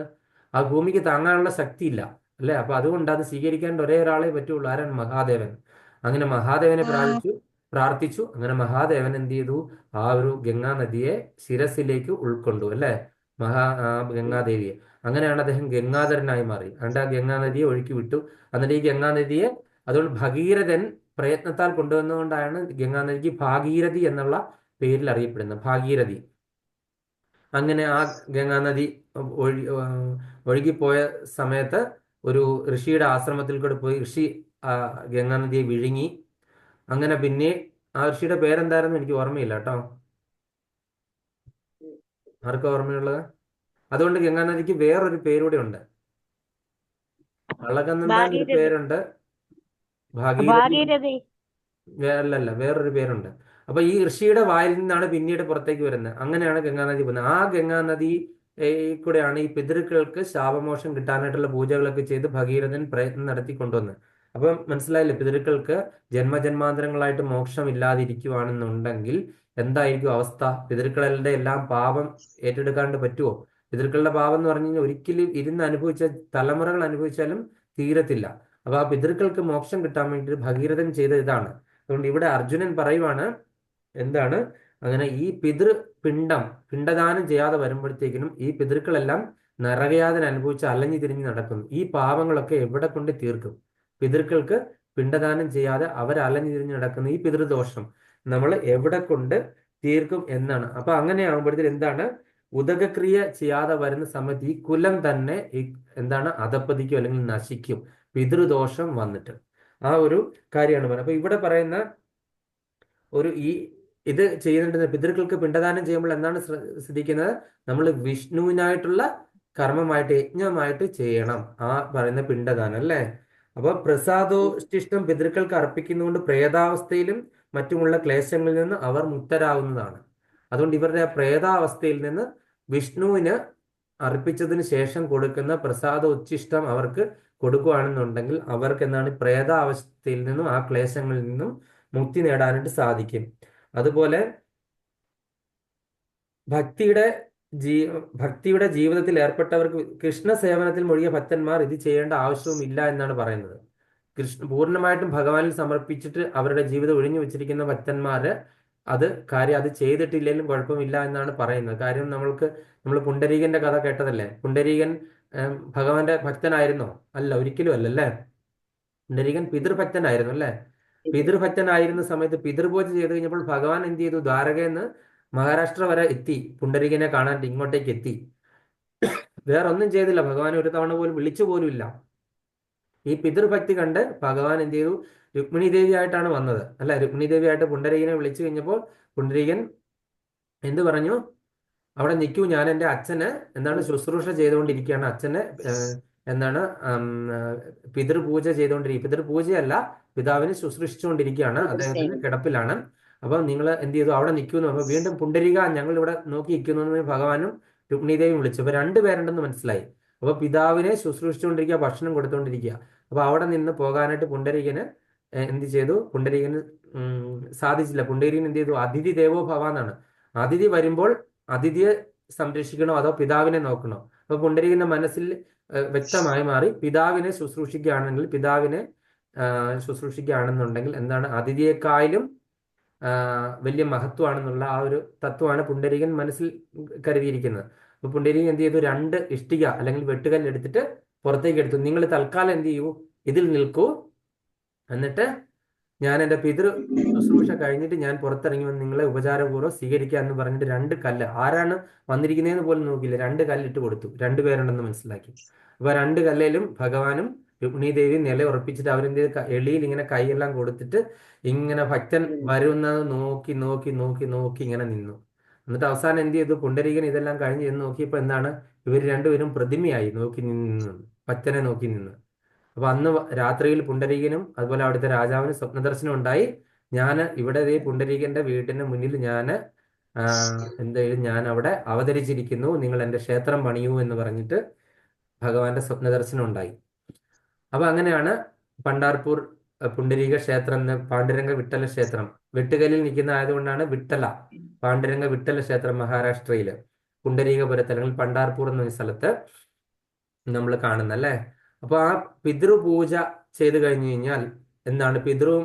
[SPEAKER 1] ആ ഭൂമിക്ക് താങ്ങാനുള്ള ശക്തി ഇല്ല അല്ലെ? അപ്പൊ അതുകൊണ്ട് അത് സ്വീകരിക്കാൻ ഒരേ ഒരാളെ പറ്റുള്ളൂ. ആരാണ്? മഹാദേവൻ. അങ്ങനെ മഹാദേവനെ പ്രാർത്ഥിച്ചു. അങ്ങനെ മഹാദേവൻ എന്ത് ചെയ്തു? ആ ഒരു ഗംഗാ നദിയെ ശിരസിലേക്ക് ഉൾക്കൊണ്ടു അല്ലെ, ഗംഗാദേവിയെ. അങ്ങനെയാണ് അദ്ദേഹം ഗംഗാധരനായി മാറി. അതുകൊണ്ട് ആ ഗംഗാ നദിയെ ഒഴുക്കി വിട്ടു. എന്നിട്ട് ഈ ഗംഗാ നദിയെ അതുകൊണ്ട് ഭഗീരഥൻ പ്രയത്നത്താൽ കൊണ്ടുവന്നുകൊണ്ടാണ് ഗംഗാ നദിക്ക് ഭാഗീരഥി എന്നുള്ള പേരിൽ അറിയപ്പെടുന്നത്. ഭാഗീരഥി. അങ്ങനെ ആ ഗംഗാനദി ഒഴുകിപ്പോയ സമയത്ത് ഒരു ഋഷിയുടെ ആശ്രമത്തിൽ കൂടെ പോയി ഋഷി ഗംഗാനദിയെ വിഴുങ്ങി. അങ്ങനെ പിന്നെ ആ ഋഷിയുടെ പേരെന്തായിരുന്നു എനിക്ക് ഓർമ്മയില്ല കേട്ടോ. ആർക്കാ ഓർമ്മയുള്ളത്? അതുകൊണ്ട് ഗംഗാനദിക്ക് വേറൊരു പേരൂടെ ഉണ്ട്. അളകനന്ദൻ ഒരു പേരുണ്ട്, ഭാഗീരഥി അല്ലല്ല, വേറൊരു പേരുണ്ട്. അപ്പൊ ഈ ഋഷിയുടെ വായിൽ നിന്നാണ് പിന്നീട് പുറത്തേക്ക് വരുന്നത്. അങ്ങനെയാണ് ഗംഗാനദി പോകുന്നത്. ആ ഗംഗാനദി കൂടെയാണ് ഈ പിതൃക്കൾക്ക് ശാപമോക്ഷം കിട്ടാനായിട്ടുള്ള പൂജകളൊക്കെ ചെയ്ത് ഭഗീരഥൻ പ്രയത്നം നടത്തി കൊണ്ടുവന്നത്. അപ്പം മനസ്സിലായില്ലേ? പിതൃക്കൾക്ക് ജന്മജന്മാന്തരങ്ങളായിട്ട് മോക്ഷം ഇല്ലാതിരിക്കുവാണെന്നുണ്ടെങ്കിൽ എന്തായിരിക്കും അവസ്ഥ? പിതൃക്കളുടെ എല്ലാം പാപം ഏറ്റെടുക്കാണ്ട് പറ്റുമോ? പിതൃക്കളുടെ പാപം എന്ന് പറഞ്ഞു കഴിഞ്ഞാൽ ഒരിക്കലും ഇരുന്ന് അനുഭവിച്ച തലമുറകൾ അനുഭവിച്ചാലും തീരത്തില്ല. അപ്പൊ ആ പിതൃക്കൾക്ക് മോക്ഷം കിട്ടാൻ വേണ്ടി ഭഗീരഥൻ ചെയ്ത ഇതാണ്. അതുകൊണ്ട് ഇവിടെ അർജുനൻ പറയുവാണ് എന്താണ്? അങ്ങനെ ഈ പിണ്ടദാനം ചെയ്യാതെ വരുമ്പോഴത്തേക്കിനും ഈ പിതൃക്കളെല്ലാം നരകയാതന അനുഭവിച്ച് അലഞ്ഞു തിരിഞ്ഞ് നടക്കുന്നു. ഈ പാപങ്ങളൊക്കെ എവിടെ കൊണ്ട് തീർക്കും? പിതൃക്കൾക്ക് പിണ്ടദാനം ചെയ്യാതെ അവർ അലഞ്ഞു തിരിഞ്ഞ് നടക്കുന്ന ഈ പിതൃദോഷം നമ്മൾ എവിടെ കൊണ്ട് തീർക്കും എന്നാണ്. അപ്പൊ അങ്ങനെ ആകുമ്പോഴത്തേക്ക് എന്താണ്? ഉദകക്രിയ ചെയ്യാതെ വരുന്ന സമയത്ത് ഈ കുലം തന്നെ എന്താണ്? അധപ്പതിക്കും അല്ലെങ്കിൽ നശിക്കും, പിതൃദോഷം വന്നിട്ട്. ആ ഒരു കാര്യമാണ് പറയുന്നത്. അപ്പൊ ഇവിടെ പറയുന്ന ഒരു ഇത് ചെയ്യുന്നുണ്ട്. പിതൃക്കൾക്ക് പിണ്ടദാനം ചെയ്യുമ്പോൾ എന്താണ് ശ്രദ്ധിക്കുന്നത്? നമ്മൾ വിഷ്ണുവിനായിട്ടുള്ള കർമ്മമായിട്ട് യജ്ഞമായിട്ട് ചെയ്യണം ആ പറയുന്ന പിണ്ടദാനം അല്ലേ. അപ്പൊ പ്രസാദോഷ്ടിഷ്ടം പിതൃക്കൾക്ക് അർപ്പിക്കുന്നതുകൊണ്ട് പ്രേതാവസ്ഥയിലും മറ്റുമുള്ള ക്ലേശങ്ങളിൽ നിന്ന് അവർ മുക്തരാകുന്നതാണ്. അതുകൊണ്ട് ഇവരുടെ ആ പ്രേതാവസ്ഥയിൽ നിന്ന് വിഷ്ണുവിന് അർപ്പിച്ചതിന് ശേഷം കൊടുക്കുന്ന പ്രസാദോച്ഛിഷ്ടം അവർക്ക് കൊടുക്കുകയാണെന്നുണ്ടെങ്കിൽ അവർക്ക് എന്താണ് പ്രേതാവസ്ഥയിൽ നിന്നും ആ ക്ലേശങ്ങളിൽ നിന്നും മുക്തി നേടാനായിട്ട് സാധിക്കും. അതുപോലെ ഭക്തിയുടെ ഭക്തിയുടെ ജീവിതത്തിൽ ഏർപ്പെട്ടവർക്ക് കൃഷ്ണ സേവനത്തിൽ മുഴുകിയ ഭക്തന്മാർ ഇത് ചെയ്യേണ്ട ആവശ്യവും ഇല്ല എന്നാണ് പറയുന്നത്. പൂർണ്ണമായിട്ടും ഭഗവാനിൽ സമർപ്പിച്ചിട്ട് അവരുടെ ജീവിതം ഒഴിഞ്ഞു വെച്ചിരിക്കുന്ന ഭക്തന്മാര് അത് ചെയ്തിട്ടില്ലെങ്കിലും കുഴപ്പമില്ല എന്നാണ് പറയുന്നത്. കാര്യം നമ്മൾ പുണ്ടരീകന്റെ കഥ കേട്ടതല്ലേ? പുണ്ടരീകൻ ഭഗവാന്റെ ഭക്തനായിരുന്നോ? അല്ല, ഒരിക്കലും അല്ലല്ലേ. പുണ്ടരീകൻ പിതൃഭക്തനായിരുന്നു അല്ലേ? പിതൃഭക്തനായിരുന്ന സമയത്ത് പിതൃപൂജ ചെയ്ത് കഴിഞ്ഞപ്പോൾ ഭഗവാൻ എന്ത് ചെയ്തു? ദ്വാരകയിൽ നിന്ന് മഹാരാഷ്ട്ര വരെ എത്തി, പുണ്ടരീകനെ കാണാൻ ഇങ്ങോട്ടേക്ക് എത്തി. വേറെ ഒന്നും ചെയ്തില്ല, ഭഗവാൻ ഒരു തവണ പോലും വിളിച്ചു പോലും ഇല്ല. ഈ പിതൃഭക്തി കണ്ട് ഭഗവാൻ എന്ത് ചെയ്തു? രുക്മിണി ദേവി ആയിട്ടാണ് വന്നത് അല്ല, രുക്മിണി ദേവി ആയിട്ട് പുണ്ടരീകനെ വിളിച്ചു കഴിഞ്ഞപ്പോൾ പുണ്ടരീകൻ എന്ത് പറഞ്ഞു? അവിടെ നിൽക്കൂ, ഞാൻ എൻ്റെ അച്ഛന് എന്താണ് ശുശ്രൂഷ ചെയ്തുകൊണ്ടിരിക്കുകയാണ്, അച്ഛന് എന്താണ് പിതൃപൂജ ചെയ്തുകൊണ്ടിരിക്കുക, പിതൃപൂജയല്ല, പിതാവിനെ ശുശ്രൂഷിച്ചുകൊണ്ടിരിക്കുകയാണ്, അദ്ദേഹത്തിന് കിടപ്പിലാണ്. അപ്പൊ നിങ്ങൾ എന്ത് ചെയ്തു? അവിടെ നിൽക്കുന്നു. അപ്പൊ വീണ്ടും പുണ്ടരീക, ഞങ്ങൾ ഇവിടെ നോക്കി നിൽക്കുന്നു എന്ന് ഭഗവാനും രുക്മിണി ദേവിയും വിളിച്ചു. അപ്പൊ രണ്ടുപേരുണ്ടെന്ന് മനസ്സിലായി. അപ്പൊ പിതാവിനെ ശുശ്രൂഷിച്ചുകൊണ്ടിരിക്കുക, ഭക്ഷണം കൊടുത്തുകൊണ്ടിരിക്കുക. അപ്പൊ അവിടെ നിന്ന് പോകാനായിട്ട് പുണ്ടരീകന് എന്ത് ചെയ്തു? പുണ്ടരീകന് സാധിച്ചില്ല. പുണ്ടരീകൻ എന്ത് ചെയ്തു? അതിഥി ദേവോ ഭവ എന്നാണ്. അതിഥി വരുമ്പോൾ അതിഥിയെ സംരക്ഷിക്കണോ അതോ പിതാവിനെ നോക്കണോ? അപ്പൊ പുണ്ടരീകന്റെ മനസ്സിൽ വ്യക്തമായി മാറി, പിതാവിനെ ശുശ്രൂഷിക്കുകയാണെന്നുണ്ടെങ്കിൽ എന്താണ് അതിഥിയെക്കാളും വലിയ മഹത്വമാണെന്നുള്ള ആ ഒരു തത്വമാണ് പുണ്ടരീകൻ മനസ്സിൽ കരുതിയിരിക്കുന്നത്. അപ്പൊ പുണ്ടരീകൻ എന്ത് ചെയ്തു? 2 ഇഷ്ടിക അല്ലെങ്കിൽ വെട്ടുകല്ല് എടുത്തിട്ട് പുറത്തേക്ക് എടുത്തു. നിങ്ങൾ തൽക്കാലം എന്ത് ചെയ്യൂ? ഇതിൽ നിൽക്കൂ, എന്നിട്ട് ഞാൻ എൻ്റെ പിതൃ ശുശ്രൂഷ കഴിഞ്ഞിട്ട് ഞാൻ പുറത്തിറങ്ങി വന്ന് നിങ്ങളെ ഉപചാരപൂർവ്വം സ്വീകരിക്കുക എന്ന് പറഞ്ഞിട്ട് 2 കല്ല്, ആരാണ് വന്നിരിക്കുന്നതെന്ന് പോലും നോക്കിയില്ല, 2 കല്ലിട്ട് കൊടുത്തു. 2 പേരുണ്ടെന്ന് മനസ്സിലാക്കി. അപ്പൊ 2 കല്ലിലും ഭഗവാനും രുക്മിണി ദേവി നില ഉറപ്പിച്ചിട്ട് അവരെന്ത് എളിയിൽ ഇങ്ങനെ കൈയെല്ലാം കൊടുത്തിട്ട് ഇങ്ങനെ ഭക്തൻ വരുന്നത് നോക്കി നോക്കി നോക്കി നോക്കി ഇങ്ങനെ നിന്നു. എന്നിട്ട് അവസാനം എന്ത് ചെയ്തു? പുണ്ടരീകൻ ഇതെല്ലാം കഴിഞ്ഞ് എന്ന് നോക്കിയപ്പോ എന്താണ്? ഇവർ രണ്ടുപേരും പ്രതിമയായി നോക്കി നിന്ന്, ഭക്തനെ നോക്കി നിന്ന്. അപ്പൊ അന്ന് രാത്രിയിൽ പുണ്ടരീകനും അതുപോലെ അവിടുത്തെ രാജാവിന് സ്വപ്നദർശനം ഉണ്ടായി. ഇവിടെ പുണ്ടരീകന്റെ വീട്ടിന് മുന്നിൽ ഞാൻ അവിടെ അവതരിച്ചിരിക്കുന്നു, നിങ്ങൾ എൻ്റെ ക്ഷേത്രം പണിയൂ എന്ന് പറഞ്ഞിട്ട് ഭഗവാന്റെ സ്വപ്നദർശനം ഉണ്ടായി. അപ്പൊ അങ്ങനെയാണ് പണ്ടാർപൂർ പുണ്ടരീക ക്ഷേത്രം എന്ന്, പാണ്ഡുരംഗ വിട്ടല ക്ഷേത്രം, വെട്ടുകല്ലിൽ നിൽക്കുന്ന ആയതുകൊണ്ടാണ് പാണ്ഡുരംഗ വിട്ടല ക്ഷേത്രം മഹാരാഷ്ട്രയില് പുണ്ടരീകപുരത്ത് അല്ലെങ്കിൽ പണ്ടാർപൂർ എന്ന സ്ഥലത്ത് നമ്മൾ കാണുന്നല്ലേ. അപ്പൊ ആ പിതൃപൂജ ചെയ്ത് കഴിഞ്ഞു കഴിഞ്ഞാൽ എന്താണ്?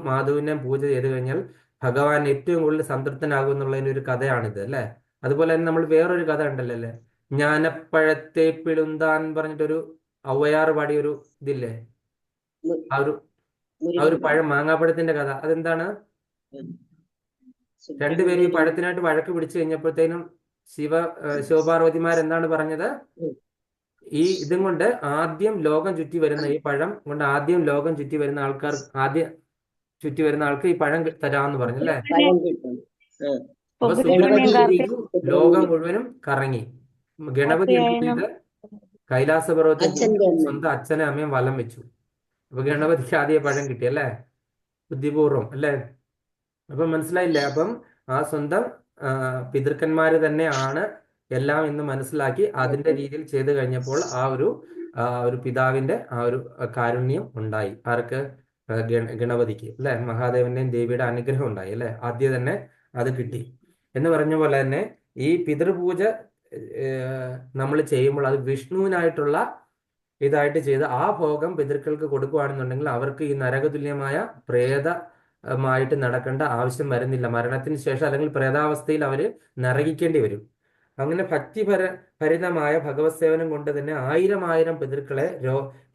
[SPEAKER 1] മാധുവിനെ പൂജ ചെയ്ത് കഴിഞ്ഞാൽ ഭഗവാൻ ഏറ്റവും കൂടുതൽ സംതൃപ്തനാകും എന്നുള്ളതിന് ഒരു കഥയാണിത് അല്ലെ. അതുപോലെ തന്നെ നമ്മൾ വേറൊരു കഥ ഉണ്ടല്ലോ അല്ലെ, ജ്ഞാനപ്പഴത്തെ പിളുന്താൻ പറഞ്ഞിട്ടൊരു ഔവയാർ പാടിയ ഒരു ഇതില്ലേ, ആ ഒരു പഴം, മാങ്ങാപ്പഴത്തിന്റെ കഥ. അതെന്താണ്? രണ്ടുപേരും ഈ പഴത്തിനായിട്ട് വഴക്ക് പിടിച്ചു കഴിഞ്ഞപ്പോഴത്തേനും ശിവപാർവതിമാരെന്താണ് പറഞ്ഞത്? ഇതും കൊണ്ട് ആദ്യം ലോകം ചുറ്റി വരുന്ന, ഈ പഴം കൊണ്ട് ആദ്യം ലോകം ചുറ്റി വരുന്ന ആൾക്ക് ഈ പഴം തരാമെന്ന് പറഞ്ഞല്ലേ. അപ്പൊ സുബ്രഹ്മണ്യ ചെയ്തു, ലോകം മുഴുവനും കറങ്ങി. ഗണപതി എന്ത് ചെയ്ത്? കൈലാസപർവ്വതത്തിൽ സ്വന്തം അച്ഛനെ അമ്മയും വലം വെച്ചു. അപ്പൊ ഗണപതിക്ക് ആദ്യ പഴം കിട്ടി അല്ലേ, ബുദ്ധിപൂർവം അല്ലേ. അപ്പം മനസ്സിലായില്ലേ? അപ്പം ആ സ്വന്തം പിതൃക്കന്മാര് തന്നെയാണ് എല്ലാം എന്ന് മനസ്സിലാക്കി അതിന്റെ രീതിയിൽ ചെയ്തു കഴിഞ്ഞപ്പോൾ ആ ഒരു പിതാവിന്റെ ആ ഒരു കാരുണ്യം ഉണ്ടായി. ആർക്ക്? ഗണപതിക്ക് അല്ലെ, മഹാദേവന്റെയും ദേവിയുടെ അനുഗ്രഹം ഉണ്ടായി അല്ലെ. ആദ്യം തന്നെ അത് കിട്ടി എന്ന് പറഞ്ഞ പോലെ തന്നെ ഈ പിതൃപൂജ നമ്മൾ ചെയ്യുമ്പോൾ അത് വിഷ്ണുവിനായിട്ടുള്ള ഇതായിട്ട് ചെയ്ത് ആ ഭോഗം പിതൃക്കൾക്ക് കൊടുക്കുകയാണെന്നുണ്ടെങ്കിൽ അവർക്ക് ഈ നരകതുല്യമായ പ്രേതമായിട്ട് നടക്കേണ്ട ആവശ്യം വരുന്നില്ല. മരണത്തിന് ശേഷം അല്ലെങ്കിൽ പ്രേതാവസ്ഥയിൽ അവര് നരകിക്കേണ്ടി വരും. അങ്ങനെ ഭരിതമായ ഭഗവത് സേവനം കൊണ്ട് തന്നെ 1000 പിതൃക്കളെ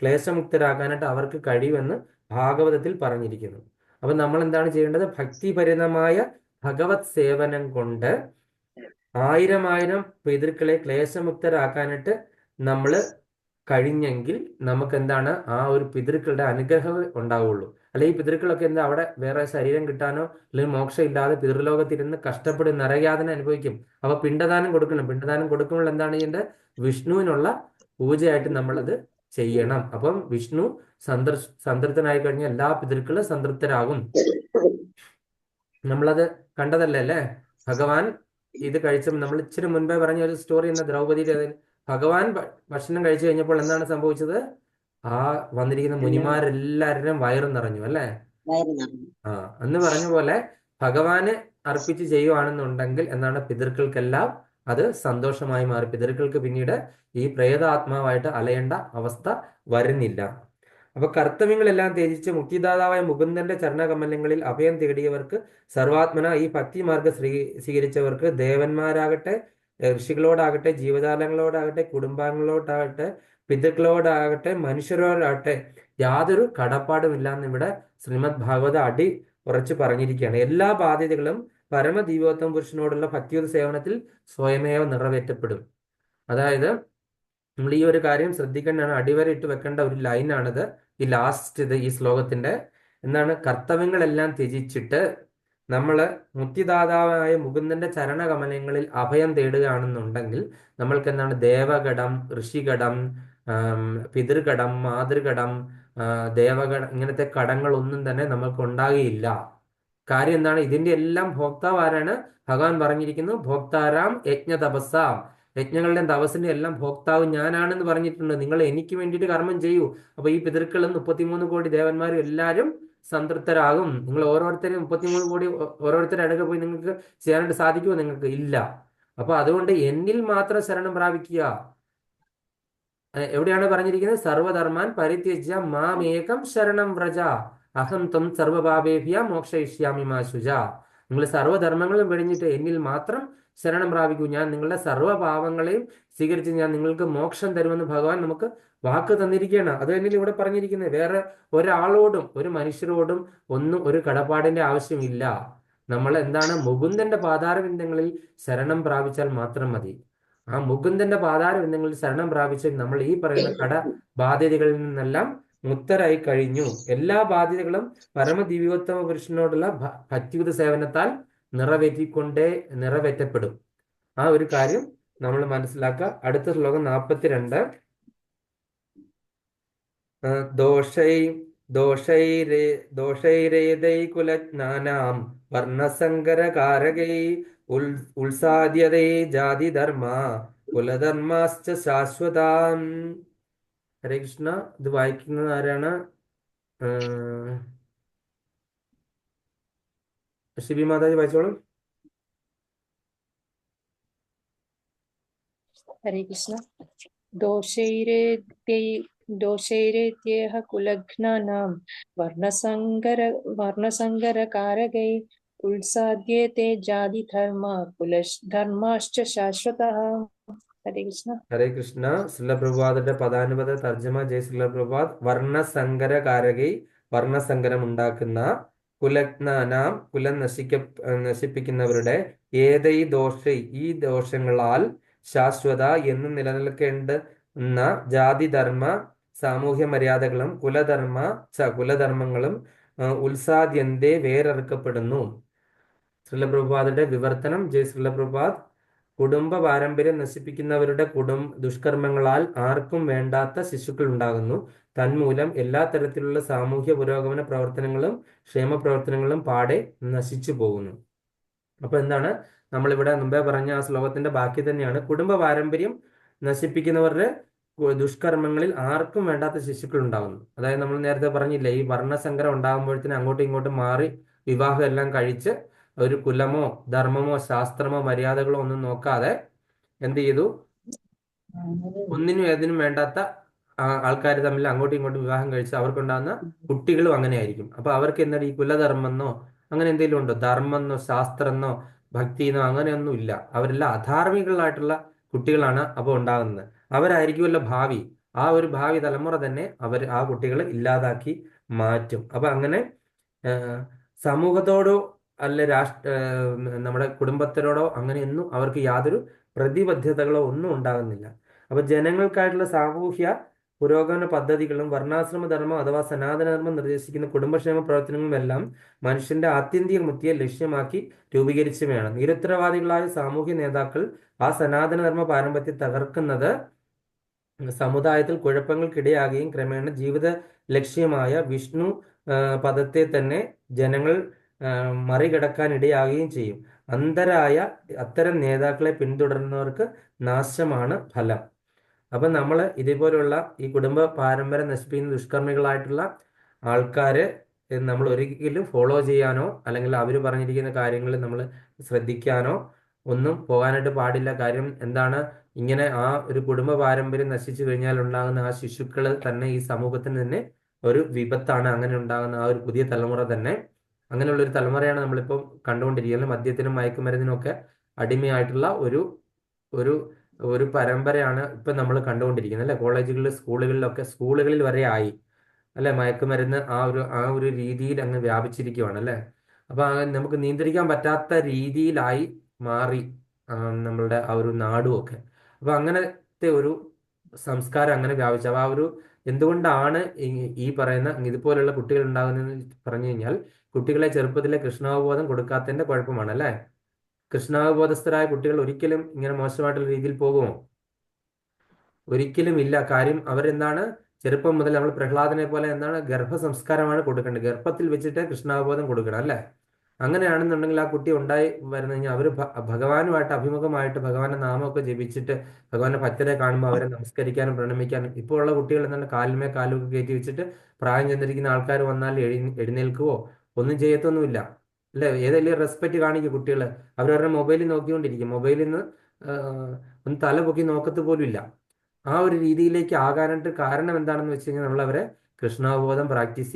[SPEAKER 1] ക്ലേശമുക്തരാക്കാനായിട്ട് അവർക്ക് കഴിയുമെന്ന് ഭാഗവതത്തിൽ പറഞ്ഞിരിക്കുന്നു. അപ്പൊ നമ്മൾ എന്താണ് ചെയ്യേണ്ടത്? ഭക്തിഭരിതമായ ഭഗവത് സേവനം കൊണ്ട് 1000 പിതൃക്കളെ ക്ലേശമുക്തരാക്കാനായിട്ട് നമ്മൾ കഴിഞ്ഞെങ്കിൽ നമുക്ക് എന്താണ്? ആ ഒരു പിതൃക്കളുടെ അനുഗ്രഹം ഉണ്ടാവുള്ളൂ. അല്ലെങ്കിൽ ഈ പിതൃക്കളൊക്കെ എന്താ അവിടെ വേറെ ശരീരം കിട്ടാനോ അല്ലെങ്കിൽ മോക്ഷം ഇല്ലാതെ പിതൃലോകത്തിരുന്ന് കഷ്ടപ്പെടും, നരകയാതന അനുഭവിക്കും. അപ്പൊ പിണ്ടദാനം കൊടുക്കണം. പിണ്ടദാനം കൊടുക്കുമ്പോൾ എന്താണ് ചെയ്യേണ്ടത്? വിഷ്ണുവിനുള്ള പൂജയായിട്ട് നമ്മളത് ചെയ്യണം. അപ്പം വിഷ്ണു സംതൃപ്തനായി കഴിഞ്ഞാൽ എല്ലാ പിതൃക്കളും സംതൃപ്തരാകും. നമ്മളത് കണ്ടതല്ലേ അല്ലേ? ഭഗവാൻ ഇത് കഴിച്ചപ്പോൾ നമ്മൾ ഇച്ചിരി മുൻപേ പറഞ്ഞ ഒരു സ്റ്റോറി എന്ന ദ്രൗപദിയുടെ ഭഗവാൻ ഭക്ഷണം കഴിച്ചു കഴിഞ്ഞപ്പോൾ എന്താണ് സംഭവിച്ചത്? ആ വന്നിരിക്കുന്ന മുനിമാരെല്ലാവരുടെയും വയറ് നിറഞ്ഞു അല്ലേ? ആ എന്ന് പറഞ്ഞ പോലെ ഭഗവാന് അർപ്പിച്ച് ചെയ്യുവാണെന്നുണ്ടെങ്കിൽ എന്താണ്, പിതൃക്കൾക്കെല്ലാം അത് സന്തോഷമായി മാറി. പിതൃക്കൾക്ക് പിന്നീട് ഈ പ്രേതാത്മാവായിട്ട് അലയേണ്ട അവസ്ഥ വരുന്നില്ല. അപ്പൊ കർത്തവ്യങ്ങളെല്ലാം ത്യജിച്ച് മുക്തിദാതാവായ മുകുന്ദന്റെ ചരണകമലങ്ങളിൽ അഭയം തേടിയവർക്ക്, സർവാത്മന ഈ ഭക്തിമാർഗം സ്വീകരിച്ചവർക്ക്, ദേവന്മാരാകട്ടെ, ഋഷികളോടാകട്ടെ, ജീവജാലങ്ങളോടാകട്ടെ, കുടുംബാംഗങ്ങളോടാകട്ടെ, പിതൃക്കളോടാകട്ടെ, മനുഷ്യരോടാകട്ടെ യാതൊരു കടപ്പാടുമില്ലാന്ന് ഇവിടെ ശ്രീമദ് ഭാഗവത അടി ഉറച്ചു പറഞ്ഞിരിക്കുകയാണ്. എല്ലാ ബാധ്യതകളും പരമദൈവോത്തമ പുരുഷനോടുള്ള ഭക്തിയുത സേവനത്തിൽ സ്വയമേവ നിറവേറ്റപ്പെടും. അതായത് നമ്മൾ ഈ ഒരു കാര്യം ശ്രദ്ധിക്കേണ്ടതാണ്, അടിവരയിട്ട് വെക്കേണ്ട ഒരു ലൈനാണിത്. ഈ ലാസ്റ്റ് ഈ ശ്ലോകത്തിന്റെ എന്താണ്, കർത്തവ്യങ്ങളെല്ലാം ത്യജിച്ചിട്ട് നമ്മൾ മുക്തിദാതാവായ മുകുന്ദന്റെ ചരണകമലങ്ങളിൽ അഭയം തേടുകയാണെന്നുണ്ടെങ്കിൽ നമ്മൾക്ക് എന്താണ്, ദേവഗണം, ഋഷിഗണം, പിതൃഗണം, മാതൃഗണം, ദേവഗണം ഇങ്ങനത്തെ കടങ്ങളൊന്നും തന്നെ നമ്മൾക്ക് ഉണ്ടാകുകയില്ല. കാര്യം എന്താണ്, ഇതിന്റെ എല്ലാം ഭോക്താവ് ആരാണ്? ഭഗവാൻ പറഞ്ഞിരിക്കുന്നു, ഭോക്താരാം യജ്ഞ തപസ്സാം, യജ്ഞങ്ങളുടെ തപസ്സിന്റെ എല്ലാം ഭോക്താവ് ഞാനാണെന്ന് പറഞ്ഞിട്ടുണ്ട്. നിങ്ങൾ എനിക്ക് വേണ്ടിയിട്ട് കർമ്മം ചെയ്യൂ. അപ്പൊ ഈ പിതൃക്കളും 33 കോടി ദേവന്മാരും എല്ലാവരും സംതൃപ്തരാകും. നിങ്ങൾ ഓരോരുത്തരും 33 കോടി ഓരോരുത്തരുടെ അടുക്ക പോയി നിങ്ങൾക്ക് ചെയ്യാനായിട്ട് സാധിക്കുമോ? നിങ്ങൾക്ക് ഇല്ല. അപ്പൊ അതുകൊണ്ട് എന്നിൽ മാത്രം ശരണം പ്രാപിക്കുക. എവിടെയാണ് പറഞ്ഞിരിക്കുന്നത്? സർവധർമാൻ പരിത്യജ്യ മാമേകം ശരണം വ്രജ അഹം ത്വം സർവപാപേഭ്യ മോക്ഷയിഷ്യാമി മാ ശുച. നിങ്ങൾ സർവ്വധർമ്മങ്ങളും വെടിഞ്ഞിട്ട് എന്നിൽ മാത്രം ശരണം പ്രാപിക്കൂ. ഞാൻ നിങ്ങളുടെ സർവ്വപാപങ്ങളെയും സ്വീകരിച്ച് ഞാൻ നിങ്ങൾക്ക് മോക്ഷം തരുമെന്ന് ഭഗവാൻ നമുക്ക് വാക്ക് തന്നിരിക്കുകയാണ്. അത് തന്നെയാണ് ഇവിടെ പറഞ്ഞിരിക്കുന്നത്. വേറെ ഒരാളോടും ഒരു മനുഷ്യരോടും ഒന്നും ഒരു കടപ്പാടിന്റെ ആവശ്യമില്ല. നമ്മൾ എന്താണ്, മുകുന്ദന്റെ പാതാരവിന്ദങ്ങളിൽ ശരണം പ്രാപിച്ചാൽ മാത്രം മതി. ആ മുകുന്ദന്റെ പാതാരവിന്ദങ്ങളിൽ ശരണം പ്രാപിച്ച് നമ്മൾ ഈ പറയുന്ന കട ബാധ്യതകളിൽ നിന്നെല്ലാം മുക്തരായി കഴിഞ്ഞു. എല്ലാ ബാധ്യതകളും പരമദിവ്യോത്തമ പുരുഷനോടുള്ള ഭക്തിയുത സേവനത്താൽ നിറവേറ്റപ്പെടും. ആ ഒരു കാര്യം നമ്മൾ മനസ്സിലാക്കുക. അടുത്ത ശ്ലോകം 42. ദോഷൈരേതൈകുലജ്ഞാനാം വർണ്ണസങ്കരകാരകൈ ഉത്സാദ്യതേ ജാതിധർമ്മ കുലധർമാശ്ച ശാശ്വതാം. ഹരേ കൃഷ്ണ. ഇത് വായിക്കുന്നത് ആരാണ്? ശിബി മാതാജി വായിച്ചോളും.
[SPEAKER 8] ഹരേ കൃഷ്ണ. ദോഷൈരേത്യഃ കുലഘ്നാനാം വർണ്ണസങ്കരകാരകൈ ഉത്സാദ്യത്തെ ജാതിധർമ്മ കുലധർമാശ്ച ശാശ്വതഃ. ഹരേ കൃഷ്ണ.
[SPEAKER 1] ഹരേ കൃഷ്ണ. ശ്രീലപ്രഭാതയുടെ പദാനുപത തർജ്ജമ ജയ് ശ്രീലപ്രഭാത്. വർണ്ണസങ്കരകാരകൈ, വർണ്ണസങ്കരം ഉണ്ടാക്കുന്ന, കുലജ്ഞാനാം കുലം നശിപ്പിക്കുന്നവരുടെ, ഏതൈ ദോഷൈ ഈ ദോഷങ്ങളാൽ, ശാശ്വത എന്ന് നിലനിൽക്കേണ്ടുന്ന ജാതിധർമ്മ സാമൂഹ്യ മര്യാദകളും, കുലധർമ്മങ്ങളും ഉത്സാദ്യന്തേ വേരറുക്കപ്പെടുന്നു. ശ്രീലപ്രഭാതയുടെ വിവർത്തനം ജയ് ശ്രീലപ്രഭാത്. കുടുംബ പാരമ്പര്യം നശിപ്പിക്കുന്നവരുടെ ദുഷ്കർമ്മങ്ങളാൽ ആർക്കും വേണ്ടാത്ത ശിശുക്കൾ ഉണ്ടാകുന്നു. തന്മൂലം എല്ലാ തരത്തിലുള്ള സാമൂഹ്യ പുരോഗമന പ്രവർത്തനങ്ങളും ക്ഷേമ പ്രവർത്തനങ്ങളും പാടെ നശിച്ചു പോകുന്നു. അപ്പൊ എന്താണ്, നമ്മളിവിടെ മുമ്പേ പറഞ്ഞ ആ ശ്ലോകത്തിന്റെ ബാക്കി തന്നെയാണ്. കുടുംബ പാരമ്പര്യം നശിപ്പിക്കുന്നവരുടെ ദുഷ്കർമ്മങ്ങളിൽ ആർക്കും വേണ്ടാത്ത ശിശുക്കൾ ഉണ്ടാകുന്നു. അതായത് നമ്മൾ നേരത്തെ പറഞ്ഞില്ലേ, ഈ വർണ്ണസങ്കരം ഉണ്ടാകുമ്പോഴത്തേന് അങ്ങോട്ടും ഇങ്ങോട്ടും മാറി വിവാഹം എല്ലാം കഴിച്ച് ഒരു കുലമോ ധർമ്മമോ ശാസ്ത്രമോ മര്യാദകളോ ഒന്നും നോക്കാതെ എന്ത് ചെയ്തു, ഒന്നിനും ഏതിനും വേണ്ടാത്ത ആൾക്കാർ തമ്മിൽ അങ്ങോട്ടും ഇങ്ങോട്ടും വിവാഹം കഴിച്ച് അവർക്കുണ്ടാകുന്ന കുട്ടികളും അങ്ങനെ ആയിരിക്കും. അപ്പൊ അവർക്ക് എന്താണ്, ഈ കുലധർമ്മെന്നോ അങ്ങനെ എന്തെങ്കിലും ഉണ്ടോ? ധർമ്മെന്നോ ശാസ്ത്രമെന്നോ ഭക്തിന്നോ അങ്ങനെയൊന്നും ഇല്ല. അവരെല്ലാം അധാർമികളായിട്ടുള്ള കുട്ടികളാണ് അപ്പോൾ ഉണ്ടാകുന്നത്. അവരായിരിക്കുമല്ലോ ഭാവി. ആ ഒരു ഭാവി തലമുറ തന്നെ ആ കുട്ടികളെ ഇല്ലാതാക്കി മാറ്റും. അപ്പൊ അങ്ങനെ സമൂഹത്തോടോ അല്ല നമ്മുടെ കുടുംബത്തിനോടോ അങ്ങനെയൊന്നും അവർക്ക് യാതൊരു പ്രതിബദ്ധതകളോ ഒന്നും ഉണ്ടാകുന്നില്ല. അപ്പൊ ജനങ്ങൾക്കായിട്ടുള്ള സാമൂഹ്യ പുരോഗമന പദ്ധതികളും വർണ്ണാശ്രമധർമ്മം അഥവാ സനാതനധർമ്മം നിർദ്ദേശിക്കുന്ന കുടുംബക്ഷേമ പ്രവർത്തനങ്ങളും എല്ലാം മനുഷ്യന്റെ ആത്യന്തിക മുക്തിയെ ലക്ഷ്യമാക്കി രൂപീകരിച്ചവയാണ്. നിരുത്തരവാദികളായ സാമൂഹ്യ നേതാക്കൾ ആ സനാതനധർമ്മ പാരമ്പര്യത്തെ തകർക്കുന്നത് സമുദായത്തിൽ കുഴപ്പങ്ങൾക്കിടയാകുകയും ക്രമേണ ജീവിത ലക്ഷ്യമായ വിഷ്ണു പദത്തെ തന്നെ ജനങ്ങൾ മറികടക്കാൻ ഇടയാകുകയും ചെയ്യും. അന്ധരായ അത്തരം നേതാക്കളെ പിന്തുടരുന്നവർക്ക് നാശമാണ് ഫലം. അപ്പം നമ്മൾ ഇതേപോലുള്ള ഈ കുടുംബ പാരമ്പര്യം നശിപ്പിക്കുന്ന ദുഷ്കർമ്മികളായിട്ടുള്ള ആൾക്കാരെ നമ്മൾ ഒരിക്കലും ഫോളോ ചെയ്യാനോ അല്ലെങ്കിൽ അവർ പറഞ്ഞിരിക്കുന്ന കാര്യങ്ങൾ നമ്മൾ ശ്രദ്ധിക്കാനോ ഒന്നും പോകാനായിട്ട് പാടില്ല. കാര്യം എന്താണ്, ഇങ്ങനെ ആ ഒരു കുടുംബ പാരമ്പര്യം നശിച്ചു കഴിഞ്ഞാൽ ഉണ്ടാകുന്ന ആ ശിശുക്കൾ തന്നെ ഈ സമൂഹത്തിന് തന്നെ ഒരു വിപത്താണ്. അങ്ങനെ ഉണ്ടാകുന്ന ആ ഒരു പുതിയ തലമുറ തന്നെ അങ്ങനെയുള്ള ഒരു തലമുറയാണ് നമ്മളിപ്പോൾ കണ്ടുകൊണ്ടിരിക്കുന്നത്. മദ്യത്തിനും മയക്കുമരുന്നിനും ഒക്കെ അടിമയായിട്ടുള്ള ഒരു ഒരു ഒരു പരമ്പരയാണ് ഇപ്പം നമ്മൾ കണ്ടുകൊണ്ടിരിക്കുന്നത് അല്ലെ. കോളേജുകളിൽ സ്കൂളുകളിലൊക്കെ സ്കൂളുകളിൽ വരെ ആയി അല്ലെ മയക്കുമരുന്ന് ആ ഒരു രീതിയിൽ അങ്ങ് വ്യാപിച്ചിരിക്കുവാണ് അല്ലെ. അപ്പൊ നമുക്ക് നിയന്ത്രിക്കാൻ പറ്റാത്ത രീതിയിലായി മാറി നമ്മളുടെ ആ ഒരു നാടും ഒക്കെ. അപ്പൊ അങ്ങനത്തെ ഒരു സംസ്കാരം അങ്ങനെ വ്യാപിച്ചു. അപ്പൊ ആ ഒരു എന്തുകൊണ്ടാണ് ഈ പറയുന്ന ഇതുപോലുള്ള കുട്ടികൾ ഉണ്ടാകുന്നതെന്ന് പറഞ്ഞു കഴിഞ്ഞാൽ കുട്ടികളെ ചെറുപ്പത്തിലെ കൃഷ്ണാവബോധം കൊടുക്കാത്തതിന്റെ കുഴപ്പമാണ് അല്ലെ. കൃഷ്ണാവബോധസ്ഥരായ കുട്ടികൾ ഒരിക്കലും ഇങ്ങനെ മോശമായിട്ടുള്ള രീതിയിൽ പോകുമോ? ഒരിക്കലും ഇല്ല. കാര്യം അവരെന്താണ്, ചെറുപ്പം മുതൽ നമ്മൾ പ്രഹ്ലാദനെ പോലെ എന്താണ് ഗർഭ സംസ്കാരമാണ് കൊടുക്കേണ്ടത്. ഗർഭത്തിൽ വെച്ചിട്ട് കൃഷ്ണാവബോധം കൊടുക്കണം അല്ലെ. അങ്ങനെയാണെന്നുണ്ടെങ്കിൽ ആ കുട്ടി ഉണ്ടായി വരുന്ന കഴിഞ്ഞാൽ അവർ ഭഗവാനുമായിട്ട് അഭിമുഖമായിട്ട് ഭഗവാന്റെ നാമമൊക്കെ ജപിച്ചിട്ട് ഭഗവാന്റെ ഭക്തരെ കാണുമ്പോൾ അവരെ നമസ്കരിക്കാനും പ്രണമിക്കാനും. ഇപ്പോൾ ഉള്ള കുട്ടികൾ എന്താണ് കാലിന്മേൽ കാലൊക്കെ കയറ്റി വെച്ചിട്ട് പ്രായം ചെന്നിരിക്കുന്ന ആൾക്കാർ വന്നാൽ എഴുന്നേൽക്കുവോ ഒന്നും ചെയ്യത്തൊന്നുമില്ല അല്ലെ. ഏതെങ്കിലും റെസ്പെക്ട് കാണിക്കും കുട്ടികൾ. അവരവരുടെ മൊബൈലിൽ നോക്കിക്കൊണ്ടിരിക്കും. മൊബൈലിൽ നിന്ന് ഒന്ന് തല പൊക്കി നോക്കത്ത് പോലും ഇല്ല. ആ ഒരു രീതിയിലേക്ക് ആകാനായിട്ട് കാരണം എന്താണെന്ന് വെച്ച് കഴിഞ്ഞാൽ നമ്മളവരെ കൃഷ്ണാവബോധം പ്രാക്ടീസ്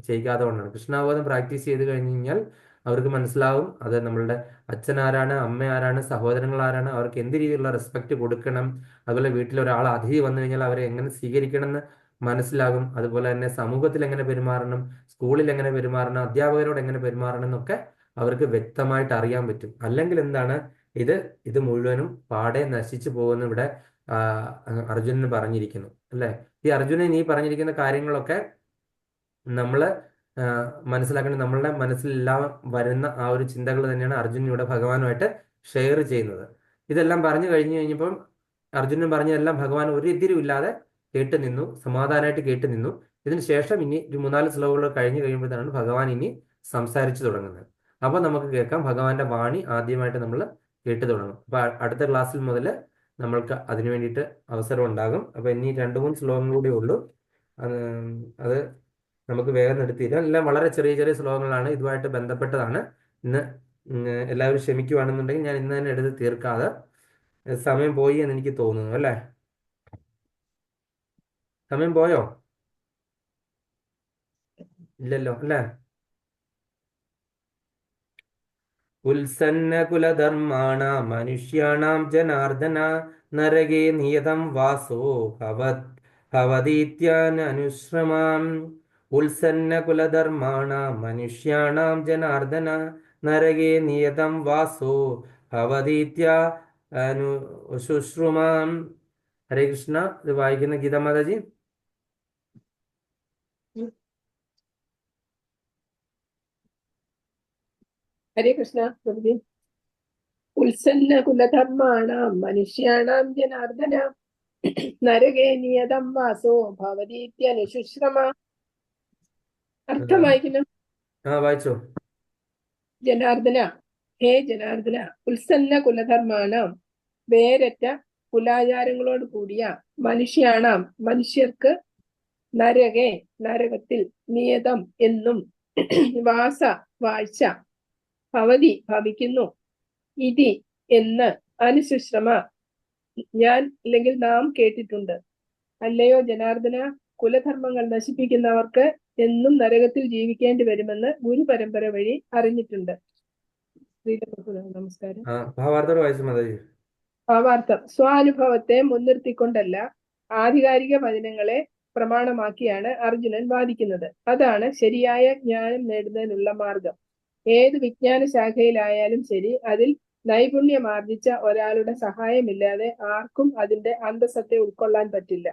[SPEAKER 1] ചെയ്യാതെ കൊണ്ടാണ്. കൃഷ്ണാവബോധം പ്രാക്ടീസ് ചെയ്ത് കഴിഞ്ഞ് കഴിഞ്ഞാൽ അവർക്ക് മനസ്സിലാവും അത് നമ്മളുടെ അച്ഛൻ ആരാണ്, അമ്മ ആരാണ്, സഹോദരങ്ങൾ ആരാണ്, അവർക്ക് എന്ത് രീതിയിലുള്ള റെസ്പെക്ട് കൊടുക്കണം, അതുപോലെ വീട്ടിൽ ഒരാൾ അതിഥി വന്നു കഴിഞ്ഞാൽ അവരെ എങ്ങനെ സ്വീകരിക്കണം എന്ന് മനസ്സിലാകും. അതുപോലെ തന്നെ സമൂഹത്തിൽ എങ്ങനെ പെരുമാറണം, സ്കൂളിൽ എങ്ങനെ പെരുമാറണം, അധ്യാപകരോട് എങ്ങനെ പെരുമാറണം എന്നൊക്കെ അവർക്ക് വ്യക്തമായിട്ട് അറിയാൻ പറ്റും. അല്ലെങ്കിൽ എന്താണ് ഇത് മുഴുവനും പാടെ നശിച്ചു പോകുന്ന ഇവിടെ അർജുനന് പറഞ്ഞിരിക്കുന്നു അല്ലെ. ഈ അർജുനൻ ഈ പറഞ്ഞിരിക്കുന്ന കാര്യങ്ങളൊക്കെ നമ്മൾ മനസ്സിലാക്കേണ്ടത് നമ്മളുടെ മനസ്സിലെല്ലാം വരുന്ന ആ ഒരു ചിന്തകൾ തന്നെയാണ് അർജുനൻ ഇവിടെ ഭഗവാനുമായിട്ട് ഷെയർ ചെയ്യുന്നത്. ഇതെല്ലാം പറഞ്ഞു കഴിഞ്ഞു കഴിഞ്ഞപ്പം അർജുനൻ പറഞ്ഞതെല്ലാം ഭഗവാൻ ഒരു എതിരുമില്ലാതെ കേട്ട് നിന്നു, സമാധാനമായിട്ട് കേട്ട് നിന്നു. ഇതിന് ശേഷം ഇനി ഒരു 3-4 ശ്ലോകങ്ങൾ കഴിഞ്ഞു കഴിയുമ്പോഴാണ് ഭഗവാൻ ഇനി സംസാരിച്ചു തുടങ്ങുന്നത്. അപ്പൊ നമുക്ക് കേൾക്കാം ഭഗവാന്റെ വാണി ആദ്യമായിട്ട് നമ്മൾ കേട്ട് തുടങ്ങും. അപ്പൊ അടുത്ത ക്ലാസ്സിൽ മുതൽ നമ്മൾക്ക് അതിനു വേണ്ടിയിട്ട് അവസരം ഉണ്ടാകും. അപ്പൊ ഇനി 2-3 ശ്ലോകങ്ങൾ കൂടി ഉള്ളൂ. അത് നമുക്ക് വേഗം നിർത്തിയില്ല. എല്ലാം വളരെ ചെറിയ ചെറിയ ശ്ലോകങ്ങളാണ്, ഇതുമായിട്ട് ബന്ധപ്പെട്ടതാണ്. ഇന്ന് എല്ലാവരും ക്ഷമിക്കുവാണെന്നുണ്ടെങ്കിൽ ഞാൻ ഇന്ന് തന്നെ എടുത്ത് തീർക്കാതെ സമയം പോയി എന്ന് എനിക്ക് തോന്നുന്നു അല്ലേ. സമയം പോയോ? ഇല്ലല്ലോ അല്ലേ. ഉത്സന്ന കുലധർമാണ മനുഷ്യാണാം ജനാർദ്ദന നരകേ നിയതം വാസോ ഭവതീത്യാനുശ്രമാം. ഉത്സന്ന കുലധർമാണ മനുഷ്യാണാം ജനാർദ്ദന നരകേ നിയതം വാസോ ഭവതീത്യാനുശ്രുമാം. ഹരേ കൃഷ്ണ. ഇത് വായിക്കുന്ന ഗീതാ മാതാജി.
[SPEAKER 9] ഹരേ കൃഷ്ണ പ്രഭുജി. ഉത്സന്ന കുലധർമാണാം മനുഷ്യാണാം ജനാർദ്ദന നരകേ നിയതം വാസോ ഭവതീത്യനുശുശ്രമ. അർത്ഥം വായിക്കുന്നു.
[SPEAKER 1] വായിച്ചോ.
[SPEAKER 9] ജനാർദ്ദന, ഹേ ജനാർദ്ദന, ഉത്സന്ന കുലധർമാണാം വേരറ്റ കുലാചാരങ്ങളോട് കൂടിയ മനുഷ്യാണാം മനുഷ്യർക്ക് നരകെ നരകത്തിൽ നിയതം എന്നും വാസ വാഴ്ച ഭവതി ഭവിക്കുന്നു ഇതി എന്ന് അനുശുശ്രമ ഞാൻ അല്ലെങ്കിൽ നാം കേട്ടിട്ടുണ്ട്. അല്ലയോ ജനാർദ്ദന, കുലധർമ്മങ്ങൾ നശിപ്പിക്കുന്നവർക്ക് എന്നും നരകത്തിൽ ജീവിക്കേണ്ടി വരുമെന്ന് ഗുരു പരമ്പര വഴി അറിഞ്ഞിട്ടുണ്ട്. നമസ്കാരം. ഭാവാർത്ഥം. സ്വാനുഭവത്തെ മുൻനിർത്തിക്കൊണ്ടല്ല ആധികാരിക വചനങ്ങളെ പ്രമാണമാക്കിയാണ് അർജുനൻ വാദിക്കുന്നത്. അതാണ് ശരിയായ ജ്ഞാനം നേടുന്നതിനുള്ള മാർഗം. ഏത് വിജ്ഞാന ശാഖയിലായാലും ശരി, അതിൽ നൈപുണ്യമാർജിച്ച ഒരാളുടെ സഹായമില്ലാതെ ആർക്കും അതിന്റെ അന്തസത്തെ ഉൾക്കൊള്ളാൻ പറ്റില്ല.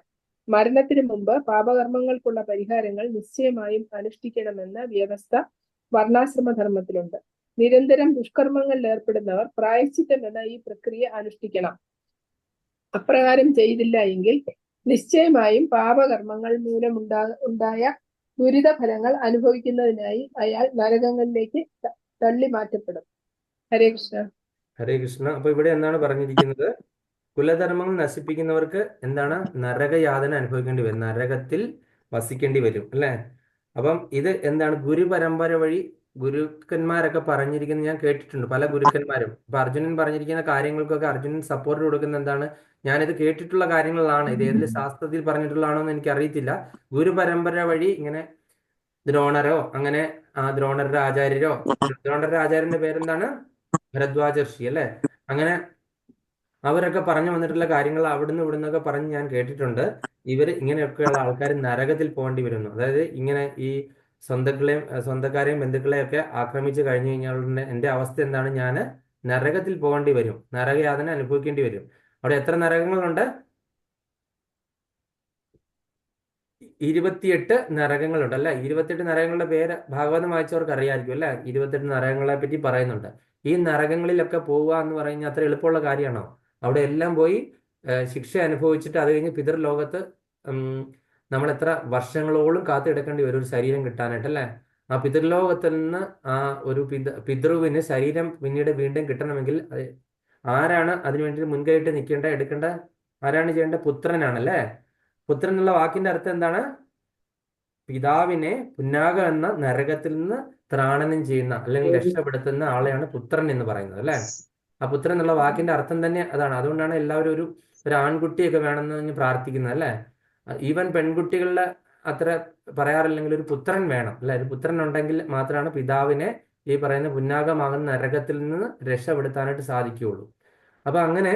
[SPEAKER 9] മരണത്തിന് മുമ്പ് പാപകർമ്മങ്ങൾക്കുള്ള പരിഹാരങ്ങൾ നിശ്ചയമായും അനുഷ്ഠിക്കണമെന്ന വ്യവസ്ഥ വർണ്ണാശ്രമധർമ്മത്തിലുണ്ട്. നിരന്തരം ദുഷ്കർമ്മങ്ങളിൽ ഏർപ്പെടുന്നവർ പ്രായശ്ചിത്തം എന്ന ഈ പ്രക്രിയ അനുഷ്ഠിക്കണം. അപ്രകാരം ചെയ്തില്ല എങ്കിൽ നിശ്ചയമായും പാപകർമ്മങ്ങൾ മൂലം ഉണ്ടായ ദുരിത ഫലങ്ങൾ അനുഭവിക്കുന്നതിനായി അയാൾ നരകങ്ങളിലേക്ക് തള്ളി മാറ്റപ്പെടും. ഹരേ കൃഷ്ണ.
[SPEAKER 1] ഹരേ കൃഷ്ണ. അപ്പൊ ഇവിടെ എന്താണ് പറഞ്ഞിരിക്കുന്നത്? കുലധർമ്മങ്ങൾ നശിപ്പിക്കുന്നവർക്ക് എന്താണ് നരകയാതന അനുഭവിക്കേണ്ടി വരും, നരകത്തിൽ വസിക്കേണ്ടി വരും അല്ലെ. അപ്പം ഇത് എന്താണ് ഗുരുപരമ്പര വഴി ഗുരുക്കന്മാരൊക്കെ പറഞ്ഞിരിക്കുന്നത് ഞാൻ കേട്ടിട്ടുണ്ട്, പല ഗുരുക്കന്മാരും. അപ്പൊ അർജുനൻ പറഞ്ഞിരിക്കുന്ന കാര്യങ്ങൾക്കൊക്കെ അർജുനൻ സപ്പോർട്ട് കൊടുക്കുന്ന എന്താണ്, ഞാനിത് കേട്ടിട്ടുള്ള കാര്യങ്ങളാണ്, ഇത് ഏതിൽ ശാസ്ത്രത്തിൽ പറഞ്ഞിട്ടുള്ളതാണോ എന്ന് എനിക്ക് അറിയത്തില്ല. ഗുരുപരമ്പര വഴി ഇങ്ങനെ ദ്രോണരോ അങ്ങനെ ദ്രോണരുടെ ആചാര്യരോ, ദ്രോണരുടെ ആചാര്യന്റെ പേരെന്താണ്, ഭരദ്വാജ ഋഷി അല്ലെ, അങ്ങനെ അവരൊക്കെ പറഞ്ഞു വന്നിട്ടുള്ള കാര്യങ്ങൾ അവിടുന്ന് ഇവിടുന്നൊക്കെ പറഞ്ഞ് ഞാൻ കേട്ടിട്ടുണ്ട്. ഇവർ ഇങ്ങനെയൊക്കെയുള്ള ആൾക്കാർ നരകത്തിൽ പോകേണ്ടി വരുന്നു. അതായത് ഇങ്ങനെ ഈ സ്വന്തക്കാരെയും ബന്ധുക്കളെയും ഒക്കെ ആക്രമിച്ചു കഴിഞ്ഞു കഴിഞ്ഞാൽ എൻ്റെ അവസ്ഥ എന്താണ്, ഞാൻ നരകത്തിൽ പോകേണ്ടി വരും, നരകയാതന അനുഭവിക്കേണ്ടി വരും. അവിടെ എത്ര നരകങ്ങളുണ്ട്? 28 നരകങ്ങളുണ്ട് അല്ലെ. 28 നരകങ്ങളുടെ പേര് ഭാഗവതം വായിച്ചവർക്ക് അറിയാമായിരിക്കും അല്ലെ. 28 നരകങ്ങളെ പറ്റി പറയുന്നുണ്ട്. ഈ നരകങ്ങളിലൊക്കെ പോവുക എന്ന് പറയുന്നത് അത്ര എളുപ്പമുള്ള കാര്യമാണോ? അവിടെ എല്ലാം പോയി ശിക്ഷ അനുഭവിച്ചിട്ട് അത് കഴിഞ്ഞ് പിതൃലോകത്ത് നമ്മൾ എത്ര വർഷങ്ങളോളം കാത്തിടക്കേണ്ടി വരും ഒരു ശരീരം കിട്ടാനായിട്ട് അല്ലെ. ആ പിതൃലോകത്തിൽ നിന്ന് ആ ഒരു പിതൃവിന് ശരീരം പിന്നീട് വീണ്ടും കിട്ടണമെങ്കിൽ ആരാണ് അതിനു വേണ്ടി മുൻകൈയിട്ട് എടുക്കേണ്ട ആരാണ് ചെയ്യേണ്ടത്? പുത്രനാണല്ലേ. പുത്രൻ എന്നുള്ള വാക്കിന്റെ അർത്ഥം എന്താണ്? പിതാവിനെ പുന്നാക എന്ന നരകത്തിൽ നിന്ന് ത്രാണനം ചെയ്യുന്ന അല്ലെങ്കിൽ രക്ഷപ്പെടുത്തുന്ന ആളെയാണ് പുത്രൻ എന്ന് പറയുന്നത് അല്ലെ. ആ പുത്രൻ എന്നുള്ള വാക്കിന്റെ അർത്ഥം തന്നെ അതാണ്. അതുകൊണ്ടാണ് എല്ലാവരും ഒരു ആൺകുട്ടിയൊക്കെ വേണമെന്ന് പ്രാർത്ഥിക്കുന്നത് അല്ലെ. ഈവൻ പെൺകുട്ടികളുടെ അത്ര പറയാറില്ലെങ്കിൽ ഒരു പുത്രൻ വേണം അല്ലെ. ഒരു പുത്രൻ ഉണ്ടെങ്കിൽ മാത്രമാണ് പിതാവിനെ ഈ പറയുന്ന പുന്നാകമാകുന്ന നരകത്തിൽ നിന്ന് രക്ഷപ്പെടുത്താനായിട്ട് സാധിക്കുകയുള്ളൂ. അപ്പൊ അങ്ങനെ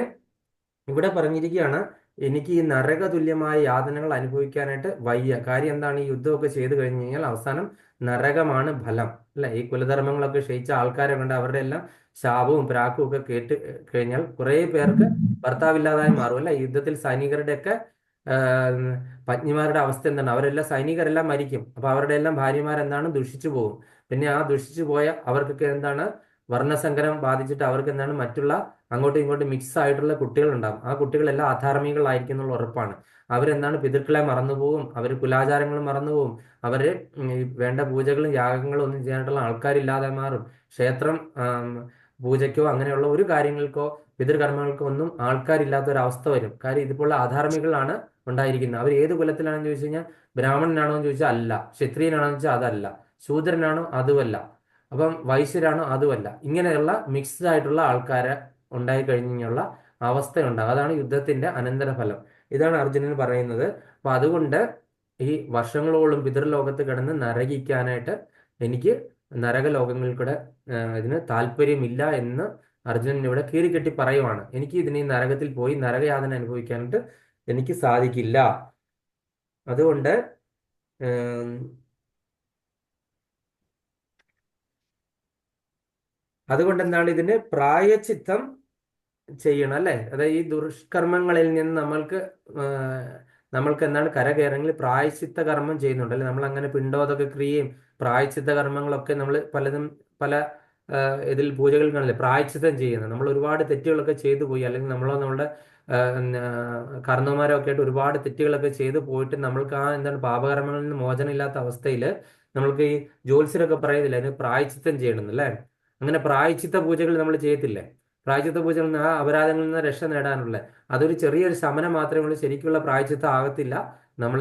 [SPEAKER 1] ഇവിടെ പറഞ്ഞിരിക്കുകയാണ്, എനിക്ക് ഈ നരക തുല്യമായ യാതനകൾ അനുഭവിക്കാനായിട്ട് വയ്യ. കാര്യം എന്താണ്? ഈ യുദ്ധമൊക്കെ ചെയ്തു കഴിഞ്ഞു കഴിഞ്ഞാൽ അവസാനം നരകമാണ് ഫലം അല്ലെ. ഈ കുലധർമ്മങ്ങളൊക്കെ ക്ഷയിച്ച ആൾക്കാരെ കൊണ്ട് അവരുടെ എല്ലാം ശാപവും പ്രാക്കും ഒക്കെ കേട്ട് കഴിഞ്ഞാൽ കുറെ പേർക്ക് ഭർത്താവില്ലാതായി മാറും അല്ലെ. യുദ്ധത്തിൽ സൈനികരുടെയൊക്കെ പത്നിമാരുടെ അവസ്ഥ എന്താണ്? അവരെല്ലാം സൈനികരെല്ലാം മരിക്കും. അപ്പൊ അവരുടെ എല്ലാം ഭാര്യമാരെന്താണ് ദുഷിച്ചു പോകും. പിന്നെ ആ ദുഷിച്ചു പോയ അവർക്കൊക്കെ എന്താണ് വർണ്ണസങ്കരം ബാധിച്ചിട്ട് അവർക്ക് എന്താണ് മറ്റുള്ള അങ്ങോട്ടും ഇങ്ങോട്ടും മിക്സ് ആയിട്ടുള്ള കുട്ടികൾ ഉണ്ടാകും. ആ കുട്ടികളെല്ലാം അധാർമികളായിരിക്കും എന്നുള്ള ഉറപ്പാണ്. അവരെന്താണ് പിതൃക്കളെ മറന്നുപോകും, അവർ കുലാചാരങ്ങൾ മറന്നുപോകും, അവര് വേണ്ട പൂജകളും യാഗങ്ങളും ഒന്നും ചെയ്യാനായിട്ടുള്ള ആൾക്കാരില്ലാതെ മാറും. ക്ഷേത്രം പൂജയ്ക്കോ അങ്ങനെയുള്ള ഒരു കാര്യങ്ങൾക്കോ പിതൃകർമ്മങ്ങൾക്കോ ഒന്നും ആൾക്കാരില്ലാത്ത ഒരു അവസ്ഥ വരും. കാര്യം ഇതുപോലുള്ള അധാർമികളാണ് ഉണ്ടായിരിക്കുന്നത്. അവർ ഏത് കുലത്തിലാണെന്ന് ചോദിച്ചു കഴിഞ്ഞാൽ ബ്രാഹ്മണനാണോ എന്ന് ചോദിച്ചാൽ അല്ല, ക്ഷത്രിയനാണോ എന്ന് ചോദിച്ചാൽ അതല്ല, ശൂദ്രനാണോ അതുമല്ല, അപ്പം വൈശ്യരാണോ അതുമല്ല. ഇങ്ങനെയുള്ള മിക്സ്ഡ് ആയിട്ടുള്ള ആൾക്കാരെ ഉണ്ടായി കഴിഞ്ഞുള്ള അവസ്ഥയുണ്ടാകും. അതാണ് യുദ്ധത്തിന്റെ അനന്തരഫലം. ഇതാണ് അർജുനൻ പറയുന്നത്. അപ്പൊ അതുകൊണ്ട് ഈ വർഷങ്ങളോളം പിതൃലോകത്ത് കിടന്ന് നരകിക്കാനായിട്ട് എനിക്ക് നരകലോകങ്ങളിൽ കൂടെ ഇതിന് താല്പര്യമില്ല എന്ന് അർജുനൻ ഇവിടെ കീറിക്കെട്ടി പറയുവാണ്. എനിക്ക് ഇതിന് ഈ നരകത്തിൽ പോയി നരകയാതന അനുഭവിക്കാനായിട്ട് എനിക്ക് സാധിക്കില്ല. അതുകൊണ്ട് എന്താണ് ഇതിന് പ്രായച്ചിത്തം ചെയ്യണം അല്ലെ. അതായത് ഈ ദുഷ്കർമ്മങ്ങളിൽ നിന്ന് നമ്മൾക്ക് എന്താണ് കരകയറെങ്കിൽ പ്രായശ്ചിത്ത കർമ്മം ചെയ്യുന്നുണ്ട് അല്ലെ. നമ്മൾ അങ്ങനെ പിണ്ടോതൊക്കെ ക്രിയയും പ്രായശ്ചിത്ത കർമ്മങ്ങളൊക്കെ നമ്മൾ പലതും പല ഇതിൽ പൂജകൾ കാണില്ലേ പ്രായശ്ചിത്തം ചെയ്യുന്നത്. നമ്മൾ ഒരുപാട് തെറ്റുകളൊക്കെ ചെയ്തു പോയി, അല്ലെങ്കിൽ നമ്മളുടെ കർണവന്മാരൊക്കെ ആയിട്ട് ഒരുപാട് തെറ്റുകളൊക്കെ ചെയ്തു പോയിട്ട് നമ്മൾക്ക് ആ എന്താണ് പാപകർമ്മങ്ങളിൽ നിന്ന് മോചനം ഇല്ലാത്ത അവസ്ഥയിൽ നമ്മൾക്ക് ഈ ജ്യോത്സ്യരൊക്കെ പറയുന്നില്ല അതിന് പ്രായശ്ചിത്തം ചെയ്യണമെന്നല്ലേ. അങ്ങനെ പ്രായശ്ചിത്ത പൂജകൾ നമ്മൾ ചെയ്യത്തില്ലേ. പ്രായശ്ചിത്ത പൂജകൾ ആ അപരാധങ്ങളിൽ നിന്ന് രക്ഷ നേടാനുള്ള അതൊരു ചെറിയൊരു ശമനം മാത്രമേ ഉള്ളൂ. ശരിക്കുള്ള പ്രായശ്ചിത്തം ആകത്തില്ല. നമ്മൾ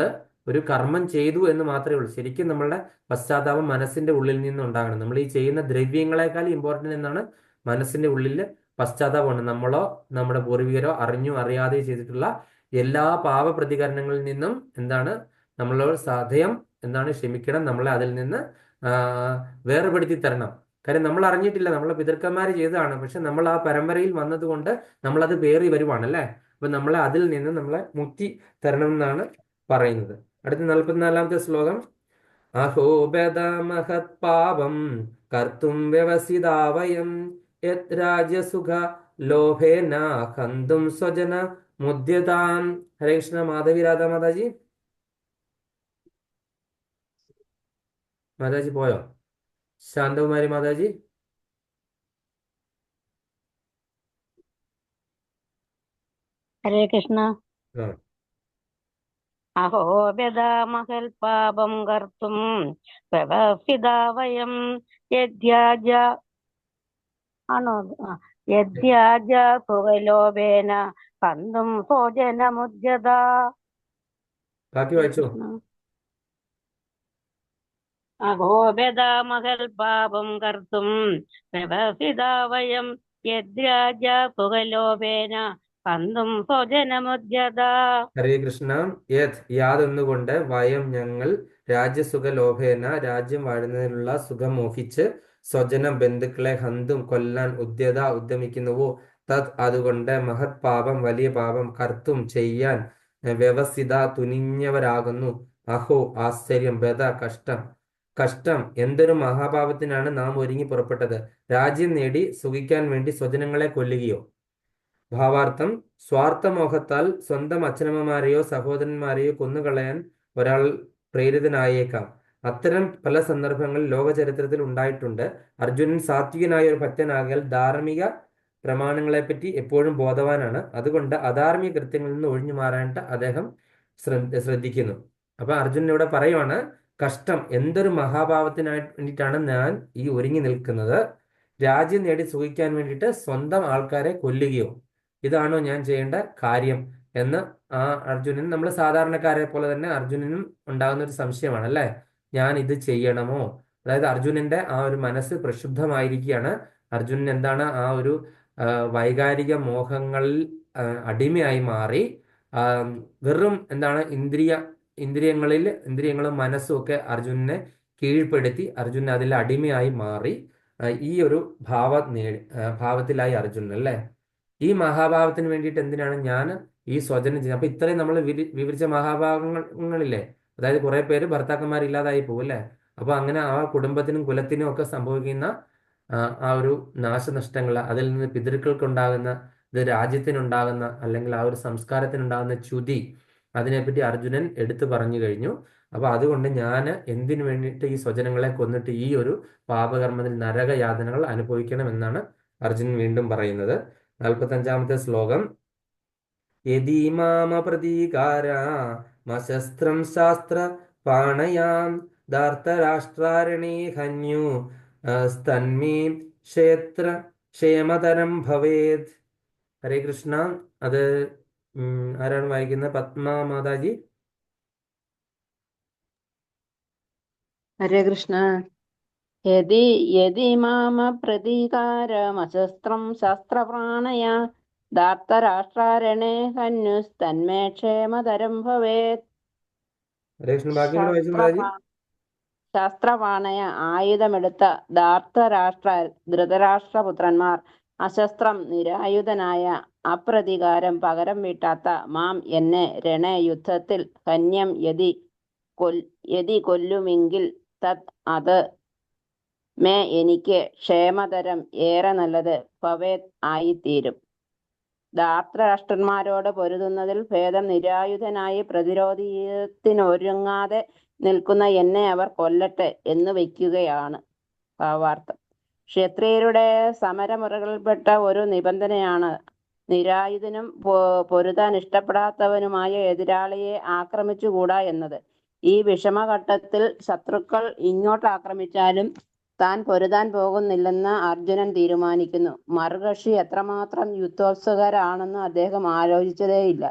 [SPEAKER 1] ഒരു കർമ്മം ചെയ്തു എന്ന് മാത്രമേ ഉള്ളൂ. ശരിക്കും നമ്മളുടെ പശ്ചാത്താപം മനസ്സിന്റെ ഉള്ളിൽ നിന്ന് ഉണ്ടാകണം. നമ്മൾ ഈ ചെയ്യുന്ന ദ്രവ്യങ്ങളെക്കാൾ ഇമ്പോർട്ടൻ്റ് എന്നാണ് മനസ്സിന്റെ ഉള്ളിൽ പശ്ചാത്താപമാണ്. നമ്മളോ നമ്മുടെ പൂർവികരോ അറിഞ്ഞോ അറിയാതെ ചെയ്തിട്ടുള്ള എല്ലാ പാപപ്രതികരണങ്ങളിൽ നിന്നും എന്താണ് നമ്മളോട് സദയം എന്താണ് ക്ഷമിക്കണം, നമ്മളെ അതിൽ നിന്ന് വേർപെടുത്തി തരണം. കാര്യം നമ്മൾ അറിഞ്ഞിട്ടില്ല, നമ്മളെ പിതൃക്കന്മാർ ചെയ്തതാണ്. പക്ഷെ നമ്മൾ ആ പരമ്പരയിൽ വന്നതുകൊണ്ട് നമ്മളത് പേറി വരുവാണ് അല്ലേ. അപ്പൊ നമ്മളെ അതിൽ നിന്ന് നമ്മളെ മുക്തി തരണം എന്നാണ് പറയുന്നത്. അടുത്ത 44-ാമത്തെ ശ്ലോകം. അഹോബദമഹത് പാപം കർത്തും വ്യവസിതാവയം യത് രാജ്യസുഖ ലോഭേന ഹന്തും സ്വജന മുദ്യതാം. ഹരേ കൃഷ്ണ. മാധവി രാധ മാതാജി പോയോ? ശാന്തകുമാരി മാതാജി
[SPEAKER 2] ഹരേ കൃഷ്ണ.
[SPEAKER 4] അഹോ വ്യഥാമഹൽ പാപം കർത്തും വ്യവസ്ഥിതാ വയം യദ്യാജ ആണോ യദ്യാജ പുകലോഭേന കന്തും ഭോജനമുദ്യത.
[SPEAKER 1] ബാക്കി
[SPEAKER 4] ഹരേ
[SPEAKER 1] വായിച്ചോ.
[SPEAKER 4] കൃഷ്ണ. അഹോ വ്യഥാമഹൽ പാപം കർത്തും വ്യവസ്ഥിതാ വയം യദ്യാജ പുകലോഭേന കന്തും ഭോജനമുദ്യത.
[SPEAKER 1] ഹരേ കൃഷ്ണ. യാതൊന്നുകൊണ്ട് വയം ഞങ്ങൾ രാജ്യസുഖ ലോഭേന രാജ്യം വാഴുന്നതിനുള്ള സുഖം മോഹിച്ച് സ്വജനം ബന്ധുക്കളെ ഹന്തും കൊല്ലാൻ ഉദ്യമിക്കുന്നുവോ തത് അതുകൊണ്ട് മഹത് പാപം വലിയ പാപം കർത്തും ചെയ്യാൻ വ്യവസ്ഥിത തുനിഞ്ഞവരാകുന്നു. അഹോ ആശ്ചര്യം, ബദ കഷ്ടം എന്തൊരു മഹാപാപത്തിനാണ് നാം ഒരുങ്ങി പുറപ്പെട്ടത്. രാജ്യം നേടി സുഖിക്കാൻ വേണ്ടി സ്വജനങ്ങളെ കൊല്ലുകയോ. ഭാവാർത്ഥം: സ്വാർത്ഥമോഹത്താൽ സ്വന്തം അച്ഛനമ്മമാരെയോ സഹോദരന്മാരെയോ കൊന്നുകളയാൻ ഒരാൾ പ്രേരിതനായേക്കാം. അത്തരം പല സന്ദർഭങ്ങളിൽ ലോക ചരിത്രത്തിൽ ഉണ്ടായിട്ടുണ്ട്. അർജുനൻ സാത്വികനായ ഒരു ഭക്തനാകയാൽ ധാർമ്മിക പ്രമാണങ്ങളെപ്പറ്റി എപ്പോഴും ബോധവാനാണ്. അതുകൊണ്ട് അധാർമിക കൃത്യങ്ങളിൽ നിന്ന് ഒഴിഞ്ഞു മാറാനായിട്ട് അദ്ദേഹം ശ്രദ്ധിക്കുന്നു. അപ്പൊ അർജുനൻ ഇവിടെ പറയുവാണ്, കഷ്ടം, എന്തൊരു മഹാഭാവത്തിനായി വേണ്ടിയിട്ടാണ് ഞാൻ ഈ ഒരുങ്ങി നിൽക്കുന്നത്. രാജ്യം നേടി സുഖിക്കാൻ വേണ്ടിയിട്ട് സ്വന്തം ആൾക്കാരെ കൊല്ലുകയോ, ഇതാണോ ഞാൻ ചെയ്യേണ്ട കാര്യം എന്ന് അർജുനൻ, നമ്മൾ സാധാരണക്കാരെ പോലെ തന്നെ അർജുനനും ഉണ്ടാകുന്ന ഒരു സംശയമാണ് അല്ലേ, ഞാൻ ഇത് ചെയ്യണമോ. അതായത് അർജുനന്റെ ആ ഒരു മനസ്സ് പ്രക്ഷുബ്ധമായിരിക്കുകയാണ്. അർജുനൻ എന്താണ് ആ ഒരു വൈകാരിക മോഹങ്ങളിൽ അടിമയായി മാറി. വെറും എന്താണ് ഇന്ദ്രിയങ്ങളും മനസ്സും ഒക്കെ അർജുനനെ കീഴ്പ്പെടുത്തി അർജുനൻ അതിൽ അടിമയായി മാറി. ഈ ഒരു ഭാവത്തിലായി അർജുനൻ അല്ലേ. ഈ മഹാഭാവത്തിന് വേണ്ടിയിട്ട് എന്തിനാണ് ഞാൻ ഈ സ്വജനം ചെയ്യുന്നത്. അപ്പൊ ഇത്രയും നമ്മൾ വിവരിച്ച മഹാഭാവങ്ങളില്ലേ, അതായത് കുറെ പേര് ഭർത്താക്കന്മാരില്ലാതായി പോകും അല്ലേ. അപ്പൊ അങ്ങനെ ആ കുടുംബത്തിനും കുലത്തിനും ഒക്കെ സംഭവിക്കുന്ന ആ ഒരു നാശനഷ്ടങ്ങൾ, അതിൽ നിന്ന് പിതൃക്കൾക്കുണ്ടാകുന്ന, ഇത് രാജ്യത്തിനുണ്ടാകുന്ന അല്ലെങ്കിൽ ആ ഒരു സംസ്കാരത്തിനുണ്ടാകുന്ന ച്യുതി, അതിനെപ്പറ്റി അർജുനൻ എടുത്തു പറഞ്ഞു കഴിഞ്ഞു. അപ്പൊ അതുകൊണ്ട് ഞാൻ എന്തിനു വേണ്ടിയിട്ട് ഈ സ്വജനങ്ങളെ കൊന്നിട്ട് ഈ ഒരു പാപകർമ്മത്തിൽ നരകയാതനകൾ അനുഭവിക്കണം എന്നാണ് അർജുനൻ വീണ്ടും പറയുന്നത്. 45-ാമത്തെ ശ്ലോകം: യദീമാമ പ്രതീകാരാമശസ്ത്രം ശാസ്ത്ര പാണയാം ധാർത്തരാഷ്ട്രാരണേ ഹന്യു സ്തന്മേ ക്ഷേമതരം ഭവേത്. ഹരേ കൃഷ്ണ. അത് ആരാണ് വായിക്കുന്നത്? പത്മ മാതാജി.
[SPEAKER 4] ഹരേ കൃഷ്ണ. യദി മാമ പ്രതീകാരമശസ്ത്രം ശസ്ത്രപ്രാണയ ധാർത്തരാഷ്ട്രാരണേ ഹന്യുസ്തന്മേ ക്ഷേമതരം ഭവേത്.
[SPEAKER 1] ഹരേ കൃഷ്ണ. ബാക്കി കൂടെ വായിച്ചു മാതാജി.
[SPEAKER 4] ശസ്ത്രപാണയ ആയുധമെടുത്ത ധൃതരാഷ്ട്രപുത്രന്മാർ അശസ്ത്രം നിരായുധനായ അപ്രതീകാരം പകരം വീട്ടാത്ത മാം എന്നെ രണേ യുദ്ധത്തിൽ ഹന്യം യതി കൊല്ലുമെങ്കിൽ തത് അത് മേ എനിക്ക് ക്ഷേമതരം ഏറെ നല്ലത് ഭവേത് ആയിത്തീരും. ധാർത്തരാഷ്ട്രന്മാരോട് പൊരുതുന്നതിൽ ഭേദം നിരായുധനായി പ്രതിരോധത്തിനൊരുങ്ങാതെ നിൽക്കുന്ന എന്നെ അവർ കൊല്ലട്ടെ എന്ന് വയ്ക്കുകയാണ്. ഭാവാർത്ഥം: ക്ഷത്രിയരുടെ സമരമുറകളിൽപ്പെട്ട ഒരു നിബന്ധനയാണ് നിരായുധനും പൊരുതാൻ ഇഷ്ടപ്പെടാത്തവനുമായ എതിരാളിയെ ആക്രമിച്ചുകൂടാ എന്നത്. ഈ വിഷമഘട്ടത്തിൽ ശത്രുക്കൾ ഇങ്ങോട്ട് ആക്രമിച്ചാലും താൻ പൊരുതാൻ പോകുന്നില്ലെന്ന് അർജുനൻ തീരുമാനിക്കുന്നു. മറുകക്ഷി എത്രമാത്രം യുദ്ധോത്സുകരാണെന്ന് അദ്ദേഹം ആലോചിച്ചതേയില്ല.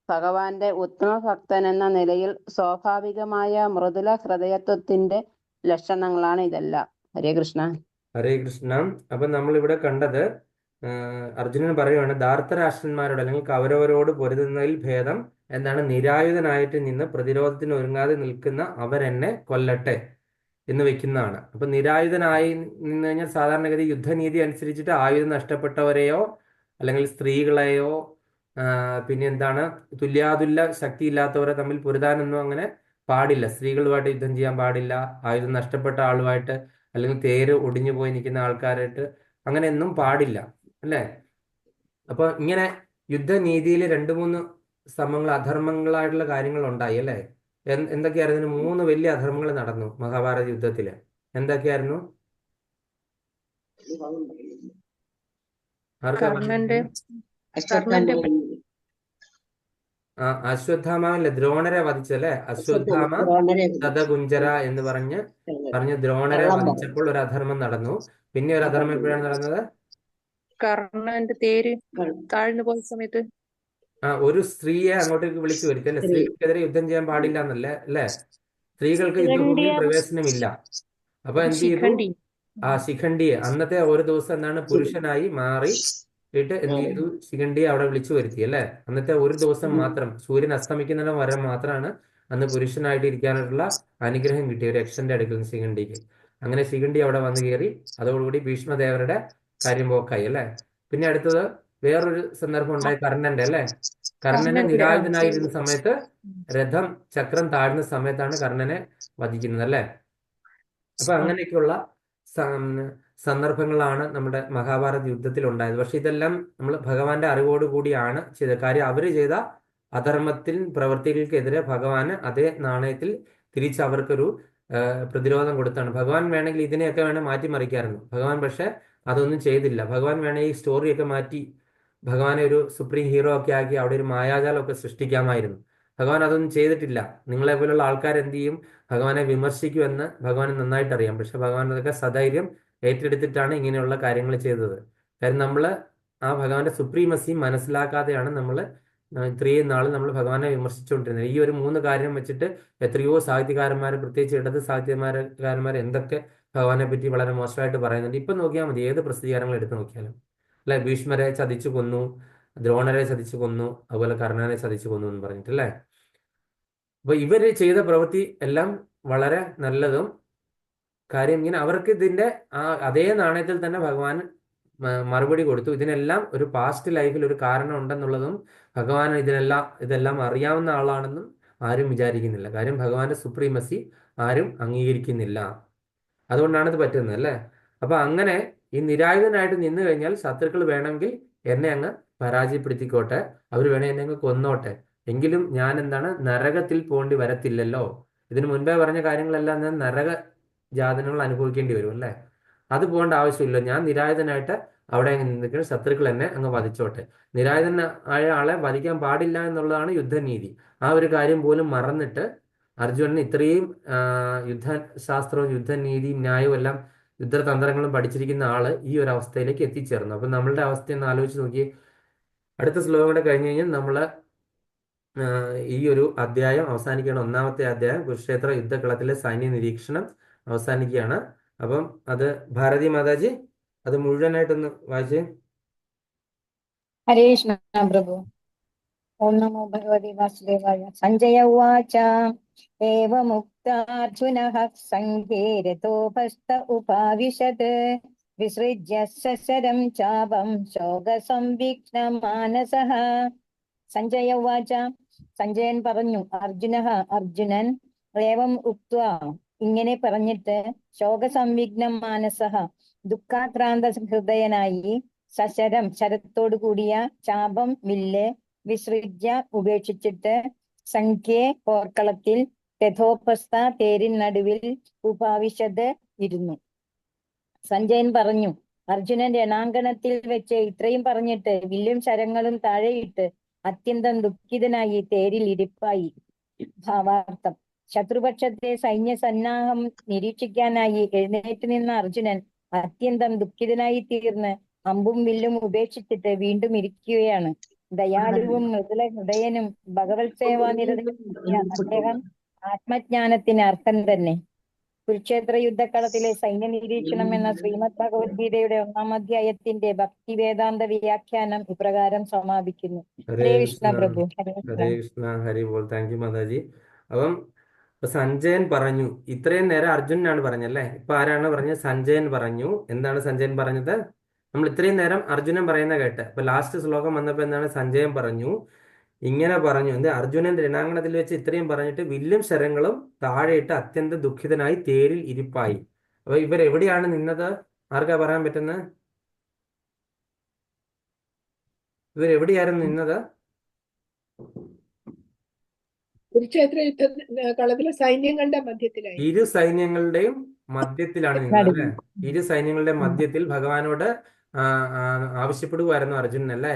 [SPEAKER 4] ഭഗവാന്റെ ഉത്തമഭക്തൻ എന്ന നിലയിൽ സ്വാഭാവികമായ മൃദുല ഹൃദയത്വത്തിന്റെ ലക്ഷണങ്ങളാണ് ഇതെല്ലാം. ഹരേ കൃഷ്ണ.
[SPEAKER 1] ഹരേ കൃഷ്ണ. അപ്പൊ നമ്മളിവിടെ കണ്ടത് അർജുനൻ പറയുവാണ്, ധാർത്തരാഷ്ട്രന്മാരോട് അല്ലെങ്കിൽ കൗരവരോട് പൊരുതുന്നതിൽ ഭേദം എന്താണ്, നിരായുധനായിട്ട് നിന്ന് പ്രതിരോധത്തിന് ഒരുങ്ങാതെ നിൽക്കുന്ന അവരെന്നെ കൊല്ലട്ടെ എന്ന് വെക്കുന്നതാണ്. അപ്പൊ നിരായുധനായി നിന്ന് കഴിഞ്ഞാൽ സാധാരണഗതി യുദ്ധനീതി അനുസരിച്ചിട്ട് ആയുധം നഷ്ടപ്പെട്ടവരെയോ അല്ലെങ്കിൽ സ്ത്രീകളെയോ പിന്നെ എന്താണ് തുല്യാതുല്യ ശക്തി ഇല്ലാത്തവരെ തമ്മിൽ പൊരുതാനൊന്നും അങ്ങനെ പാടില്ല. സ്ത്രീകളുമായിട്ട് യുദ്ധം ചെയ്യാൻ പാടില്ല. ആയുധം നഷ്ടപ്പെട്ട ആളുമായിട്ട് അല്ലെങ്കിൽ തേര് ഒടിഞ്ഞു പോയി നിൽക്കുന്ന ആൾക്കാരായിട്ട് അങ്ങനെയൊന്നും പാടില്ല അല്ലേ. അപ്പൊ ഇങ്ങനെ യുദ്ധനീതിയിൽ 2-3 അധർമ്മങ്ങളായിട്ടുള്ള കാര്യങ്ങൾ ഉണ്ടായി അല്ലേ. എന്തൊക്കെയായിരുന്നു? 3 വലിയ അധർമ്മങ്ങൾ നടന്നു മഹാഭാരത യുദ്ധത്തില്. എന്തൊക്കെയായിരുന്നു? ആർക്കാ
[SPEAKER 8] കർണന്റെ
[SPEAKER 5] അശ്വത്ഥാമ
[SPEAKER 1] അശ്വത്ഥാമാവല്ലേ ദ്രോണരെ വധിച്ചല്ലേ? അശ്വത്ഥാമ
[SPEAKER 5] ദ്രോണരെ
[SPEAKER 1] തഥകുഞ്ചര എന്ന് പറഞ്ഞ് ദ്രോണരെ
[SPEAKER 5] കള്ളം പറഞ്ഞു.
[SPEAKER 1] വധിച്ചപ്പോൾ ഒരു അധർമ്മം നടന്നു. പിന്നെ ഒരു അധർമ്മം എപ്പോഴാണ് നടന്നത്?
[SPEAKER 8] കർണന്റെ തേര് താഴ്ന്നു പോയ സമയത്ത്
[SPEAKER 1] ഒരു സ്ത്രീയെ അങ്ങോട്ടേക്ക് വിളിച്ചു വരുത്തി അല്ലെ? സ്ത്രീകൾക്കെതിരെ യുദ്ധം ചെയ്യാൻ പാടില്ല എന്നല്ലേ അല്ലെ? സ്ത്രീകൾക്ക് യുദ്ധഭൂമിയിൽ പ്രവേശനമില്ല. അപ്പൊ എന്ത് ചെയ്തു?
[SPEAKER 8] ശിഖണ്ഡി
[SPEAKER 1] ശിഖണ്ഡിയെ അന്നത്തെ ഒരു ദിവസം എന്താണ് പുരുഷനായി മാറിയിട്ട് എന്ത് ചെയ്തു? ശിഖണ്ഡിയെ അവിടെ വിളിച്ചു വരുത്തി അല്ലെ? അന്നത്തെ ഒരു ദിവസം മാത്രം, സൂര്യൻ അസ്തമിക്കുന്നതിന് വരെ മാത്രമാണ് അന്ന് പുരുഷനായിട്ട് ഇരിക്കാനുള്ള അനുഗ്രഹം കിട്ടിയ ഒരു യക്ഷന്റെ അടുക്കൽ നിന്ന് ശിഖണ്ഡിക്ക്. അങ്ങനെ ശിഖണ്ഡി അവിടെ വന്നു കയറി. അതോടുകൂടി ഭീഷ്മദേവരുടെ കാര്യം പോക്കായി അല്ലെ? പിന്നെ അടുത്തത് വേറൊരു സന്ദർഭം ഉണ്ടായി, കർണന്റെ അല്ലെ? കർണനെ നിരായുധനായിരുന്ന സമയത്ത് രഥം ചക്രം താഴ്ന്ന സമയത്താണ് കർണനെ വധിക്കുന്നത് അല്ലെ? അപ്പൊ അങ്ങനെയൊക്കെയുള്ള സന്ദർഭങ്ങളാണ് നമ്മുടെ മഹാഭാരത യുദ്ധത്തിൽ ഉണ്ടായത്. പക്ഷെ ഇതെല്ലാം നമ്മൾ ഭഗവാന്റെ അറിവോട് കൂടിയാണ് ചെയ്തത്. കാര്യം അവര് ചെയ്ത അധർമ്മത്തിൽ പ്രവൃത്തികൾക്കെതിരെ ഭഗവാന് അതേ നാണയത്തിൽ തിരിച്ച് അവർക്കൊരു പ്രതിരോധം കൊടുത്താണ്. ഭഗവാൻ വേണമെങ്കിൽ ഇതിനെയൊക്കെ മാറ്റിമറിക്കായിരുന്നു. ഭഗവാൻ പക്ഷെ അതൊന്നും ചെയ്തില്ല. ഭഗവാൻ വേണമെങ്കിൽ ഈ സ്റ്റോറിയൊക്കെ മാറ്റി ഭഗവാനെ ഒരു സുപ്രീം ഹീറോ ഒക്കെ ആക്കി അവിടെ ഒരു മായാജാലമൊക്കെ സൃഷ്ടിക്കാമായിരുന്നു. ഭഗവാൻ അതൊന്നും ചെയ്തിട്ടില്ല. നിങ്ങളെ പോലുള്ള ആൾക്കാർ എന്ത് ചെയ്യും? ഭഗവാനെ വിമർശിക്കുമെന്ന് ഭഗവാന് നന്നായിട്ട് അറിയാം. പക്ഷെ ഭഗവാൻ അതൊക്കെ സധൈര്യം ഏറ്റെടുത്തിട്ടാണ് ഇങ്ങനെയുള്ള കാര്യങ്ങൾ ചെയ്തത്. കാര്യം നമ്മൾ ആ ഭഗവാന്റെ സുപ്രീമസി മനസ്സിലാക്കാതെയാണ് നമ്മൾ ഇത്രയും നാൾ നമ്മൾ ഭഗവാനെ വിമർശിച്ചുകൊണ്ടിരുന്നത്. ഈ ഒരു 3 കാര്യം വെച്ചിട്ട് എത്രയോ സാഹിത്യകാരന്മാർ, പ്രത്യേകിച്ച് ഇടത് സാഹിത്യകാരന്മാർ എന്തൊക്കെ ഭഗവാനെ പറ്റി വളരെ മോശമായിട്ട് പറയുന്നുണ്ട്. ഇപ്പം നോക്കിയാൽ മതി, ഏത് പ്രസിദ്ധീകരണങ്ങൾ എടുത്ത് നോക്കിയാലും അല്ലെ? ഭീഷ്മരെ ചതിച്ചു കൊന്നു, ദ്രോണരെ ചതിച്ചു കൊന്നു, അതുപോലെ കർണനെ ചതിച്ചു കൊന്നു എന്ന് പറഞ്ഞിട്ടല്ലേ? അപ്പൊ ഇവര് ചെയ്ത പ്രവൃത്തി എല്ലാം വളരെ നല്ലതും കാര്യം ഇങ്ങനെ അവർക്ക് ഇതിന്റെ അതേ നാണയത്തിൽ തന്നെ ഭഗവാൻ മറുപടി കൊടുത്തു. ഇതിനെല്ലാം ഒരു പാസ്റ്റ് ലൈഫിൽ ഒരു കാരണം ഉണ്ടെന്നുള്ളതും ഭഗവാൻ ഇതെല്ലാം അറിയാവുന്ന ആളാണെന്നും ആരും വിചാരിക്കുന്നില്ല. കാര്യം ഭഗവാന്റെ സുപ്രീമസി ആരും അംഗീകരിക്കുന്നില്ല. അതുകൊണ്ടാണ് ഇത് പറ്റുന്നത് അല്ലേ? അപ്പൊ അങ്ങനെ ഈ നിരായുധനായിട്ട് നിന്ന് കഴിഞ്ഞാൽ ശത്രുക്കൾ വേണമെങ്കിൽ എന്നെ അങ്ങ് പരാജയപ്പെടുത്തിക്കോട്ടെ, അവർ വേണേ എന്നെ അങ്ങ് കൊന്നോട്ടെ, എങ്കിലും ഞാൻ എന്താണ് നരകത്തിൽ പോണ്ടി വരത്തില്ലല്ലോ. ഇതിനു മുൻപേ പറഞ്ഞ കാര്യങ്ങളെല്ലാം ഞാൻ നരക ജാതനങ്ങൾ അനുഭവിക്കേണ്ടി വരും അല്ലേ? അത് പോകേണ്ട ആവശ്യമില്ല. ഞാൻ നിരായുധനായിട്ട് അവിടെ നിൽക്കുന്ന ശത്രുക്കൾ എന്നെ അങ്ങ് വധിച്ചോട്ടെ. നിരായുധനായ ആളെ വധിക്കാൻ പാടില്ല എന്നുള്ളതാണ് യുദ്ധനീതി. ആ ഒരു കാര്യം പോലും മറന്നിട്ട് അർജുനന് ഇത്രയും യുദ്ധശാസ്ത്രവും യുദ്ധനീതിയും ന്യായവും എല്ലാം യുദ്ധതന്ത്രങ്ങളും പഠിച്ചിരിക്കുന്ന ആള് ഈ ഒരു അവസ്ഥയിലേക്ക് എത്തിച്ചേർന്നു. അപ്പൊ നമ്മളുടെ അവസ്ഥയൊന്ന് ആലോചിച്ച് നോക്കി. അടുത്ത ശ്ലോകം കൂടെ കഴിഞ്ഞ് കഴിഞ്ഞാൽ നമ്മള് ഈ ഒരു അധ്യായം അവസാനിക്കുകയാണ്. 1-ാമത്തെ അധ്യായം കുരുക്ഷേത്ര യുദ്ധക്കളത്തിലെ സൈന്യ നിരീക്ഷണം അവസാനിക്കുകയാണ്. അപ്പം അത് ഭാരതി മാതാജി അത് മുഴുവനായിട്ടൊന്ന് വായിച്ചേ.
[SPEAKER 3] ഹരേ കൃഷ്ണ പ്രഭു. ഓം നമോ ഭഗവതി വാസുദേവായ. സഞ്ജയ ഉവാച ഏവമുക്താർജുനഃ സംഘേ രഥോപസ്ഥ ഉപാവിശത് വിസൃജ്യ സശരം ചാപം ശോകസംവിഘ്നമാനസഃ. സഞ്ജയ ഉവാച. സഞ്ജയൻ പറഞ്ഞു, അർജുനൻ ഏവം ഉക്ത്വാ ഇങ്ങനെ പറഞ്ഞിട്ട് ശോകസംവിഘ്നം മാനസഃ ദുഃഖാക്രാന്ത ഹൃദയനായി സശരം ശരത്തോടു കൂടിയ ചാപം വില്ല് വിസൃജ്യ ഉപേക്ഷിച്ചിട്ട് സംഖ്യേ പോർക്കളത്തിൽ രഥോപസ്ഥ തേരിൻ നടുവിൽ ഉപാവിശത് ഇരുന്നു. സഞ്ജയൻ പറഞ്ഞു, അർജുനൻ രണാങ്കണത്തിൽ വെച്ച് ഇത്രയും പറഞ്ഞിട്ട് വില്ലും ശരങ്ങളും താഴെയിട്ട് അത്യന്തം ദുഃഖിതനായി തേരിൽ ഇരിപ്പായി. ഭാവാർത്ഥം: ശത്രുപക്ഷത്തെ സൈന്യ സന്നാഹം നിരീക്ഷിക്കാനായി എഴുന്നേറ്റ് നിന്ന അർജുനൻ അത്യന്തം ദുഃഖിതനായി തീർന്ന് അമ്പും വില്ലും ഉപേക്ഷിച്ചിട്ട് വീണ്ടും ഇരിക്കുകയാണ്. ദയാലുവും മൃദുല ഹൃദയനും ഭഗവത് സേവാനിരതനുമായ അദ്ദേഹം ആത്മജ്ഞാനത്തിന് അർത്ഥം തന്നെ. കുരുക്ഷേത്ര യുദ്ധക്കളത്തിലെ സൈന്യ നിരീക്ഷണം എന്ന ശ്രീമദ് ഭഗവത്ഗീതയുടെ 1-ാം അധ്യായത്തിന്റെ ഭക്തി വേദാന്ത വ്യാഖ്യാനം ഇപ്രകാരം സമാപിക്കുന്നു. ഹരേ കൃഷ്ണ പ്രഭു.
[SPEAKER 1] ഹരേ കൃഷ്ണ. ഹരി ബോൾ. താങ്ക് യു മാതാജി. അപ്പം സഞ്ജയൻ പറഞ്ഞു, ഇത്രയും നേരം അർജുനനാണ് പറഞ്ഞല്ലേ, ഇപ്പൊ ആരാണ് പറഞ്ഞത്? സഞ്ജയൻ പറഞ്ഞു. എന്താണ് സഞ്ജയൻ പറഞ്ഞത്? നമ്മൾ ഇത്രയും നേരം അർജുനൻ പറയുന്ന കേട്ട്. അപ്പൊ ലാസ്റ്റ് ശ്ലോകം വന്നപ്പോ എന്താണ്? സഞ്ജയൻ പറഞ്ഞു, ഇങ്ങനെ പറഞ്ഞു. അർജുനൻ രണാങ്കണത്തിൽ വെച്ച് ഇത്രയും പറഞ്ഞിട്ട് വില്ലും ശരങ്ങളും താഴെയിട്ട് അത്യന്തം ദുഃഖിതനായി തേരിൽ ഇരിപ്പായി. അപ്പൊ ഇവരെവിടെയാണ് നിന്നത്? ആർക്കാ പറയാൻ പറ്റുന്നത്? ഇവരെവിടെയായിരുന്നു നിന്നത്?
[SPEAKER 9] കുരുക്ഷേത്ര യുദ്ധ കളത്തിലെ സൈന്യങ്ങളുടെ മധ്യത്തിലായി.
[SPEAKER 1] ഇരു സൈന്യങ്ങളുടെയും മധ്യത്തിലാണ് നിന്നത് അല്ലെ? ഇരു സൈന്യങ്ങളുടെ മധ്യത്തിൽ ഭഗവാനോട് ആവശ്യപ്പെടുകയായിരുന്നു അർജുനൻ അല്ലേ?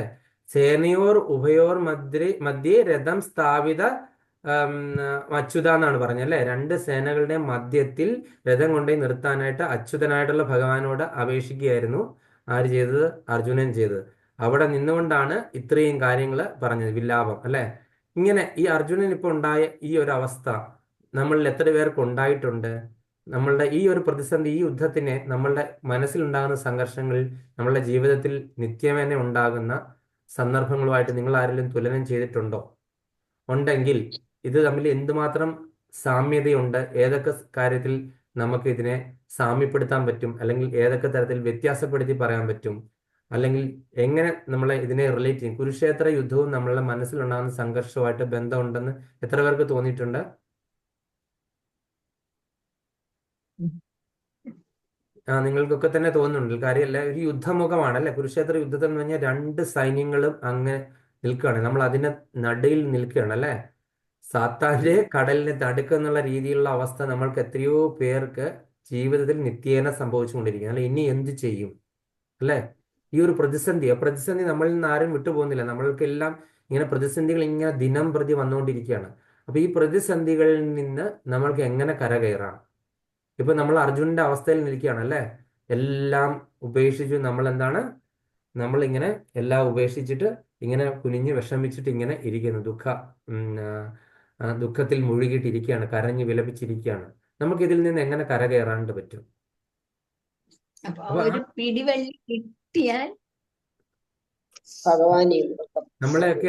[SPEAKER 1] സേനയോർ ഉഭയോർ മധ്യേ രഥം സ്ഥാപിത അച്യുത എന്നാണ് പറഞ്ഞത് അല്ലെ. രണ്ട് സേനകളുടെ മധ്യത്തിൽ രഥം കൊണ്ടുപോയി നിർത്താനായിട്ട് അച്യുതനായിട്ടുള്ള ഭഗവാനോട് അപേക്ഷിക്കുകയായിരുന്നു ആര് ചെയ്തത്? അർജുനൻ ചെയ്തത്. അവിടെ നിന്നുകൊണ്ടാണ് ഇത്രയും കാര്യങ്ങൾ പറഞ്ഞത്, വിലാപം അല്ലെ. ഇങ്ങനെ ഈ അർജുനൻ ഇപ്പോൾ ഉണ്ടായ ഈ ഒരു അവസ്ഥ നമ്മളിൽ എത്ര പേർക്ക് ഉണ്ടായിട്ടുണ്ട്? നമ്മളുടെ ഈ ഒരു പ്രതിസന്ധി, ഈ യുദ്ധത്തിനെ നമ്മളുടെ മനസ്സിലുണ്ടാകുന്ന സംഘർഷങ്ങളിൽ നമ്മളുടെ ജീവിതത്തിൽ നിത്യമേന ഉണ്ടാകുന്ന സന്ദർഭങ്ങളുമായിട്ട് നിങ്ങൾ ആരെങ്കിലും തുലനം ചെയ്തിട്ടുണ്ടോ? ഉണ്ടെങ്കിൽ ഇത് തമ്മിൽ എന്തുമാത്രം സാമ്യതയുണ്ട്, ഏതൊക്കെ കാര്യത്തിൽ നമുക്ക് ഇതിനെ സാമ്യപ്പെടുത്താൻ പറ്റും, അല്ലെങ്കിൽ ഏതൊക്കെ തരത്തിൽ വ്യത്യാസപ്പെടുത്തി പറയാൻ പറ്റും, അല്ലെങ്കിൽ എങ്ങനെ നമ്മളെ ഇതിനെ റിലേറ്റ് ചെയ്യും? കുരുക്ഷേത്ര യുദ്ധവും നമ്മളുടെ മനസ്സിലുണ്ടാകുന്ന സംഘർഷവുമായിട്ട് ബന്ധമുണ്ടെന്ന് എത്ര പേർക്ക് തോന്നിയിട്ടുണ്ട്? നിങ്ങൾക്കൊക്കെ തന്നെ തോന്നുന്നുണ്ട്. കാര്യമല്ല, ഒരു യുദ്ധമുഖമാണ് അല്ലെ. കുരുക്ഷേത്ര യുദ്ധത്തിൽ എന്ന് പറഞ്ഞാൽ രണ്ട് സൈന്യങ്ങളും അങ്ങ് നിൽക്കുകയാണ്, നമ്മൾ അതിന്റെ നടുയിൽ നിൽക്കുകയാണ് അല്ലെ. സാത്താന്റെ കടലിനെ തടുക്കെന്നുള്ള രീതിയിലുള്ള അവസ്ഥ നമ്മൾക്ക് എത്രയോ പേർക്ക് ജീവിതത്തിൽ നിത്യേന സംഭവിച്ചുകൊണ്ടിരിക്കുന്നു അല്ലെ. ഇനി എന്ത് ചെയ്യും അല്ലെ? ഈ ഒരു പ്രതിസന്ധി നമ്മളിൽ നിന്ന് ആരും വിട്ടുപോകുന്നില്ല. നമ്മൾക്കെല്ലാം ഇങ്ങനെ പ്രതിസന്ധികൾ ഇങ്ങനെ ദിനം പ്രതി വന്നുകൊണ്ടിരിക്കുകയാണ്. അപ്പൊ ഈ പ്രതിസന്ധികളിൽ നിന്ന് നമ്മൾക്ക് എങ്ങനെ കരകയറാം? ഇപ്പൊ നമ്മൾ അർജുനന്റെ അവസ്ഥയിൽ നിൽക്കുകയാണ് അല്ലെ. എല്ലാം ഉപേക്ഷിച്ചു നമ്മൾ ഇങ്ങനെ എല്ലാം ഉപേക്ഷിച്ചിട്ട് ഇങ്ങനെ കുനിഞ്ഞ് വിഷമിച്ചിട്ട് ഇങ്ങനെ ഇരിക്കുന്നു, ദുഃഖത്തിൽ മുഴുകിയിട്ടിരിക്കുകയാണ്, കരഞ്ഞ് വിലപിച്ചിരിക്കുകയാണ്. നമുക്ക് ഇതിൽ നിന്ന് എങ്ങനെ കരകയറാണ്ട് പറ്റും?
[SPEAKER 6] അപ്പൊ
[SPEAKER 1] അപ്പൊ
[SPEAKER 6] ഒരു പിടിവള്ളി കിട്ടിയാൽ
[SPEAKER 5] ഭഗവാനെ
[SPEAKER 1] നമ്മളെയൊക്കെ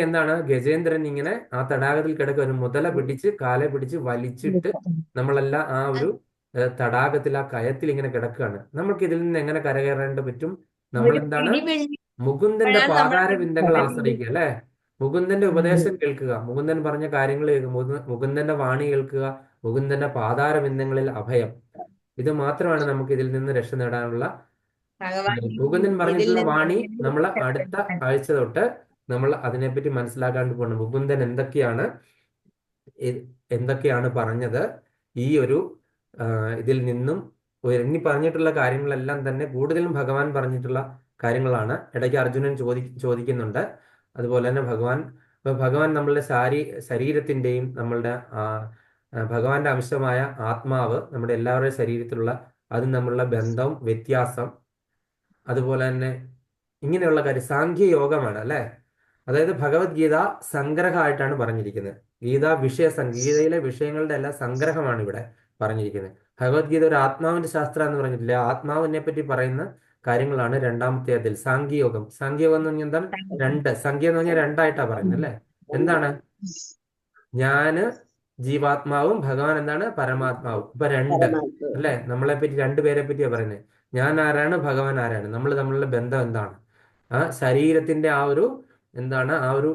[SPEAKER 1] ഗജേന്ദ്രൻ ഇങ്ങനെ ആ തടാകത്തിൽ കിടക്കുക, ഒരു മുതല പിടിച്ച് കാലെ പിടിച്ച് വലിച്ചിട്ട് നമ്മളെല്ലാം ആ ഒരു തടാകത്തിൽ, ആ കയത്തിൽ ഇങ്ങനെ കിടക്കുകയാണ്. നമുക്ക് ഇതിൽ നിന്ന് എങ്ങനെ കരകയറേണ്ട പറ്റും? നമ്മൾ
[SPEAKER 6] ഒരു പിടിവള്ളി
[SPEAKER 1] മുകുന്ദന്റെ
[SPEAKER 6] നമ്മൾ
[SPEAKER 1] പാതാരബിന്ദങ്ങൾ ആശ്രയിക്കുക അല്ലെ. മുകുന്ദന്റെ ഉപദേശം കേൾക്കുക, മുകുന്ദൻ പറഞ്ഞ കാര്യങ്ങൾ കേൾക്കുക, മുകുന്ദന്റെ വാണി കേൾക്കുക, മുകുന്ദന്റെ പാതാരബിന്ദങ്ങളിൽ അഭയം. ഇത് മാത്രമാണ് നമുക്ക് ഇതിൽ നിന്ന് രക്ഷ നേടാനുള്ള.
[SPEAKER 6] ഭഗവാൻ
[SPEAKER 1] മുകുന്ദൻ
[SPEAKER 6] ഇതിൽ
[SPEAKER 1] പറഞ്ഞിട്ടുള്ള
[SPEAKER 6] നിന്ന്
[SPEAKER 1] വാണി നമ്മൾ അടുത്ത ആഴ്ച തൊട്ട് നമ്മൾ അതിനെപ്പറ്റി മനസ്സിലാക്കാണ്ട് പോകണം. മുകുന്ദൻ എന്തൊക്കെയാണ് പറഞ്ഞത് ഈ ഒരു ഇതിൽ നിന്നും. ഇനി പറഞ്ഞിട്ടുള്ള കാര്യങ്ങളെല്ലാം തന്നെ കൂടുതലും ഭഗവാൻ പറഞ്ഞിട്ടുള്ള കാര്യങ്ങളാണ്. ഇടയ്ക്ക് അർജുനൻ ചോദിക്കുന്നുണ്ട്. അതുപോലെ തന്നെ ഭഗവാൻ നമ്മളുടെ ശരീരത്തിന്റെയും നമ്മളുടെ ഭഗവാന്റെ അംശമായ ആത്മാവ് നമ്മുടെ എല്ലാവരുടെയും ശരീരത്തിലുള്ള അതും തമ്മിലുള്ള ബന്ധം, വ്യത്യാസം, അതുപോലെ തന്നെ ഇങ്ങനെയുള്ള കാര്യം സാഖ്യയോഗമാണ് അല്ലെ. അതായത് ഭഗവത്ഗീത സംഗ്രഹമായിട്ടാണ് പറഞ്ഞിരിക്കുന്നത്. ഗീതയിലെ വിഷയങ്ങളുടെ എല്ലാം സംഗ്രഹമാണ് ഇവിടെ പറഞ്ഞിരിക്കുന്നത്. ഭഗവത്ഗീത ഒരു ആത്മാവിന്റെ ശാസ്ത്രം എന്ന് പറഞ്ഞിട്ടില്ല. ആത്മാവിനെ പറ്റി പറയുന്ന കാര്യങ്ങളാണ് രണ്ടാമത്തെ അതിൽ. സാഖ്യയോഗം എന്ന് പറഞ്ഞാൽ എന്താണ്? സംഖ്യ എന്ന് പറഞ്ഞാൽ രണ്ടായിട്ടാണ് പറയുന്നത് അല്ലെ. എന്താണ്? ഞാന് ജീവാത്മാവും ഭഗവാൻ പരമാത്മാവും. ഇപ്പൊ രണ്ട് അല്ലെ. നമ്മളെ പറ്റി രണ്ടുപേരെ പറ്റിയാ പറയുന്നത്. ഞാൻ ആരാണ്, ഭഗവാൻ ആരാണ്, നമ്മൾ തമ്മിലുള്ള ബന്ധം എന്താണ്? ശരീരത്തിന്റെ ആ ഒരു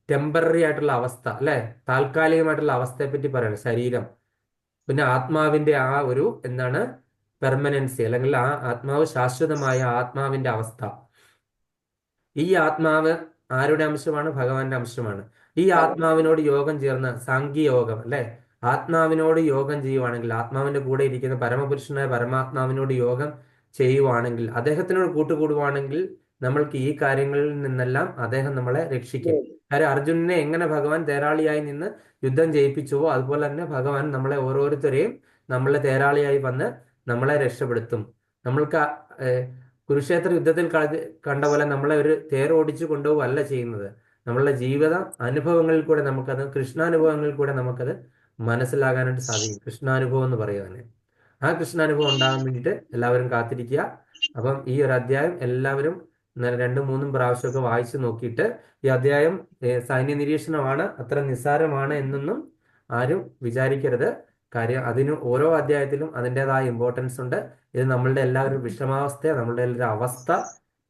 [SPEAKER 1] ടെമ്പററി ആയിട്ടുള്ള അവസ്ഥ അല്ലെ, താൽക്കാലികമായിട്ടുള്ള അവസ്ഥയെ പറ്റി പറയണം ശരീരം. പിന്നെ ആത്മാവിന്റെ ആ ഒരു പെർമനൻസി, അല്ലെങ്കിൽ ആ ആത്മാവ് ശാശ്വതമായ ആത്മാവിന്റെ അവസ്ഥ. ഈ ആത്മാവ് ആരുടെ അംശമാണ്? ഭഗവാന്റെ അംശമാണ്. ഈ ആത്മാവിനോട് യോഗം ചേർന്ന് സാഖ്യയോഗം അല്ലെ. ആത്മാവിനോട് യോഗം ചെയ്യുവാണെങ്കിൽ, ആത്മാവിന്റെ കൂടെ ഇരിക്കുന്ന പരമപുരുഷനായ പരമാത്മാവിനോട് യോഗം ചെയ്യുവാണെങ്കിൽ, അദ്ദേഹത്തിനോട് കൂട്ടുകൂടുവാണെങ്കിൽ നമ്മൾക്ക് ഈ കാര്യങ്ങളിൽ നിന്നെല്ലാം അദ്ദേഹം നമ്മളെ രക്ഷിക്കും. കാര്യം അർജുനനെ എങ്ങനെ ഭഗവാൻ തേരാളിയായി നിന്ന് യുദ്ധം ചെയ്യിപ്പിച്ചുവോ അതുപോലെ തന്നെ ഭഗവാൻ നമ്മളെ ഓരോരുത്തരെയും നമ്മളെ തേരാളിയായി വന്ന് നമ്മളെ രക്ഷപ്പെടുത്തും. നമ്മൾക്ക് കുരുക്ഷേത്ര യുദ്ധത്തിൽ കണ്ട പോലെ നമ്മളെ ഒരു തേരോടിച്ചു കൊണ്ടുപോവല്ല ചെയ്യുന്നത്. നമ്മളുടെ ജീവിത അനുഭവങ്ങളിൽ കൂടെ നമുക്കത്, കൃഷ്ണാനുഭവങ്ങളിൽ കൂടെ നമുക്കത് മനസ്സിലാകാനായിട്ട് സാധിക്കും. കൃഷ്ണാനുഭവം എന്ന് പറയുക തന്നെ. ആ കൃഷ്ണാനുഭവം ഉണ്ടാകാൻ വേണ്ടിയിട്ട് എല്ലാവരും കാത്തിരിക്കുക. അപ്പം ഈ ഒരു അധ്യായം എല്ലാവരും 2-3 പ്രാവശ്യമൊക്കെ വായിച്ചു നോക്കിയിട്ട്, ഈ അധ്യായം സൈന്യ നിരീക്ഷണമാണ്, അത്ര നിസ്സാരമാണ് എന്നൊന്നും ആരും വിചാരിക്കരുത്. കാര്യം അതിന് ഓരോ അധ്യായത്തിലും അതിൻ്റെതായ ഇമ്പോർട്ടൻസ് ഉണ്ട്. ഇത് നമ്മളുടെ എല്ലാവരും വിഷമാവസ്ഥ, നമ്മളുടെ എല്ലാവരും അവസ്ഥ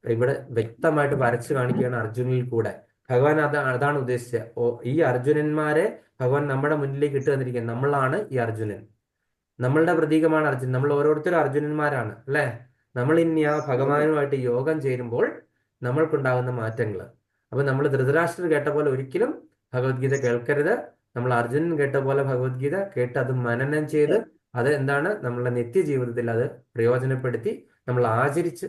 [SPEAKER 1] ഇവിടെ വ്യക്തമായിട്ട് വരച്ചു കാണിക്കുകയാണ് അർജുനിൽ കൂടെ. ഭഗവാൻ അതാണ് ഉദ്ദേശിച്ചത്. ഈ അർജുനന്മാരെ ഭഗവാൻ നമ്മുടെ മുന്നിലേക്ക് ഇട്ട് തന്നിരിക്കുന്നത്. നമ്മളാണ് ഈ അർജുനൻ, നമ്മളുടെ പ്രതീകമാണ് അർജുനൻ. നമ്മൾ ഓരോരുത്തരും അർജുനന്മാരാണ് അല്ലെ. നമ്മൾ ഇനി ആ ഭഗവാനുമായിട്ട് യോഗം ചേരുമ്പോൾ നമ്മൾക്കുണ്ടാകുന്ന മാറ്റങ്ങൾ. അപ്പൊ നമ്മൾ ധൃതരാഷ്ട്രർ കേട്ട പോലെ ഒരിക്കലും ഭഗവത്ഗീത കേൾക്കരുത്. നമ്മൾ അർജുനൻ കേട്ട പോലെ ഭഗവത്ഗീത കേട്ട് അത് മനനം ചെയ്ത് അത് നമ്മളുടെ നിത്യജീവിതത്തിൽ അത് പ്രയോജനപ്പെടുത്തി നമ്മൾ ആചരിച്ച്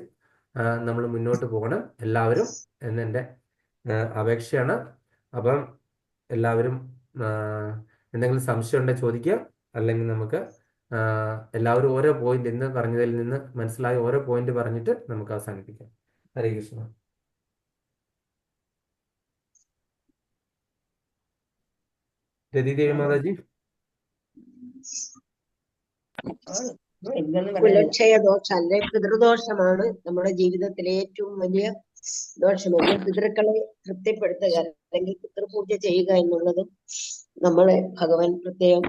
[SPEAKER 1] നമ്മൾ മുന്നോട്ട് പോകണം എല്ലാവരും എന്നെൻ്റെ അപേക്ഷയാണ്. അപ്പം എല്ലാവരും എന്തെങ്കിലും സംശയം ഉണ്ടെങ്കിൽ ചോദിക്കുക. അല്ലെങ്കിൽ നമുക്ക് എല്ലാവരും ഓരോ പോയിന്റ് ഇന്ന് പറഞ്ഞതിൽ നിന്ന് മനസ്സിലായ ഓരോ പോയിന്റ് പറഞ്ഞിട്ട് നമുക്ക് അവസാനിപ്പിക്കാം. ഹരേ കൃഷ്ണ. രതിദേവി മാതാജി.
[SPEAKER 5] കുലക്ഷയ ദോഷം അല്ലെ പിതൃദോഷമാണ് നമ്മുടെ ജീവിതത്തിലെ ഏറ്റവും വലിയ ദോഷമെങ്കിൽ പിതൃക്കളെ തൃപ്തിപ്പെടുത്തുക അല്ലെങ്കിൽ പിതൃപൂജ ചെയ്യുക എന്നുള്ളത് നമ്മളെ ഭഗവാൻ പ്രത്യേകം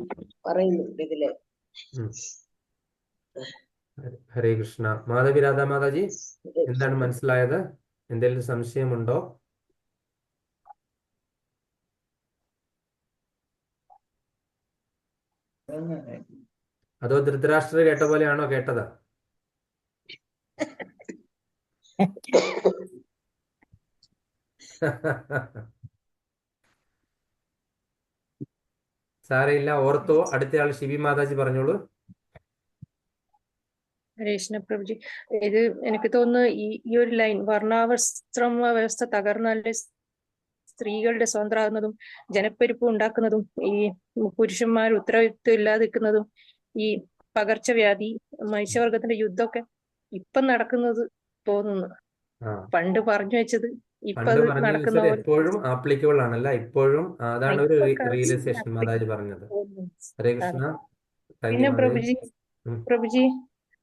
[SPEAKER 5] പറയുന്നുണ്ട് ഇതില്.
[SPEAKER 1] ഹരേ കൃഷ്ണ. മാധവി രാധാ മാതാജി, എന്താണ് മനസ്സിലായത്? എന്തെങ്കിലും സംശയമുണ്ടോ? അതോ ധൃതരാഷ്ട്ര കേട്ട പോലെയാണോ കേട്ടത്? സാരയില്ല, ഓർത്തോ. അടുത്തയാൾ ശിവി മാതാജി പറഞ്ഞോളൂ.
[SPEAKER 8] ഹരേഷ്ണ പ്രഭുജി, ഇത് എനിക്ക് തോന്നുന്നു ഈ ഒരു ലൈൻ, വർണ്ണാശ്രമ വ്യവസ്ഥ തകർന്നാലേ സ്ത്രീകളുടെ സ്വതന്ത്രമാകുന്നതും ജനപ്പെരുപ്പ് ഉണ്ടാക്കുന്നതും ഈ പുരുഷന്മാർ ഉത്തരവാദിത്വം ഇല്ലാതിരിക്കുന്നതും ഈ പകർച്ചവ്യാധി മനുഷ്യവർഗത്തിന്റെ യുദ്ധമൊക്കെ ഇപ്പം നടക്കുന്നത് തോന്നുന്നു. പണ്ട് പറഞ്ഞു വെച്ചത് ഇപ്പൊ അത് നടക്കുന്ന
[SPEAKER 1] എപ്പോഴും ആപ്ലിക്കബിൾ ആണല്ല, ഇപ്പോഴും അതാണ് ഒരു റിയലൈസേഷൻ മാതാജി പറഞ്ഞത്. ഹരേ കൃഷ്ണ.
[SPEAKER 8] പിന്നെ പ്രഭുജി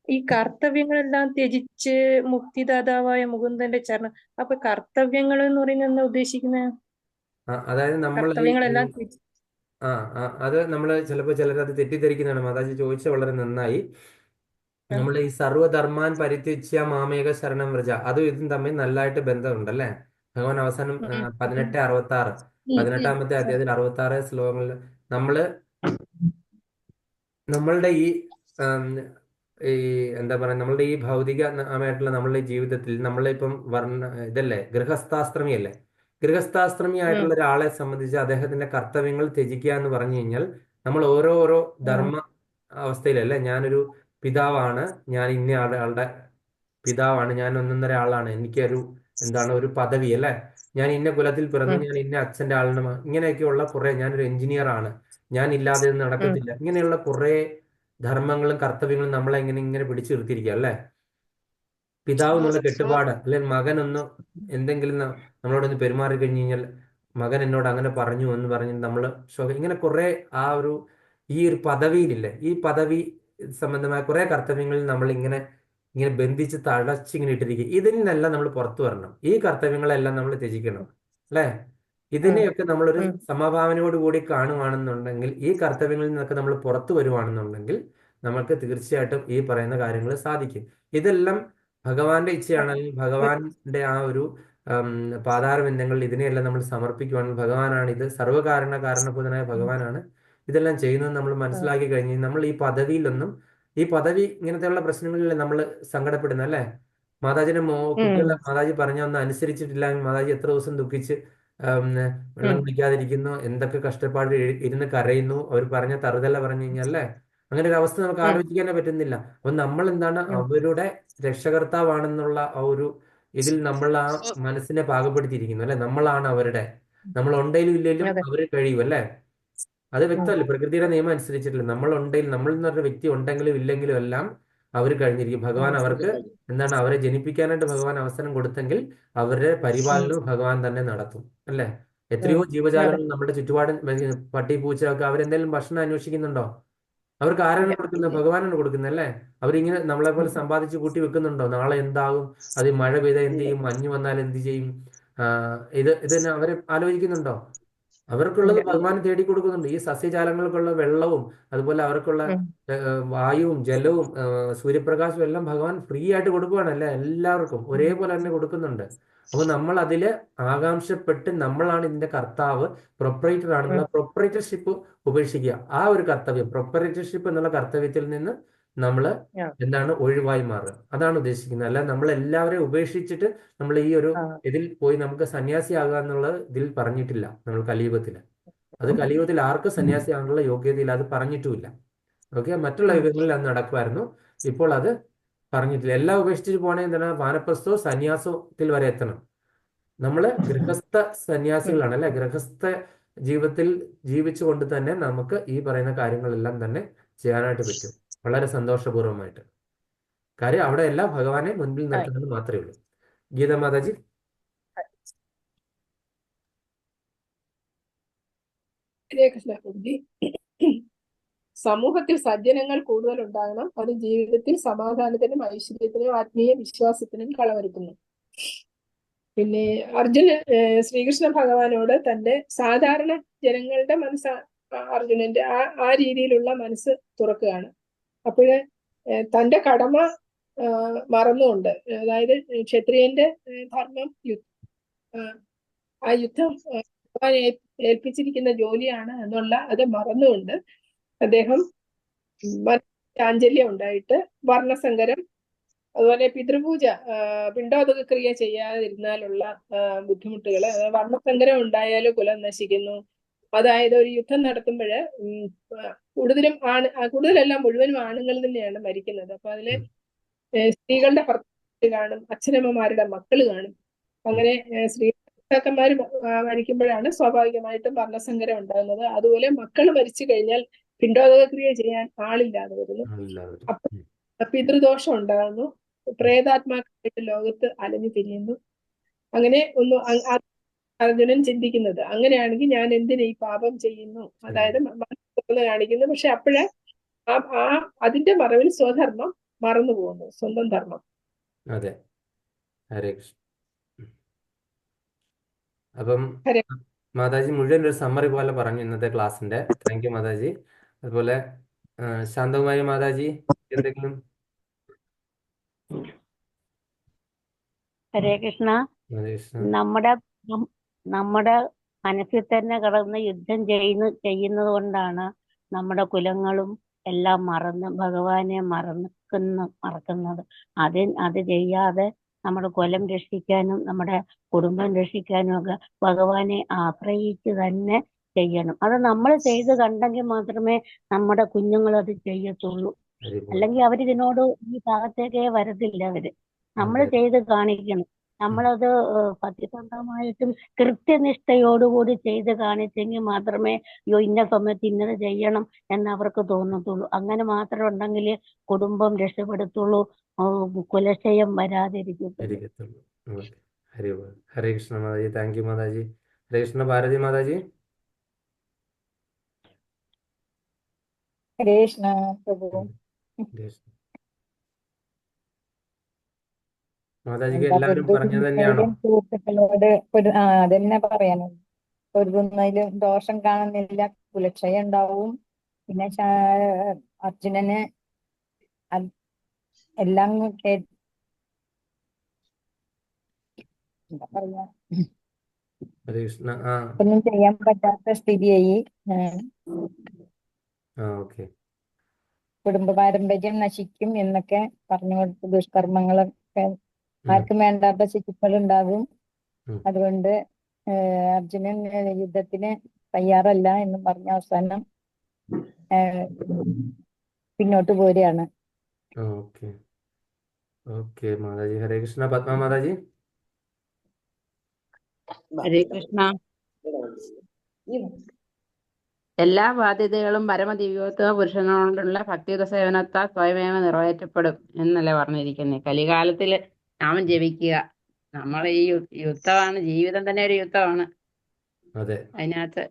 [SPEAKER 8] ഈ കർത്തവ്യങ്ങളെല്ലാം ത്യജിച്ച് മുക്തിദാതാവായ മുകുന്ദന്റെ ചരണം. അപ്പൊ കർത്തവ്യങ്ങൾ എന്ന് പറയുന്നത് എന്താ ഉദ്ദേശിക്കുന്നത്?
[SPEAKER 1] അതായത് നമ്മൾ
[SPEAKER 8] കർത്തവ്യങ്ങളെല്ലാം
[SPEAKER 1] അത് നമ്മള് ചിലപ്പോൾ ചിലരത് തെറ്റിദ്ധരിക്കുന്നതാണ്. മാതാജി ചോദിച്ച വളരെ നന്നായി. നമ്മൾ ഈ സർവ്വധർമാൻ പരിത്യജ്യ മാമേക ശരണം വ്രജ, അതും ഇതും തമ്മിൽ നല്ലതായിട്ട് ബന്ധമുണ്ടല്ലേ. ഭഗവാൻ അവസാനം 18-66 അധ്യായത്തിൽ 66 ശ്ലോകങ്ങളിൽ നമ്മളുടെ ഈ എന്താ പറയുക, നമ്മളുടെ ഈ ഭൗതികമായിട്ടുള്ള നമ്മളുടെ ജീവിതത്തിൽ നമ്മളിപ്പം ഇതല്ലേ, ഗൃഹസ്ഥാശ്രമിയല്ലേ. ഗൃഹസ്ഥാശ്രമി ആയിട്ടുള്ള ഒരാളെ സംബന്ധിച്ച് അദ്ദേഹത്തിന്റെ കർത്തവ്യങ്ങൾ ത്യജിക്കുക എന്ന് പറഞ്ഞു കഴിഞ്ഞാൽ നമ്മൾ ഓരോ ധർമ്മ അവസ്ഥയിലല്ലേ. ഞാനൊരു പിതാവാണ്, ഞാൻ ഇന്ന ആളുടെ പിതാവാണ്, ഞാൻ ഒന്നൊന്നര ആളാണ്, എനിക്കൊരു ഒരു പദവി അല്ലേ, ഞാൻ ഇന്ന കുലത്തിൽ പിറന്നു, ഞാൻ ഇന്ന അച്ഛന്റെ ആളിന് ഇങ്ങനെയൊക്കെയുള്ള കുറെ, ഞാനൊരു എഞ്ചിനീയർ ആണ്, ഞാൻ ഇല്ലാതെ ഒന്നും നടക്കത്തില്ല, ഇങ്ങനെയുള്ള കുറെ ധർമ്മങ്ങളും കർത്തവ്യങ്ങളും നമ്മളെ ഇങ്ങനെ പിടിച്ചു നിർത്തിയിരിക്കുക അല്ലേ. പിതാവ് എന്നുള്ള കെട്ടുപാട്, അല്ലെങ്കിൽ മകൻ എന്തെങ്കിലും നമ്മളോടൊന്ന് പെരുമാറി കഴിഞ്ഞു കഴിഞ്ഞാൽ മകൻ എന്നോട് അങ്ങനെ പറഞ്ഞു എന്ന് പറഞ്ഞ് നമ്മൾ ഇങ്ങനെ കുറെ ഈ ഒരു പദവിയിലില്ലേ, ഈ പദവി സംബന്ധമായ കുറെ കർത്തവ്യങ്ങളിൽ നമ്മൾ ഇങ്ങനെ ബന്ധിച്ച് തഴച്ചിങ്ങനെ ഇട്ടിരിക്കുക. ഇതിൽ നിന്നെല്ലാം നമ്മൾ പുറത്തു വരണം. ഈ കർത്തവ്യങ്ങളെല്ലാം നമ്മൾ ത്യജിക്കണം അല്ലേ. ഇതിനെയൊക്കെ നമ്മളൊരു സമഭാവനയോട് കൂടി കാണുവാണെന്നുണ്ടെങ്കിൽ, ഈ കർത്തവ്യങ്ങളിൽ നിന്നൊക്കെ നമ്മൾ പുറത്തു വരുവാണെന്നുണ്ടെങ്കിൽ നമുക്ക് തീർച്ചയായിട്ടും ഈ പറയുന്ന കാര്യങ്ങൾ സാധിക്കും. ഇതെല്ലാം ഭഗവാന്റെ ഇച്ഛയാണെങ്കിൽ, ഭഗവാന്റെ ആ ഒരു പാതാരബന്ധങ്ങളിൽ ഇതിനെയെല്ലാം നമ്മൾ സമർപ്പിക്കുവാണെങ്കിൽ, ഭഗവാനാണ് ഇത്, കാരണഭൂതനായ ഭഗവാനാണ് ഇതെല്ലാം ചെയ്യുന്നത് നമ്മൾ മനസ്സിലാക്കി കഴിഞ്ഞ് നമ്മൾ ഈ പദവിയിലൊന്നും, ഈ പദവി ഇങ്ങനത്തെയുള്ള പ്രശ്നങ്ങളിൽ നമ്മൾ സങ്കടപ്പെടുന്ന അല്ലേ. മാതാജിന്റെ കുട്ടികളെ മാതാജി പറഞ്ഞ ഒന്ന് അനുസരിച്ചിട്ടില്ല, മാതാജി എത്ര ദിവസം ദുഃഖിച്ച് വെള്ളം കുടിക്കാതിരിക്കുന്നു, എന്തൊക്കെ കഷ്ടപ്പാട് ഇരുന്ന് കരയുന്നു, അവർ പറഞ്ഞ തറുതല പറഞ്ഞു കഴിഞ്ഞാൽ അല്ലേ. അങ്ങനെ ഒരു അവസ്ഥ നമുക്ക് ആലോചിക്കാനേ പറ്റുന്നില്ല. അപ്പൊ നമ്മൾ എന്താണ്, അവരുടെ രക്ഷകർത്താവാണെന്നുള്ള ആ ഒരു ഇതിൽ നമ്മൾ ആ മനസ്സിനെ പാകപ്പെടുത്തിയിരിക്കുന്നു അല്ലെ. നമ്മളാണ് അവരുടെ, നമ്മൾ ഉണ്ടെങ്കിലും ഇല്ലെങ്കിലും അവര് കഴിയും അല്ലേ. അത് വ്യക്തമല്ലേ, പ്രകൃതിയുടെ നിയമം അനുസരിച്ചിട്ടില്ല. നമ്മൾ എന്ന് പറഞ്ഞ വ്യക്തി ഉണ്ടെങ്കിലും ഇല്ലെങ്കിലും എല്ലാം അവർ കഴിഞ്ഞിരിക്കും. ഭഗവാൻ അവർക്ക് അവരെ ജനിപ്പിക്കാനായിട്ട് ഭഗവാൻ അവസരം കൊടുത്തെങ്കിൽ അവരുടെ പരിപാലനവും ഭഗവാൻ തന്നെ നടത്തും അല്ലെ. എത്രയോ ജീവജാലങ്ങൾ നമ്മുടെ ചുറ്റുപാടും, പട്ടി പൂച്ച ഒക്കെ, അവരെന്തെങ്കിലും ഭക്ഷണം അന്വേഷിക്കുന്നുണ്ടോ? അവർക്ക് ആരാണ് കൊടുക്കുന്നത്? ഭഗവാനാണ് കൊടുക്കുന്നത് അല്ലേ. അവരിങ്ങനെ നമ്മളെ പോലെ സമ്പാദിച്ച് കൂട്ടി വെക്കുന്നുണ്ടോ? നാളെ എന്താകും, അത് മഴ പെയ്താൽ എന്ത് ചെയ്യും, മഞ്ഞ് വന്നാൽ എന്ത് ചെയ്യും, ഇതിനെ അവരെ ആലോചിക്കുന്നുണ്ടോ? അവർക്കുള്ളത് ഭഗവാൻ തേടി കൊടുക്കുന്നുണ്ട്. ഈ സസ്യജാലങ്ങൾക്കുള്ള വെള്ളവും അതുപോലെ അവർക്കുള്ള വായുവും ജലവും സൂര്യപ്രകാശവും എല്ലാം ഭഗവാൻ ഫ്രീ ആയിട്ട് കൊടുക്കുകയാണല്ലേ. എല്ലാവർക്കും ഒരേപോലെ തന്നെ കൊടുക്കുന്നുണ്ട്. അപ്പൊ നമ്മൾ അതില് ആകാംക്ഷപ്പെട്ട് നമ്മളാണ് ഇതിന്റെ കർത്താവ്, പ്രൊപ്പറേറ്റർ ആണെന്നുള്ള പ്രൊപ്പറേറ്റർഷിപ്പ് ഉപേക്ഷിക്കുക. ആ ഒരു കർത്തവ്യം, പ്രൊപ്പറേറ്റർഷിപ്പ് എന്നുള്ള കർത്തവ്യത്തിൽ നിന്ന് നമ്മൾ ഒഴിവായി മാറുക. അതാണ് ഉദ്ദേശിക്കുന്നത്. അല്ല നമ്മൾ എല്ലാവരെയും ഉപേക്ഷിച്ചിട്ട് നമ്മൾ ഈ ഒരു ഇതിൽ പോയി നമുക്ക് സന്യാസിയാകുക എന്നുള്ള ഇതിൽ പറഞ്ഞിട്ടില്ല നമ്മൾ കലിയുഗത്തില്. അത് കലിയുഗത്തിൽ ആർക്കും സന്യാസിയാകാനുള്ള യോഗ്യതയില്ല, അത് പറഞ്ഞിട്ടുമില്ല. ഓക്കെ, മറ്റുള്ള യുഗങ്ങളിൽ അത് നടക്കുമായിരുന്നു. ഇപ്പോൾ അത് പറഞ്ഞിട്ടില്ല. എല്ലാം ഉപേക്ഷിച്ച് പോണേ എന്താണ്? വാനപ്രസ്ഥോ സന്യാസത്തിൽ വരെ എത്തണം. നമ്മള് ഗൃഹസ്ഥ സന്യാസികളാണ് അല്ലെ? ഗൃഹസ്ഥ ജീവിതത്തിൽ ജീവിച്ചുകൊണ്ട് തന്നെ നമുക്ക് ഈ പറയുന്ന കാര്യങ്ങളെല്ലാം തന്നെ ചെയ്യാനായിട്ട് പറ്റും, വളരെ സന്തോഷപൂർവ്വമായിട്ട്. കാര്യം അവിടെ എല്ലാം ഭഗവാനെ മുൻപിൽ നിർത്തുന്നത് മാത്രമേ ഉള്ളൂ. ഗീത മാതാജി.
[SPEAKER 9] ഹരേ കൃഷ്ണ പ്രഭുജി. സമൂഹത്തിൽ സജ്ജനങ്ങൾ കൂടുതൽ ഉണ്ടാകണം. അത് ജീവിതത്തിൽ സമാധാനത്തിനും ഐശ്വര്യത്തിനും ആത്മീയ വിശ്വാസത്തിനും കളമൊരുക്കുന്നു. പിന്നെ അർജുനൻ ശ്രീകൃഷ്ണ ഭഗവാനോട് തന്റെ സാധാരണ ജനങ്ങളുടെ മനസ്സ്, അർജുനന്റെ ആ രീതിയിലുള്ള മനസ്സ് തുറക്കുകയാണ്. അപ്പോഴ് തന്റെ കടമ മറന്നുകൊണ്ട്, അതായത് ക്ഷത്രിയന്റെ ധർമ്മം ആ യുദ്ധം ഭഗവാൻ ഏൽപ്പിച്ചിരിക്കുന്ന ജോലിയാണ് എന്നുള്ള അത് മറന്നുകൊണ്ട് അദ്ദേഹം ചാഞ്ചല്യം ഉണ്ടായിട്ട് വർണ്ണസങ്കരം, അതുപോലെ പിതൃപൂജ, പിണ്ടോദക ക്രിയ ചെയ്യാതിരുന്നാലുള്ള ബുദ്ധിമുട്ടുകള്, വർണ്ണസങ്കരം ഉണ്ടായാൽ കുലം നശിക്കുന്നു. അതായത് ഒരു യുദ്ധം നടത്തുമ്പോഴ് കൂടുതലെല്ലാം മുഴുവനും ആണുങ്ങൾ തന്നെയാണ് മരിക്കുന്നത്. അപ്പൊ അതില് സ്ത്രീകളുടെ ഭർത്താവ് കാണും, അച്ഛനമ്മമാരുടെ മക്കള് കാണും. അങ്ങനെ സ്ത്രീമാര് മരിക്കുമ്പോഴാണ് സ്വാഭാവികമായിട്ടും വർണ്ണസങ്കരം ഉണ്ടാകുന്നത്. അതുപോലെ മക്കൾ മരിച്ചു കഴിഞ്ഞാൽ പിണ്ടോദക ക്രിയ ചെയ്യാൻ ആളില്ലാതെ വരുന്നു. അപ്പൊ പിതൃദോഷം ഉണ്ടാകുന്നു. പ്രേതാത്മാക്കളായിട്ട് ലോകത്ത് അലഞ്ഞു തിരിയുന്നു. അങ്ങനെ ഒന്നും അർജുനൻ ചിന്തിക്കുന്നത്, അങ്ങനെയാണെങ്കിൽ ഞാൻ എന്തിനു ഈ പാപം ചെയ്യുന്നു, അതായത് കാണിക്കുന്നു. പക്ഷെ അപ്പോഴേ അതിന്റെ മറവിൽ സ്വധർമ്മം മറന്നു പോകുന്നു, സ്വന്തം ധർമ്മം.
[SPEAKER 1] അതെ. ഹരേ കൃഷ്ണ. അപ്പം മാതാജി മുഴുവൻ ഒരു സമ്മറി പോലെ പറഞ്ഞു ഇന്നത്തെ ക്ലാസ്സിന്റെ. Thank you Mataji. അതുപോലെ ശാന്തകുമാരി മാതാജി എന്തെങ്കിലും?
[SPEAKER 2] ഹരേ കൃഷ്ണ.
[SPEAKER 1] ഹരേ കൃഷ്ണ.
[SPEAKER 2] നമ്മുടെ മനസ്സിൽ തന്നെ കിടന്ന് യുദ്ധം ചെയ്യുന്നത് കൊണ്ടാണ് നമ്മുടെ കുലങ്ങളും എല്ലാം മറന്ന് ഭഗവാനെ മറക്കുന്നത്. അത് ചെയ്യാതെ നമ്മുടെ കുലം രക്ഷിക്കാനും നമ്മുടെ കുടുംബം രക്ഷിക്കാനും ഒക്കെ ഭഗവാനെ ആശ്രയിച്ച് തന്നെ ചെയ്യണം. അത് നമ്മൾ ചെയ്ത് കണ്ടെങ്കിൽ മാത്രമേ നമ്മുടെ കുഞ്ഞുങ്ങൾ അത് ചെയ്യത്തുള്ളൂ. അല്ലെങ്കിൽ അവരിതിനോട് ഈ ഭാഗത്തേക്കേ വരത്തില്ല. നമ്മൾ ചെയ്ത് കാണിക്കണം. നമ്മളത് സത്യസന്ധമായിട്ടും കൃത്യനിഷ്ഠയോടുകൂടി ചെയ്ത് കാണിച്ചെങ്കിൽ മാത്രമേ ഇന്ന സമയത്ത് ഇന്നത് ചെയ്യണം എന്ന് അവർക്ക് തോന്നത്തുള്ളൂ. അങ്ങനെ മാത്രം ഉണ്ടെങ്കിൽ കുടുംബം രക്ഷപ്പെടുത്തുള്ളൂ, കുലക്ഷയം വരാതിരിക്കത്തുള്ളൂ.
[SPEAKER 1] ഹരേ കൃഷ്ണ മാതാജി. താങ്ക് യു മാതാജി. ഹരേ കൃഷ്ണ. ഭാരതി മാതാജി.
[SPEAKER 3] ഹരേ കൃഷ്ണ പ്രഭു.
[SPEAKER 1] മാതാജിക്ക് എല്ലാവരും പറഞ്ഞത് തന്നെയാണോ?
[SPEAKER 3] സുഹൃത്തുക്കളോട് അതന്നെ പറയാനും, പൊരുതുന്നതിലും ദോഷം കാണുന്നില്ല, കുലക്ഷയം ഉണ്ടാവും. പിന്നെ അർജുനന് എല്ലാം എന്താ പറയാ, ഒന്നും ചെയ്യാൻ പറ്റാത്ത സ്ഥിതിയായി. കുടുംബ പാരമ്പര്യം നശിക്കും എന്നൊക്കെ പറഞ്ഞു കൊടുത്ത് ദുഷ്കർമ്മങ്ങളൊക്കെ ആർക്കും വേണ്ടാത്ത ശിശുക്കൾ ഉണ്ടാകും. അതുകൊണ്ട് അർജുനൻ യുദ്ധത്തിന് തയ്യാറല്ല എന്ന് പറഞ്ഞ അവസാനം പിന്നോട്ട് പോരുകയാണ്.
[SPEAKER 1] മാതാജി. ഹരേ കൃഷ്ണ. പത്മ മാതാജി.
[SPEAKER 4] ഹരേ കൃഷ്ണ. എല്ലാ ബാധ്യതകളും പരമദിവ്യോത്തമ പുരുഷനോടുള്ള ഭക്തിയുത സേവനത്താൽ സ്വയമേവ നിറവേറ്റപ്പെടും എന്നല്ലേ പറഞ്ഞിരിക്കുന്നത്. കലികാലത്തില് നാമം ജപിക്കുക. നമ്മളെ ഈ യുദ്ധമാണ്, ജീവിതം തന്നെ ഒരു യുദ്ധമാണ്. അതിനകത്ത്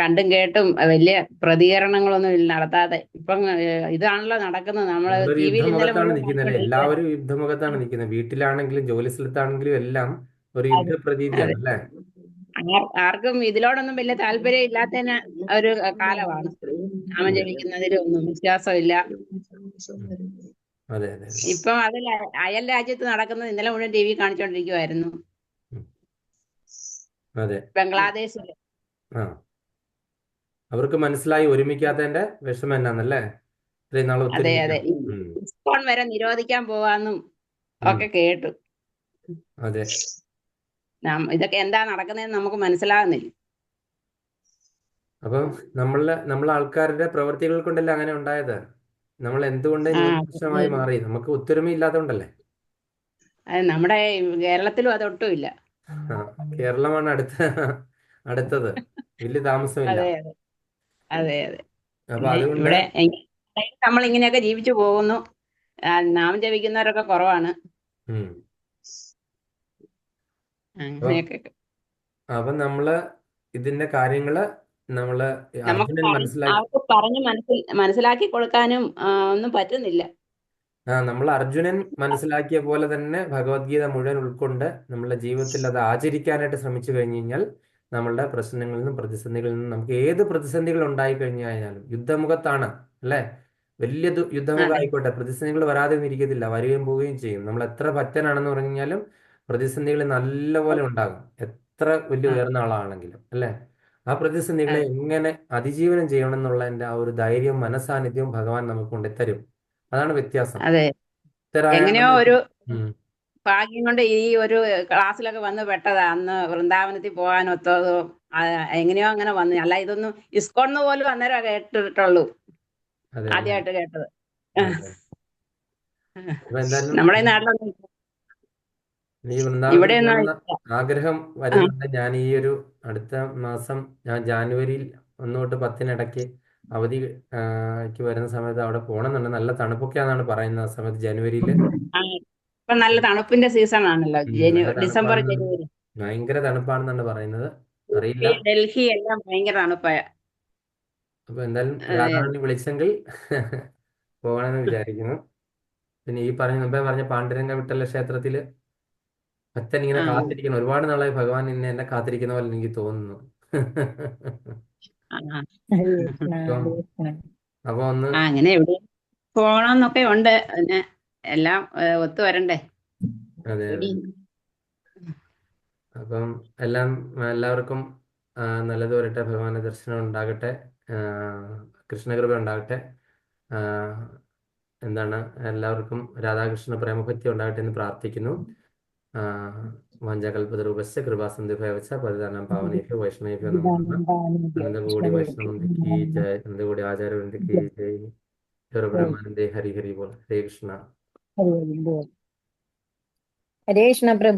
[SPEAKER 4] കണ്ടും കേട്ടും വലിയ പ്രതികരണങ്ങളൊന്നും നടത്താതെ ഇപ്പം ഇതാണല്ലോ നടക്കുന്നത്. നമ്മള് ടിവിയിൽ
[SPEAKER 1] എല്ലാവരും യുദ്ധമുഖത്താണ് നിൽക്കുന്നത്. വീട്ടിലാണെങ്കിലും ജോലി സ്ഥലത്താണെങ്കിലും എല്ലാം ഒരു യുദ്ധ പ്രതീതിയാണ് അല്ലേ?
[SPEAKER 4] ആർക്കും ഇതിലോടൊന്നും വലിയ താല്പര്യം ഇല്ലാത്തതിന് ഒരു കാലമാണ്. നാമം ജപിക്കുന്നതിലൊന്നും വിശ്വാസമില്ല. ഇപ്പം അതിൽ അയൽ രാജ്യത്ത് നടക്കുന്നത് ഇന്നലെ മുഴുവൻ ടി വി കാണിച്ചോണ്ടിരിക്കുവായിരുന്നു. ബംഗ്ലാദേശില്
[SPEAKER 1] അവർക്ക് മനസ്സിലായി ഒരുമിക്കാത്തതിന്റെ വിഷമം എന്നാന്നല്ലേ?
[SPEAKER 4] അതെ അതെ. ഇസ്കോൺ വരെ നിരോധിക്കാൻ പോവാന്നും ഒക്കെ കേട്ടു.
[SPEAKER 1] അതെ.
[SPEAKER 4] ഇതൊക്കെ എന്താ നടക്കുന്നതെന്ന് നമുക്ക് മനസ്സിലാകുന്നില്ല.
[SPEAKER 1] അപ്പം നമ്മളെ ആൾക്കാരുടെ പ്രവൃത്തികൾ കൊണ്ടല്ലേ അങ്ങനെ ഉണ്ടായത്. നമ്മൾ എന്തുകൊണ്ട്
[SPEAKER 4] ആ
[SPEAKER 1] ന്യൂനപക്ഷമായി മാറി? നമുക്ക് ഒത്തൊരുമ ഇല്ലാത്തതുകൊണ്ടല്ലേ?
[SPEAKER 4] അത് നമ്മുടെ കേരളത്തിലും അതൊട്ടും ഇല്ല.
[SPEAKER 1] ആ, കേരളമാണ് അടുത്തത്. വലിയ താമസമില്ല.
[SPEAKER 4] അതെ അതെ അതെ അതെ.
[SPEAKER 1] അപ്പൊ
[SPEAKER 4] പിന്നെ
[SPEAKER 1] അതുകൊണ്ട്
[SPEAKER 4] ഇവിടെ നമ്മൾ ഇങ്ങനെയൊക്കെ ജീവിച്ചു പോകുന്നു. നാമം ജപിക്കുന്നവരൊക്കെ കുറവാണ്.
[SPEAKER 1] ഉം.
[SPEAKER 4] അങ്ങനെയൊക്കെ
[SPEAKER 1] അപ്പൊ നമ്മള് ഇതിന്റെ കാര്യങ്ങള് നമ്മള്
[SPEAKER 4] നമുക്ക്
[SPEAKER 1] അർജുനൻ മനസ്സിലാക്കി.
[SPEAKER 4] അവർക്ക് പറഞ്ഞ് മനസ്സിലാക്കി കൊടുക്കാനും ഒന്നും പറ്റുന്നില്ല.
[SPEAKER 1] നമ്മൾ അർജുനൻ മനസ്സിലാക്കിയ പോലെ തന്നെ ഭഗവത്ഗീത മുഴുവൻ ഉൾക്കൊണ്ട് നമ്മളുടെ ജീവിതത്തിൽ അത് ആചരിക്കാനായിട്ട് ശ്രമിച്ചു കഴിഞ്ഞു കഴിഞ്ഞാൽ നമ്മളുടെ പ്രശ്നങ്ങളിൽ നിന്നും പ്രതിസന്ധികളിൽ നിന്നും നമുക്ക് ഏത് പ്രതിസന്ധികൾ ഉണ്ടായി കഴിഞ്ഞു കഴിഞ്ഞാലും യുദ്ധമുഖത്താണ് അല്ലേ? വലിയ യുദ്ധമുഖം
[SPEAKER 4] അതെ
[SPEAKER 1] ആയിക്കോട്ടെ, പ്രതിസന്ധികൾ വരാതെ ഒന്നും ഇരിക്കത്തില്ല, വരികയും പോവുകയും ചെയ്യും. നമ്മൾ എത്ര പറ്റനാണെന്ന് പറഞ്ഞു കഴിഞ്ഞാലും പ്രതിസന്ധികൾ നല്ലപോലെ ഉണ്ടാകും, എത്ര വലിയ
[SPEAKER 4] ആ,
[SPEAKER 1] ഉയർന്ന ആളാണെങ്കിലും അല്ലേ? ആ പ്രതിസന്ധികളെ
[SPEAKER 4] അതെ
[SPEAKER 1] എങ്ങനെ അതിജീവനം ചെയ്യണം എന്നുള്ളതിന്റെ ആ ഒരു ധൈര്യവും മനസാന്നിധ്യവും ഭഗവാൻ നമുക്ക് കൊണ്ടുതരും. അതാണ് വ്യത്യാസം.
[SPEAKER 4] അതെ. എങ്ങനെയോ
[SPEAKER 1] ഭക്തരായാണെന്ന്
[SPEAKER 4] ഒരു
[SPEAKER 1] ഉം.
[SPEAKER 4] ഭാഗ്യം കൊണ്ട് ഈ ഒരു ക്ലാസ്സിലൊക്കെ വന്ന് പെട്ടതാ. അന്ന് വൃന്ദാവനത്തിൽ പോകാനൊത്തതും എങ്ങനെയോ അങ്ങനെ വന്നു. അല്ല ഇതൊന്നും ഇസ്കോണിന്ന് പോലും അന്നേരം കേട്ടിട്ടുള്ളൂ,
[SPEAKER 1] അതെ അല്ലേ?
[SPEAKER 4] ആദ്യമായിട്ട് കേട്ടത്.
[SPEAKER 1] അതെ. അപ്പൊ എന്തായാലും
[SPEAKER 4] നമ്മുടെ ഈ നാട്ടിലൊന്നും
[SPEAKER 1] ഈ വൃന്ദാവനത്തിൽ
[SPEAKER 4] ഇവിടെയൊന്നും
[SPEAKER 1] പോകണമെന്ന
[SPEAKER 4] ഇല്ല.
[SPEAKER 1] ആഗ്രഹം വരുന്നുണ്ട്. ഞാൻ ഈ ഒരു അടുത്ത മാസം, ഞാൻ ജാനുവരിയിൽ 1 തൊട്ട് 10 അവധി ക്ക് വരുന്ന സമയത്ത് അവിടെ പോകണമെന്നുണ്ട്. നല്ല തണുപ്പൊക്കെയാണെന്നാണ് പറയുന്നത് ആ സമയത്ത്, ജനുവരിയിൽ.
[SPEAKER 4] ആ, ഇപ്പൊ നല്ല തണുപ്പിന്റെ സീസൺ ആണല്ലോ,
[SPEAKER 1] നല്ല
[SPEAKER 4] ഡിസംബർ
[SPEAKER 1] തണുപ്പാണെന്നാണ്,
[SPEAKER 4] ജനുവരി.
[SPEAKER 1] ഭയങ്കര തണുപ്പാണെന്നാണ് പറയുന്നത്. അറിയില്ല.
[SPEAKER 4] ഡൽഹി എല്ലാം ഭയങ്കര തണുപ്പായ.
[SPEAKER 1] അപ്പൊ എന്തായാലും
[SPEAKER 4] അതെ
[SPEAKER 1] രാധാറാണി വിളിച്ചെങ്കിൽ പോകണമെന്ന് വിചാരിക്കുന്നു. പിന്നെ ഈ മുമ്പേ പറഞ്ഞ പാണ്ഡുരംഗ വിട്ടല ക്ഷേത്രത്തില് ഭക്തൻ ഇങ്ങനെ
[SPEAKER 4] ആ
[SPEAKER 1] കാത്തിരിക്കണം. ഒരുപാട് നാളായി ഭഗവാൻ എന്നെ കാത്തിരിക്കുന്ന പോലെ എനിക്ക് തോന്നുന്നു.
[SPEAKER 4] ആ
[SPEAKER 3] ഹരേ കൃഷ്ണ
[SPEAKER 1] അപ്പം
[SPEAKER 3] ഹരേ കൃഷ്ണ.
[SPEAKER 1] അപ്പൊ ഒന്ന്
[SPEAKER 4] അങ്ങനെ എവിടെ പോകണമെന്നൊക്കെ ഉണ്ട്. പിന്നെ എല്ലാം ഒത്തു വരണ്ടേ.
[SPEAKER 1] അതെ അതെ. അപ്പം എല്ലാവർക്കും നല്ലത് വരട്ടെ, ഭഗവാന്റെ ദർശനം ഉണ്ടാകട്ടെ, കൃഷ്ണകൃപ ഉണ്ടാകട്ടെ. എന്താണ്, എല്ലാവർക്കും രാധാകൃഷ്ണ പ്രേമഭക്തി ഉണ്ടാകട്ടെ എന്ന് പ്രാർത്ഥിക്കുന്നു. വാഞ്ചാകൽപതരൂപസ്യ കൃപാസന്ധിഭയവച്ച പരിധാനം പാവനേഭ്യോ വൈഷ്ണവേഭ്യോ നമോ നമഃ. അനന്തകോടി വൈഷ്ണവന്തി കീ ജയ്, അനന്തകോടി ആചാര്യവന്തി കീ ജയ്. ബ്രഹ്മാനന്ദേ ഹരി ഹരി ബോൾ. ഹരേ കൃഷ്ണ.
[SPEAKER 3] ഹരേ കൃഷ്ണ പ്രഭു.